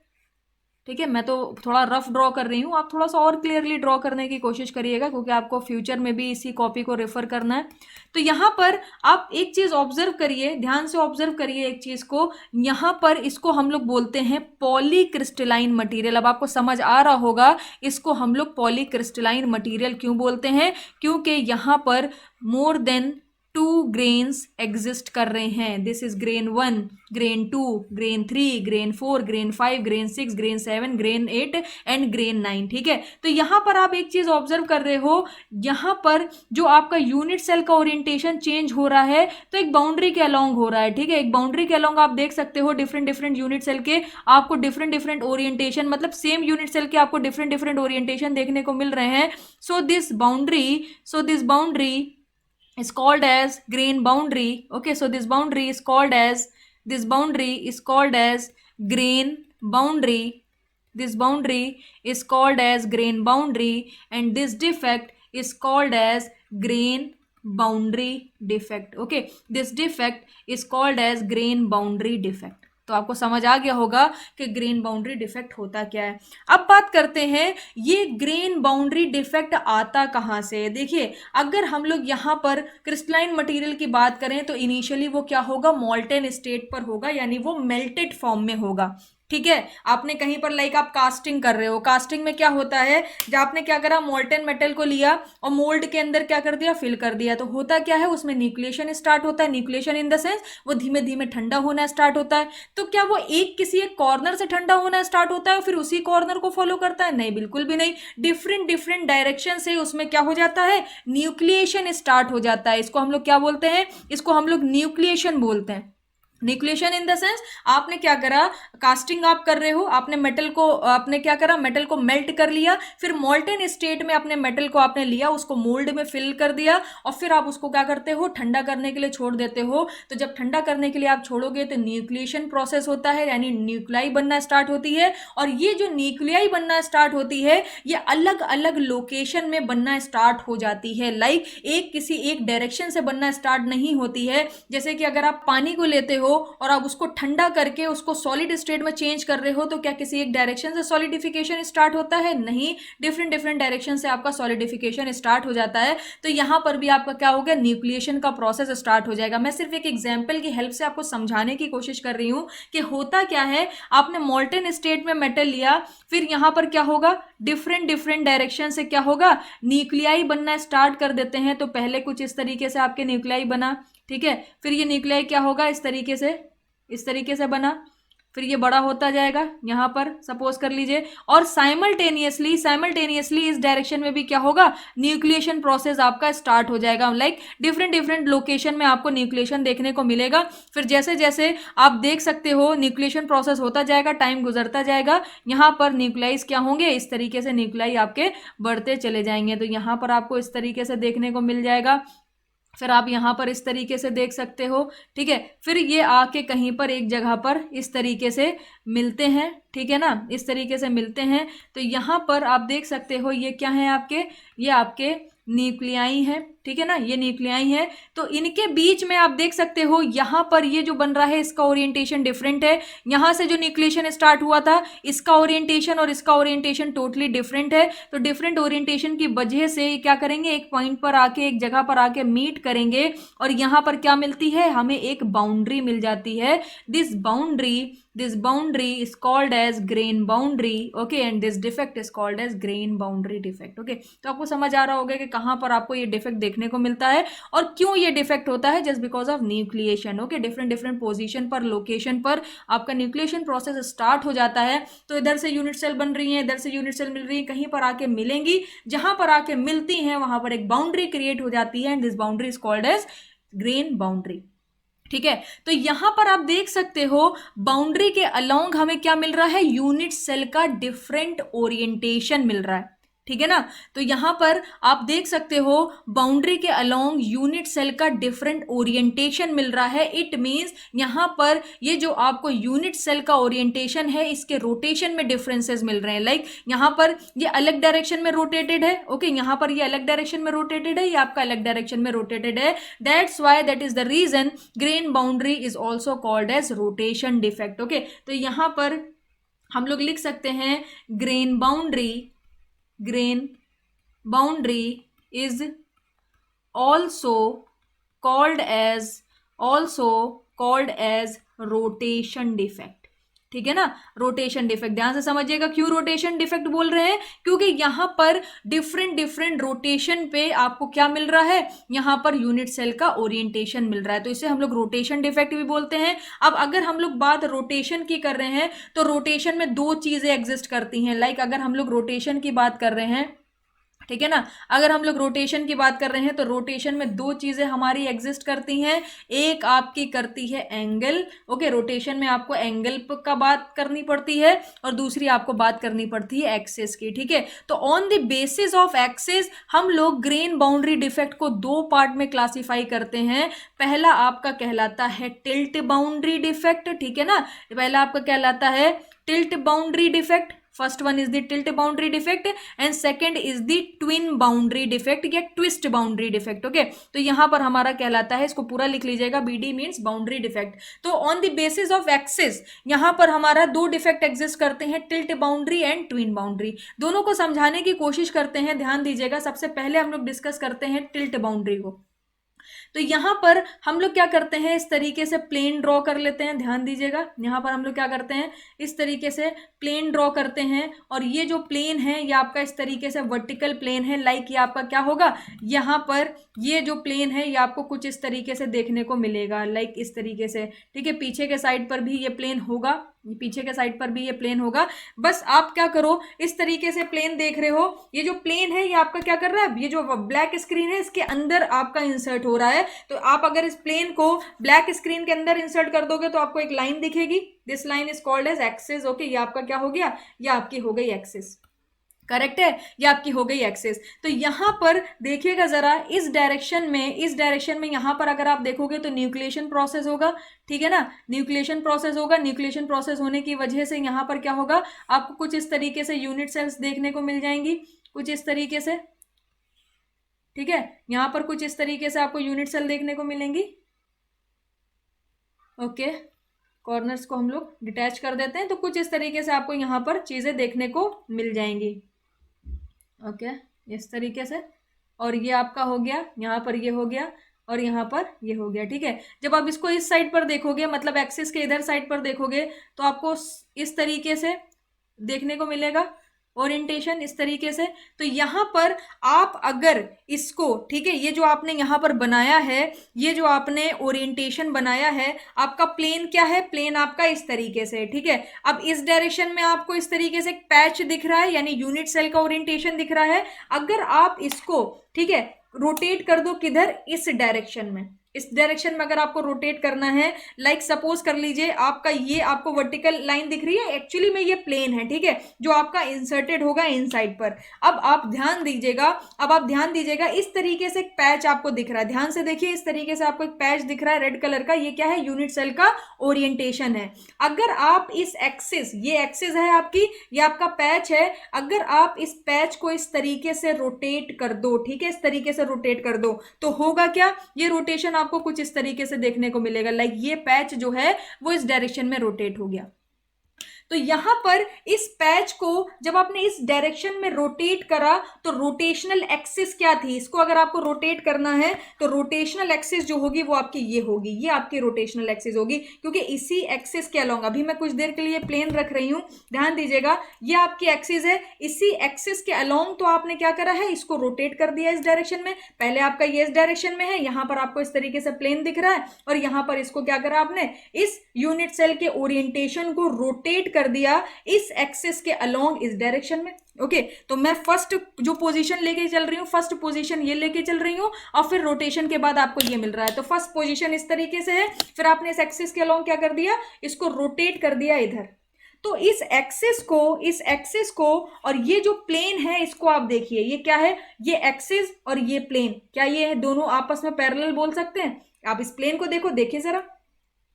ठीक है, मैं तो थोड़ा रफ ड्रॉ कर रही हूँ, आप थोड़ा सा और क्लियरली ड्रॉ करने की कोशिश करिएगा, क्योंकि आपको फ्यूचर में भी इसी कॉपी को रेफर करना है। तो यहाँ पर आप एक चीज ऑब्जर्व करिए, ध्यान से ऑब्जर्व करिए एक चीज को, यहाँ पर इसको हम लोग बोलते हैं पॉलीक्रिस्टलाइन मटेरियल। अब आपको समझ आ रहा होगा इसको हम लोग पॉलीक्रिस्टलाइन मटेरियल क्यों बोलते हैं, क्योंकि यहाँ पर मोर देन 2 ग्रेन्स एग्जिस्ट कर रहे हैं। This is grain 1, grain 2, grain 3, grain 4, grain 5, grain 6, grain 7, grain 8 and grain 9। ठीक है, तो यहां पर आप एक चीज ऑब्जर्व कर रहे हो, यहां पर जो आपका यूनिट सेल का ओरिएंटेशन चेंज हो रहा है तो एक बाउंड्री के अलोंग हो रहा है। ठीक है, एक बाउंड्री के अलोंग आप देख सकते हो डिफरेंट डिफरेंट यूनिट सेल के आपको डिफरेंट डिफरेंट ओरिएंटेशन, मतलब सेम यूनिट सेल के आपको डिफरेंट डिफरेंट ओरिएंटेशन देखने को मिल रहे हैं। सो this boundary is called as grain boundary. Okay, so this boundary is called as grain boundary. This boundary is called as grain boundary, and this defect is called as grain boundary defect. Okay, this defect is called as grain boundary defect. तो आपको समझ आ गया होगा कि grain boundary defect होता क्या है। अब बात करते हैं ये ग्रेन बाउंड्री डिफेक्ट आता कहाँ से। देखिए, अगर हम लोग यहाँ पर क्रिस्टलाइन मटेरियल की बात करें तो इनिशियली वो क्या होगा, मॉल्टेन स्टेट पर होगा, यानी वो मेल्टेड फॉर्म में होगा। ठीक है। आपने कहीं पर लाइक आप कास्टिंग कर रहे हो, कास्टिंग में क्या होता है, जब आपने क्या करा, मोल्टेन मेटल को लिया और मोल्ड के अंदर क्या कर दिया, फिल कर दिया, तो होता क्या है, उसमें न्यूक्लिएशन स्टार्ट होता है। न्यूक्लिएशन इन द सेंस वो धीमे धीमे ठंडा होना स्टार्ट होता है। तो क्या वो किसी एक कॉर्नर से ठंडा होना स्टार्ट होता है और फिर उसी कॉर्नर को फॉलो करता है? नहीं, बिल्कुल भी नहीं। डिफरेंट डिफरेंट डायरेक्शन से उसमें क्या हो जाता है, न्यूक्लिएशन स्टार्ट हो जाता है। इसको हम लोग क्या बोलते हैं, इसको हम लोग न्यूक्लिएशन बोलते हैं। न्यूक्लिएशन इन द सेंस आपने क्या करा, कास्टिंग आप कर रहे हो, आपने मेटल को, आपने क्या करा, मेटल को मेल्ट कर लिया, फिर मोल्टेन स्टेट में अपने मेटल को आपने लिया, उसको मोल्ड में फिल कर दिया और फिर आप उसको क्या करते हो, ठंडा करने के लिए छोड़ देते हो। तो जब ठंडा करने के लिए आप छोड़ोगे तो न्यूक्लिएशन प्रोसेस होता है, यानी न्यूक्लाई बनना स्टार्ट होती है। और ये जो न्यूक्लियाई बनना स्टार्ट होती है, ये अलग अलग लोकेशन में बनना स्टार्ट हो जाती है। लाइक एक किसी एक डायरेक्शन से बनना स्टार्ट नहीं होती है। जैसे कि अगर आप पानी को लेते हो और आप उसको ठंडा करके उसको सॉलिड स्टेट में चेंज कर रहे हो, तो क्या किसी एक डायरेक्शन से सॉलिडिफिकेशन स्टार्ट होता है? नहीं, डिफरेंट डिफरेंट डायरेक्शन से आपका सॉलिडिफिकेशन स्टार्ट हो जाता है। तो यहां पर भी आपका क्या होगा, न्यूक्लिएशन का प्रोसेस स्टार्ट हो जाएगा। मैं सिर्फ एक एग्जाम्पल की हेल्प से आपको समझाने की कोशिश कर रही हूं कि होता क्या है। आपने मोल्टेन स्टेट में मेटल लिया, फिर यहां पर क्या होगा, डिफरेंट डिफरेंट डायरेक्शन से क्या होगा, न्यूक्लियाई बनना स्टार्ट कर देते हैं। तो पहले कुछ इस तरीके से आपके न्यूक्लियाई बना, ठीक है, फिर ये न्यूक्लियाई क्या होगा, इस तरीके से बना, फिर ये बड़ा होता जाएगा यहां पर सपोज कर लीजिए। और साइमल्टेनियसली इस डायरेक्शन में भी क्या होगा, न्यूक्लिएशन प्रोसेस आपका स्टार्ट हो जाएगा। लाइक डिफरेंट डिफरेंट लोकेशन में आपको न्यूक्लिएशन देखने को मिलेगा। फिर जैसे जैसे आप देख सकते हो न्यूक्लिएशन प्रोसेस होता जाएगा, टाइम गुजरता जाएगा, यहाँ पर न्यूक्लियाइज क्या होंगे, इस तरीके से न्यूक्लियाई आपके बढ़ते चले जाएंगे। तो यहाँ पर आपको इस तरीके से देखने को मिल जाएगा। फिर आप यहाँ पर इस तरीके से देख सकते हो, ठीक है। फिर ये आके कहीं पर एक जगह पर इस तरीके से मिलते हैं, ठीक है ना, इस तरीके से मिलते हैं। तो यहाँ पर आप देख सकते हो ये क्या है आपके, ये आपके न्यूक्लियाई है, ठीक है ना, ये न्यूक्लियाई है। तो इनके बीच में आप देख सकते हो यहाँ पर ये जो बन रहा है इसका ओरिएंटेशन डिफरेंट है। यहाँ से जो न्यूक्लिएशन स्टार्ट हुआ था इसका ओरिएंटेशन और इसका ओरिएंटेशन टोटली डिफरेंट है। तो डिफरेंट ओरिएंटेशन की वजह से क्या करेंगे, एक पॉइंट पर आके, एक जगह पर आके मीट करेंगे और यहाँ पर क्या मिलती है, हमें एक बाउंड्री मिल जाती है। This boundary is called as grain boundary, okay, and this defect is called as grain boundary defect, okay। तो आपको समझ आ रहा होगा कि कहाँ पर आपको ये डिफेक्ट देखने को मिलता है और क्यों ये डिफेक्ट होता है, just because of nucleation, okay. Different different position पर, लोकेशन पर आपका न्यूक्लिएशन प्रोसेस स्टार्ट हो जाता है। तो इधर से यूनिट सेल बन रही है, इधर से यूनिट सेल मिल रही है, कहीं पर आके मिलेंगी, जहां पर आके मिलती हैं वहां पर एक बाउंड्री क्रिएट हो जाती है, and this boundary is called as grain boundary, ठीक है। तो यहां पर आप देख सकते हो बाउंड्री के अलोंग हमें क्या मिल रहा है, यूनिट सेल का डिफरेंट ओरिएंटेशन मिल रहा है, ठीक है ना। तो यहां पर आप देख सकते हो बाउंड्री के अलोंग यूनिट सेल का डिफरेंट ओरिएंटेशन मिल रहा है। इट मींस यहां पर ये जो आपको यूनिट सेल का ओरिएंटेशन है इसके रोटेशन में डिफरेंसेस मिल रहे हैं। लाइक यहां पर ये अलग डायरेक्शन में रोटेटेड है, ओके, यहां पर ये अलग डायरेक्शन में रोटेटेड है, ये आपका अलग डायरेक्शन में रोटेटेड है। That's why, that is the reason grain boundary is also called as rotation defect, okay. तो यहां पर हम लोग लिख सकते हैं grain boundary is also called as rotation defect, ठीक है ना। रोटेशन डिफेक्ट ध्यान से समझिएगा, क्यों रोटेशन डिफेक्ट बोल रहे हैं, क्योंकि यहां पर डिफरेंट डिफरेंट रोटेशन पे आपको क्या मिल रहा है, यहां पर यूनिट सेल का ओरिएंटेशन मिल रहा है, तो इसे हम लोग रोटेशन डिफेक्ट भी बोलते हैं। अब अगर हम लोग बात रोटेशन की कर रहे हैं तो रोटेशन में दो चीजें एग्जिस्ट करती हैं। लाइक अगर हम लोग रोटेशन की बात कर रहे हैं, ठीक है ना, अगर हम लोग रोटेशन की बात कर रहे हैं तो रोटेशन में दो चीजें हमारी एग्जिस्ट करती हैं। एक आपकी करती है एंगल, ओके, रोटेशन में आपको एंगल का बात करनी पड़ती है और दूसरी आपको बात करनी पड़ती है एक्सिस की, ठीक है। तो on the basis of axis हम लोग ग्रेन बाउंड्री डिफेक्ट को दो पार्ट में क्लासिफाई करते हैं। पहला आपका कहलाता है टिल्ट बाउंड्री डिफेक्ट, ठीक है ना, पहला आपका कहलाता है tilt boundary defect. First one is the tilt boundary defect and second is the twin boundary defect या ट्विस्ट बाउंड्री डिफेक्ट, ओके। तो यहां पर हमारा कहलाता है, इसको पूरा लिख लीजिएगा, बीडी मींस बाउंड्री डिफेक्ट। तो on the basis of axis यहां पर हमारा दो डिफेक्ट एग्जिस्ट करते हैं, tilt boundary and twin boundary. दोनों को समझाने की कोशिश करते हैं, ध्यान दीजिएगा। सबसे पहले हम लोग डिस्कस करते हैं टिल्ट बाउंड्री को। तो यहाँ पर हम लोग क्या करते हैं, इस तरीके से प्लेन ड्रॉ कर लेते हैं, ध्यान दीजिएगा। यहाँ पर हम लोग क्या करते हैं, इस तरीके से प्लेन ड्रॉ करते हैं, और ये जो प्लेन है ये आपका इस तरीके से वर्टिकल प्लेन है। लाइक ये आपका क्या होगा, यहाँ पर ये जो प्लेन है ये आपको कुछ इस तरीके से देखने को मिलेगा, लाइक इस तरीके से, ठीक है। पीछे के साइड पर भी ये प्लेन होगा, पीछे के साइड पर भी ये प्लेन होगा। बस आप क्या करो, इस तरीके से प्लेन देख रहे हो, ये जो प्लेन है ये आपका क्या कर रहा है, ये जो ब्लैक स्क्रीन है इसके अंदर आपका इंसर्ट हो रहा है। तो आप अगर इस प्लेन को ब्लैक स्क्रीन के अंदर इंसर्ट कर दोगे तो आपको एक लाइन दिखेगी, this line is called as axis. Okay, ये आपका क्या हो गया, ये आपकी हो गई एक्सिस, करेक्ट है, ये आपकी हो गई एक्सिस। तो यहां पर देखिएगा जरा, इस डायरेक्शन में यहां पर अगर आप देखोगे तो न्यूक्लिएशन प्रोसेस होगा, ठीक है ना, न्यूक्लिएशन प्रोसेस होगा। न्यूक्लिएशन प्रोसेस होने की वजह से यहां पर क्या होगा, आपको कुछ इस तरीके से यूनिट सेल्स देखने को मिल जाएंगी, कुछ इस तरीके से, ठीक है। यहां पर कुछ इस तरीके से आपको यूनिट सेल देखने को मिलेंगी। ओके, कॉर्नर्स को हम लोग डिटैच कर देते हैं, तो कुछ इस तरीके से आपको यहां पर चीजें देखने को मिल जाएंगी। ओके, इस तरीके से, और ये आपका हो गया, यहाँ पर ये हो गया, और यहाँ पर ये हो गया, ठीक है। जब आप इसको इस साइड पर देखोगे, मतलब एक्सिस के इधर साइड पर देखोगे, तो आपको इस तरीके से देखने को मिलेगा ओरिएंटेशन, इस तरीके से। तो यहाँ पर आप अगर इसको, ठीक है, ये जो आपने यहाँ पर बनाया है, ये जो आपने ओरिएंटेशन बनाया है, आपका प्लेन क्या है, प्लेन आपका इस तरीके से, ठीक है। अब इस डायरेक्शन में आपको इस तरीके से एक पैच दिख रहा है, यानी यूनिट सेल का ओरिएंटेशन दिख रहा है। अगर आप इसको, ठीक है, रोटेट कर दो, किधर, इस डायरेक्शन में, इस डायरेक्शन में अगर आपको रोटेट करना है, लाइक सपोज कर लीजिए आपका ये आपको वर्टिकल लाइन दिख रही है, एक्चुअली में ये प्लेन है, ठीक है, जो आपका इंसर्टेड होगा इन साइड पर। अब आप ध्यान दीजिएगा, इस तरीके से एक पैच आपको दिख रहा है, ध्यान से देखिए, इस तरीके से आपको एक पैच दिख रहा है रेड कलर का, ये क्या है, यूनिट सेल का ओरिएंटेशन है। अगर आप इस एक्सिस, ये एक्सिस है आपकी, ये आपका पैच है, अगर आप इस पैच को इस तरीके से रोटेट कर दो, ठीक है, इस तरीके से रोटेट कर दो, तो होगा क्या, ये रोटेशन आपको कुछ इस तरीके से देखने को मिलेगा, लाइक ये पैच जो है वो इस डायरेक्शन में रोटेट हो गया। तो यहां पर इस पैच को जब आपने इस डायरेक्शन में रोटेट करा, तो रोटेशनल एक्सिस क्या थी, इसको अगर आपको रोटेट करना है तो रोटेशनल एक्सिस जो होगी वो आपकी ये होगी, ये आपकी रोटेशनल एक्सिस होगी, क्योंकि इसी एक्सिस के अलोंग, अभी मैं कुछ देर के लिए प्लेन रख रही हूं, ध्यान दीजिएगा, ये आपकी एक्सिस है, इसी एक्सिस के अलोंग तो आपने क्या करा है, इसको रोटेट कर दिया इस डायरेक्शन में। पहले आपका ये इस डायरेक्शन में है, यहां पर आपको इस तरीके से प्लेन दिख रहा है, और यहां पर इसको क्या करा आपने, इस यूनिट सेल के ओरिएंटेशन को रोटेट कर दिया इस एक्सिस के अलोंग इस डायरेक्शन में। ओके, तो मैं फर्स्ट जो पोजीशन लेके चल रही हूं, फर्स्ट पोजीशन ये लेके चल रही हूं, और फिर रोटेशन के बाद आपको ये मिल रहा है। तो फर्स्ट पोजीशन इस तरीके से है, फिर आपने इस एक्सिस के अलोंग क्या कर दिया, इसको रोटेट कर दिया इधर। तो इस एक्सिस को और ये जो प्लेन है इसको आप देखिए, ये क्या है, ये एक्सिस और ये प्लेन, क्या ये दोनों आपस में पैरेलल बोल सकते हैं। आप इस प्लेन को देखो, देखिए जरा,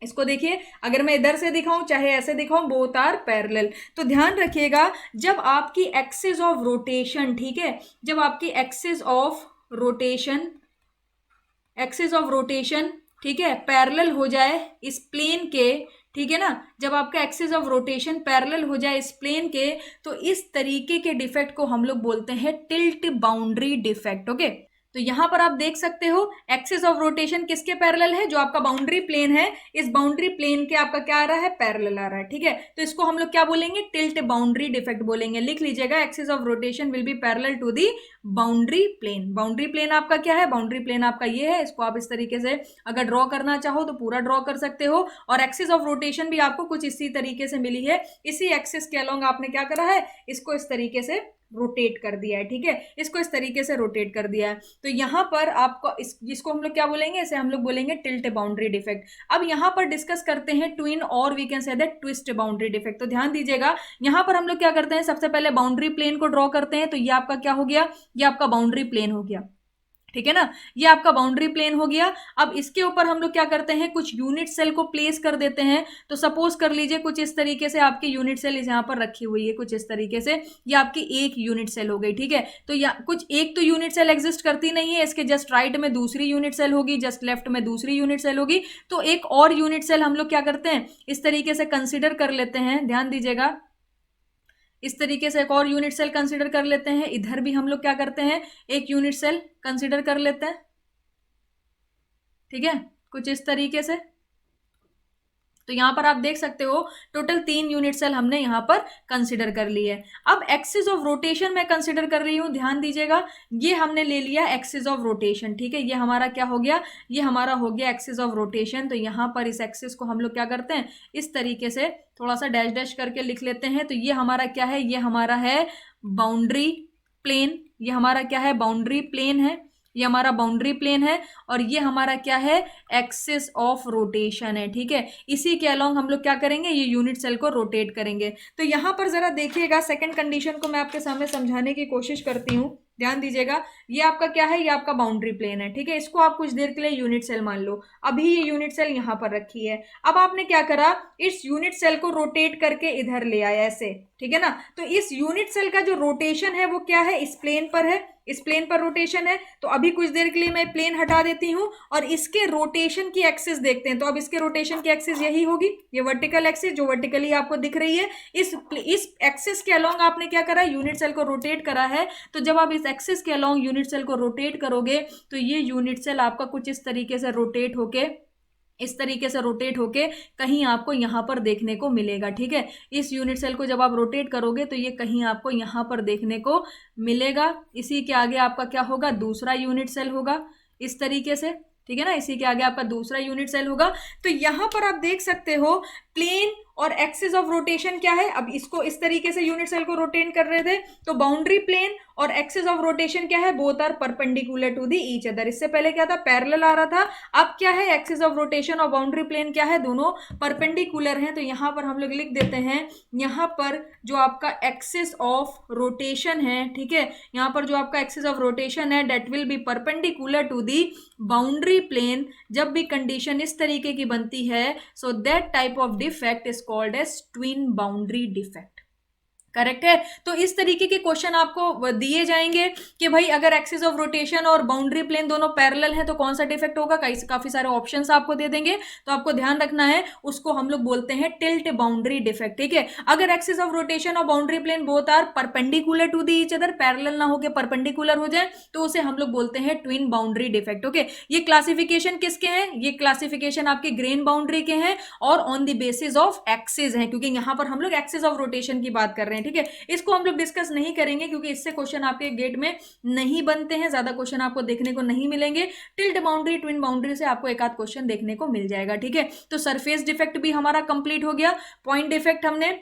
इसको देखिए, अगर मैं इधर से दिखाऊं चाहे ऐसे दिखाऊं, बोथ आर पैरेलल। तो ध्यान रखिएगा, जब आपकी एक्सिस ऑफ रोटेशन, ठीक है, जब आपकी एक्सिस ऑफ रोटेशन, ठीक है, पैरेलल हो जाए इस प्लेन के, ठीक है ना, जब आपका एक्सिस ऑफ रोटेशन पैरेलल हो जाए इस प्लेन के, तो इस तरीके के डिफेक्ट को हम लोग बोलते हैं टिल्ट बाउंड्री डिफेक्ट। ओके, तो यहां पर आप देख सकते हो एक्सिस ऑफ रोटेशन किसके पैरेलल है, जो आपका बाउंड्री प्लेन है, इस बाउंड्री प्लेन के आपका क्या आ रहा है, पैरेलल आ रहा है, ठीक है। तो इसको हम लोग क्या बोलेंगे, टिल्ट बाउंड्री डिफेक्ट बोलेंगे। लिख लीजिएगा, axis of rotation will be parallel to the boundary plane. Boundary plane आपका क्या है, बाउंड्री प्लेन आपका ये है, इसको आप इस तरीके से अगर ड्रॉ करना चाहो तो पूरा ड्रॉ कर सकते हो। और एक्सिस ऑफ रोटेशन भी आपको कुछ इसी तरीके से मिली है, इसी एक्सिस के अलोंग आपने क्या करा है, इसको इस तरीके से रोटेट कर दिया है, ठीक है, इसको इस तरीके से रोटेट कर दिया है। तो यहां पर आपको इसको हम लोग क्या बोलेंगे, इसे हम लोग बोलेंगे टिल्ट बाउंड्री डिफेक्ट। अब यहां पर डिस्कस करते हैं ट्विन, और we can say that twist boundary defect. तो ध्यान दीजिएगा, यहां पर हम लोग क्या करते हैं, सबसे पहले बाउंड्री प्लेन को ड्रॉ करते हैं। तो ये आपका क्या हो गया, ये आपका बाउंड्री प्लेन हो गया, ठीक है ना, ये आपका बाउंड्री प्लेन हो गया। अब इसके ऊपर हम लोग क्या करते हैं, कुछ यूनिट सेल को प्लेस कर देते हैं। तो सपोज कर लीजिए कुछ इस तरीके से आपकी यूनिट सेल यहाँ पर रखी हुई है, कुछ इस तरीके से, ये आपकी एक यूनिट सेल हो गई, ठीक है। तो या कुछ एक तो यूनिट सेल एग्जिस्ट करती नहीं है, इसके जस्ट राइट में दूसरी यूनिट सेल होगी, जस्ट लेफ्ट में दूसरी यूनिट सेल होगी। तो एक और यूनिट सेल हम लोग क्या करते हैं, इस तरीके से कंसिडर कर लेते हैं, ध्यान दीजिएगा, इस तरीके से एक और यूनिट सेल कंसिडर कर लेते हैं। इधर भी हम लोग क्या करते हैं, एक यूनिट सेल कंसिडर कर लेते हैं, ठीक है, कुछ इस तरीके से। तो यहाँ पर आप देख सकते हो टोटल 3 यूनिट सेल हमने यहाँ पर कंसिडर कर ली है। अब एक्सिस ऑफ रोटेशन मैं कंसिडर कर रही हूँ, ध्यान दीजिएगा, ये हमने ले लिया एक्सिस ऑफ रोटेशन। ठीक है, ये हमारा क्या हो गया, ये हमारा हो गया एक्सिस ऑफ रोटेशन। तो यहाँ पर इस एक्सिस को हम लोग क्या करते हैं, इस तरीके से थोड़ा सा डैश डैश करके लिख लेते हैं। तो ये हमारा क्या है, ये हमारा है बाउंड्री प्लेन, ये हमारा क्या है, बाउंड्री प्लेन है, ये हमारा बाउंड्री प्लेन है। और ये हमारा क्या है, एक्सिस ऑफ रोटेशन है। ठीक है, इसी के अलोंग हम लोग क्या करेंगे, ये यूनिट सेल को रोटेट करेंगे। तो यहां पर जरा देखिएगा, सेकंड कंडीशन को मैं आपके सामने समझाने की कोशिश करती हूँ, ध्यान दीजिएगा। ये आपका क्या है, ये आपका बाउंड्री प्लेन है। ठीक है, इसको आप कुछ देर के लिए यूनिट सेल मान लो। अभी ये यूनिट सेल यहां पर रखी है। अब आपने क्या करा, इस यूनिट सेल को रोटेट करके इधर ले आया ऐसे। ठीक है ना, तो इस यूनिट सेल का जो रोटेशन है वो क्या है, इस प्लेन पर है, इस प्लेन पर रोटेशन है। तो अभी कुछ देर के लिए मैं प्लेन हटा देती हूं और इसके रोटेशन की एक्सिस देखते हैं। तो अब इसके रोटेशन की एक्सिस यही होगी, ये वर्टिकल एक्सिस जो वर्टिकली आपको दिख रही है। इस एक्सिस के अलोंग आपने क्या करा, यूनिट सेल को रोटेट करा है। तो जब आप इस एक्सिस के अलोंग यूनिट सेल को रोटेट करोगे तो ये यूनिट सेल आपका कुछ इस तरीके से रोटेट होके, इस तरीके से रोटेट होके कहीं आपको यहां पर देखने को मिलेगा। ठीक है, इस यूनिट सेल को जब आप रोटेट करोगे तो ये कहीं आपको यहां पर देखने को मिलेगा। इसी के आगे आपका क्या होगा, दूसरा यूनिट सेल होगा इस तरीके से। ठीक है ना, इसी के आगे आपका दूसरा यूनिट सेल होगा। तो यहां पर आप देख सकते हो प्लेन और एक्सिस ऑफ रोटेशन क्या है। अब इसको इस तरीके से यूनिट सेल को रोटेट कर रहे थे, तो बाउंड्री प्लेन और एक्सिस ऑफ रोटेशन क्या है, both are perpendicular to the each other. इससे पहले क्या था, पैरेलल आ रहा था, अब क्या है, एक्सिस ऑफ रोटेशन और बाउंड्री प्लेन क्या है, दोनों परपेंडिकुलर हैं। तो यहां पर हम लोग लिख देते हैं, यहां पर जो आपका एक्सिस ऑफ रोटेशन है, ठीक है, यहां पर जो आपका एक्सिस ऑफ रोटेशन है that will be perpendicular to the boundary plane. जब भी कंडीशन इस तरीके की बनती है, so that type of defect is called as twin boundary defect. Correct है। तो इस तरीके के क्वेश्चन आपको दिए जाएंगे कि भाई अगर एक्सिस ऑफ रोटेशन और बाउंड्री प्लेन दोनों पैरेलल है तो कौन सा डिफेक्ट होगा, काफी सारे ऑप्शंस आपको दे देंगे। तो आपको ध्यान रखना है, उसको हम लोग बोलते हैं टिल्ट बाउंड्री डिफेक्ट। ठीक है, अगर एक्सिस ऑफ रोटेशन और boundary plane both are perpendicular to the each other, parallel ना होकर परपेंडिकुलर हो जाए, तो उसे हम लोग बोलते हैं ट्विन बाउंड्री डिफेक्ट। ओके, ये क्लासिफिकेशन किसके हैं, ये क्लासिफिकेशन आपके ग्रेन बाउंड्री के हैं और on the basis of axis है, क्योंकि यहां पर हम लोग एक्सिस ऑफ रोटेशन की बात कर रहे हैं। ठीक है, इसको हम लोग डिस्कस नहीं करेंगे क्योंकि इससे क्वेश्चन आपके गेट में नहीं बनते हैं, ज्यादा क्वेश्चन आपको देखने को नहीं मिलेंगे। टिल्ट बाउंड्री, ट्विन बाउंड्री से आपको एक आध क्वेश्चन देखने को मिल जाएगा। ठीक है, तो सरफेस डिफेक्ट भी हमारा कंप्लीट हो गया, पॉइंट डिफेक्ट हमने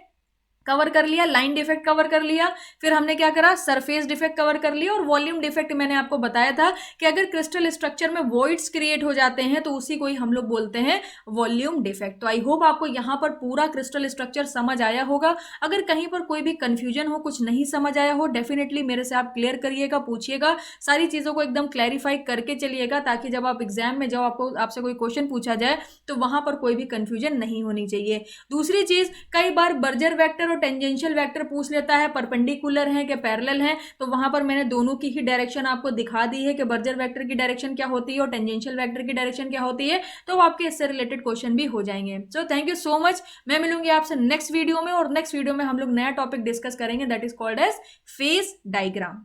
कवर कर लिया, लाइन डिफेक्ट कवर कर लिया, फिर हमने क्या करा, सरफेस डिफेक्ट कवर कर लिया, और वॉल्यूम डिफेक्ट मैंने आपको बताया था कि अगर क्रिस्टल स्ट्रक्चर में वॉइड्स क्रिएट हो जाते हैं तो उसी को ही हम लोग बोलते हैं वॉल्यूम डिफेक्ट। तो आई होप आपको यहां पर पूरा क्रिस्टल स्ट्रक्चर समझ आया होगा। अगर कहीं पर कोई भी कंफ्यूजन हो, कुछ नहीं समझ आया हो, डेफिनेटली मेरे से आप क्लियर करिएगा, पूछिएगा, सारी चीजों को एकदम क्लैरिफाई करके चलिएगा, ताकि जब आप एग्जाम में जाओ, आपसे कोई क्वेश्चन पूछा जाए तो वहां पर कोई भी कंफ्यूजन नहीं होनी चाहिए। दूसरी चीज, कई बार बर्जर वेक्टर टेंजेंशियल वेक्टर पूछ लेता है, परपेंडिकुलर है कि पैरेलल है, तो वहां पर मैंने दोनों की ही डायरेक्शन आपको दिखा दी है कि बर्जर वेक्टर की डायरेक्शन क्या होती है और टेंजेंशियल वेक्टर की डायरेक्शन क्या होती है, तो आपके इससे रिलेटेड क्वेश्चन भी हो जाएंगे। सो थैंक यू सो मच, मैं मिलूंगी आपसे नेक्स्ट वीडियो में, और नेक्स्ट वीडियो में हम लोग नया टॉपिक डिस्कस करेंगे that is called as phase diagram.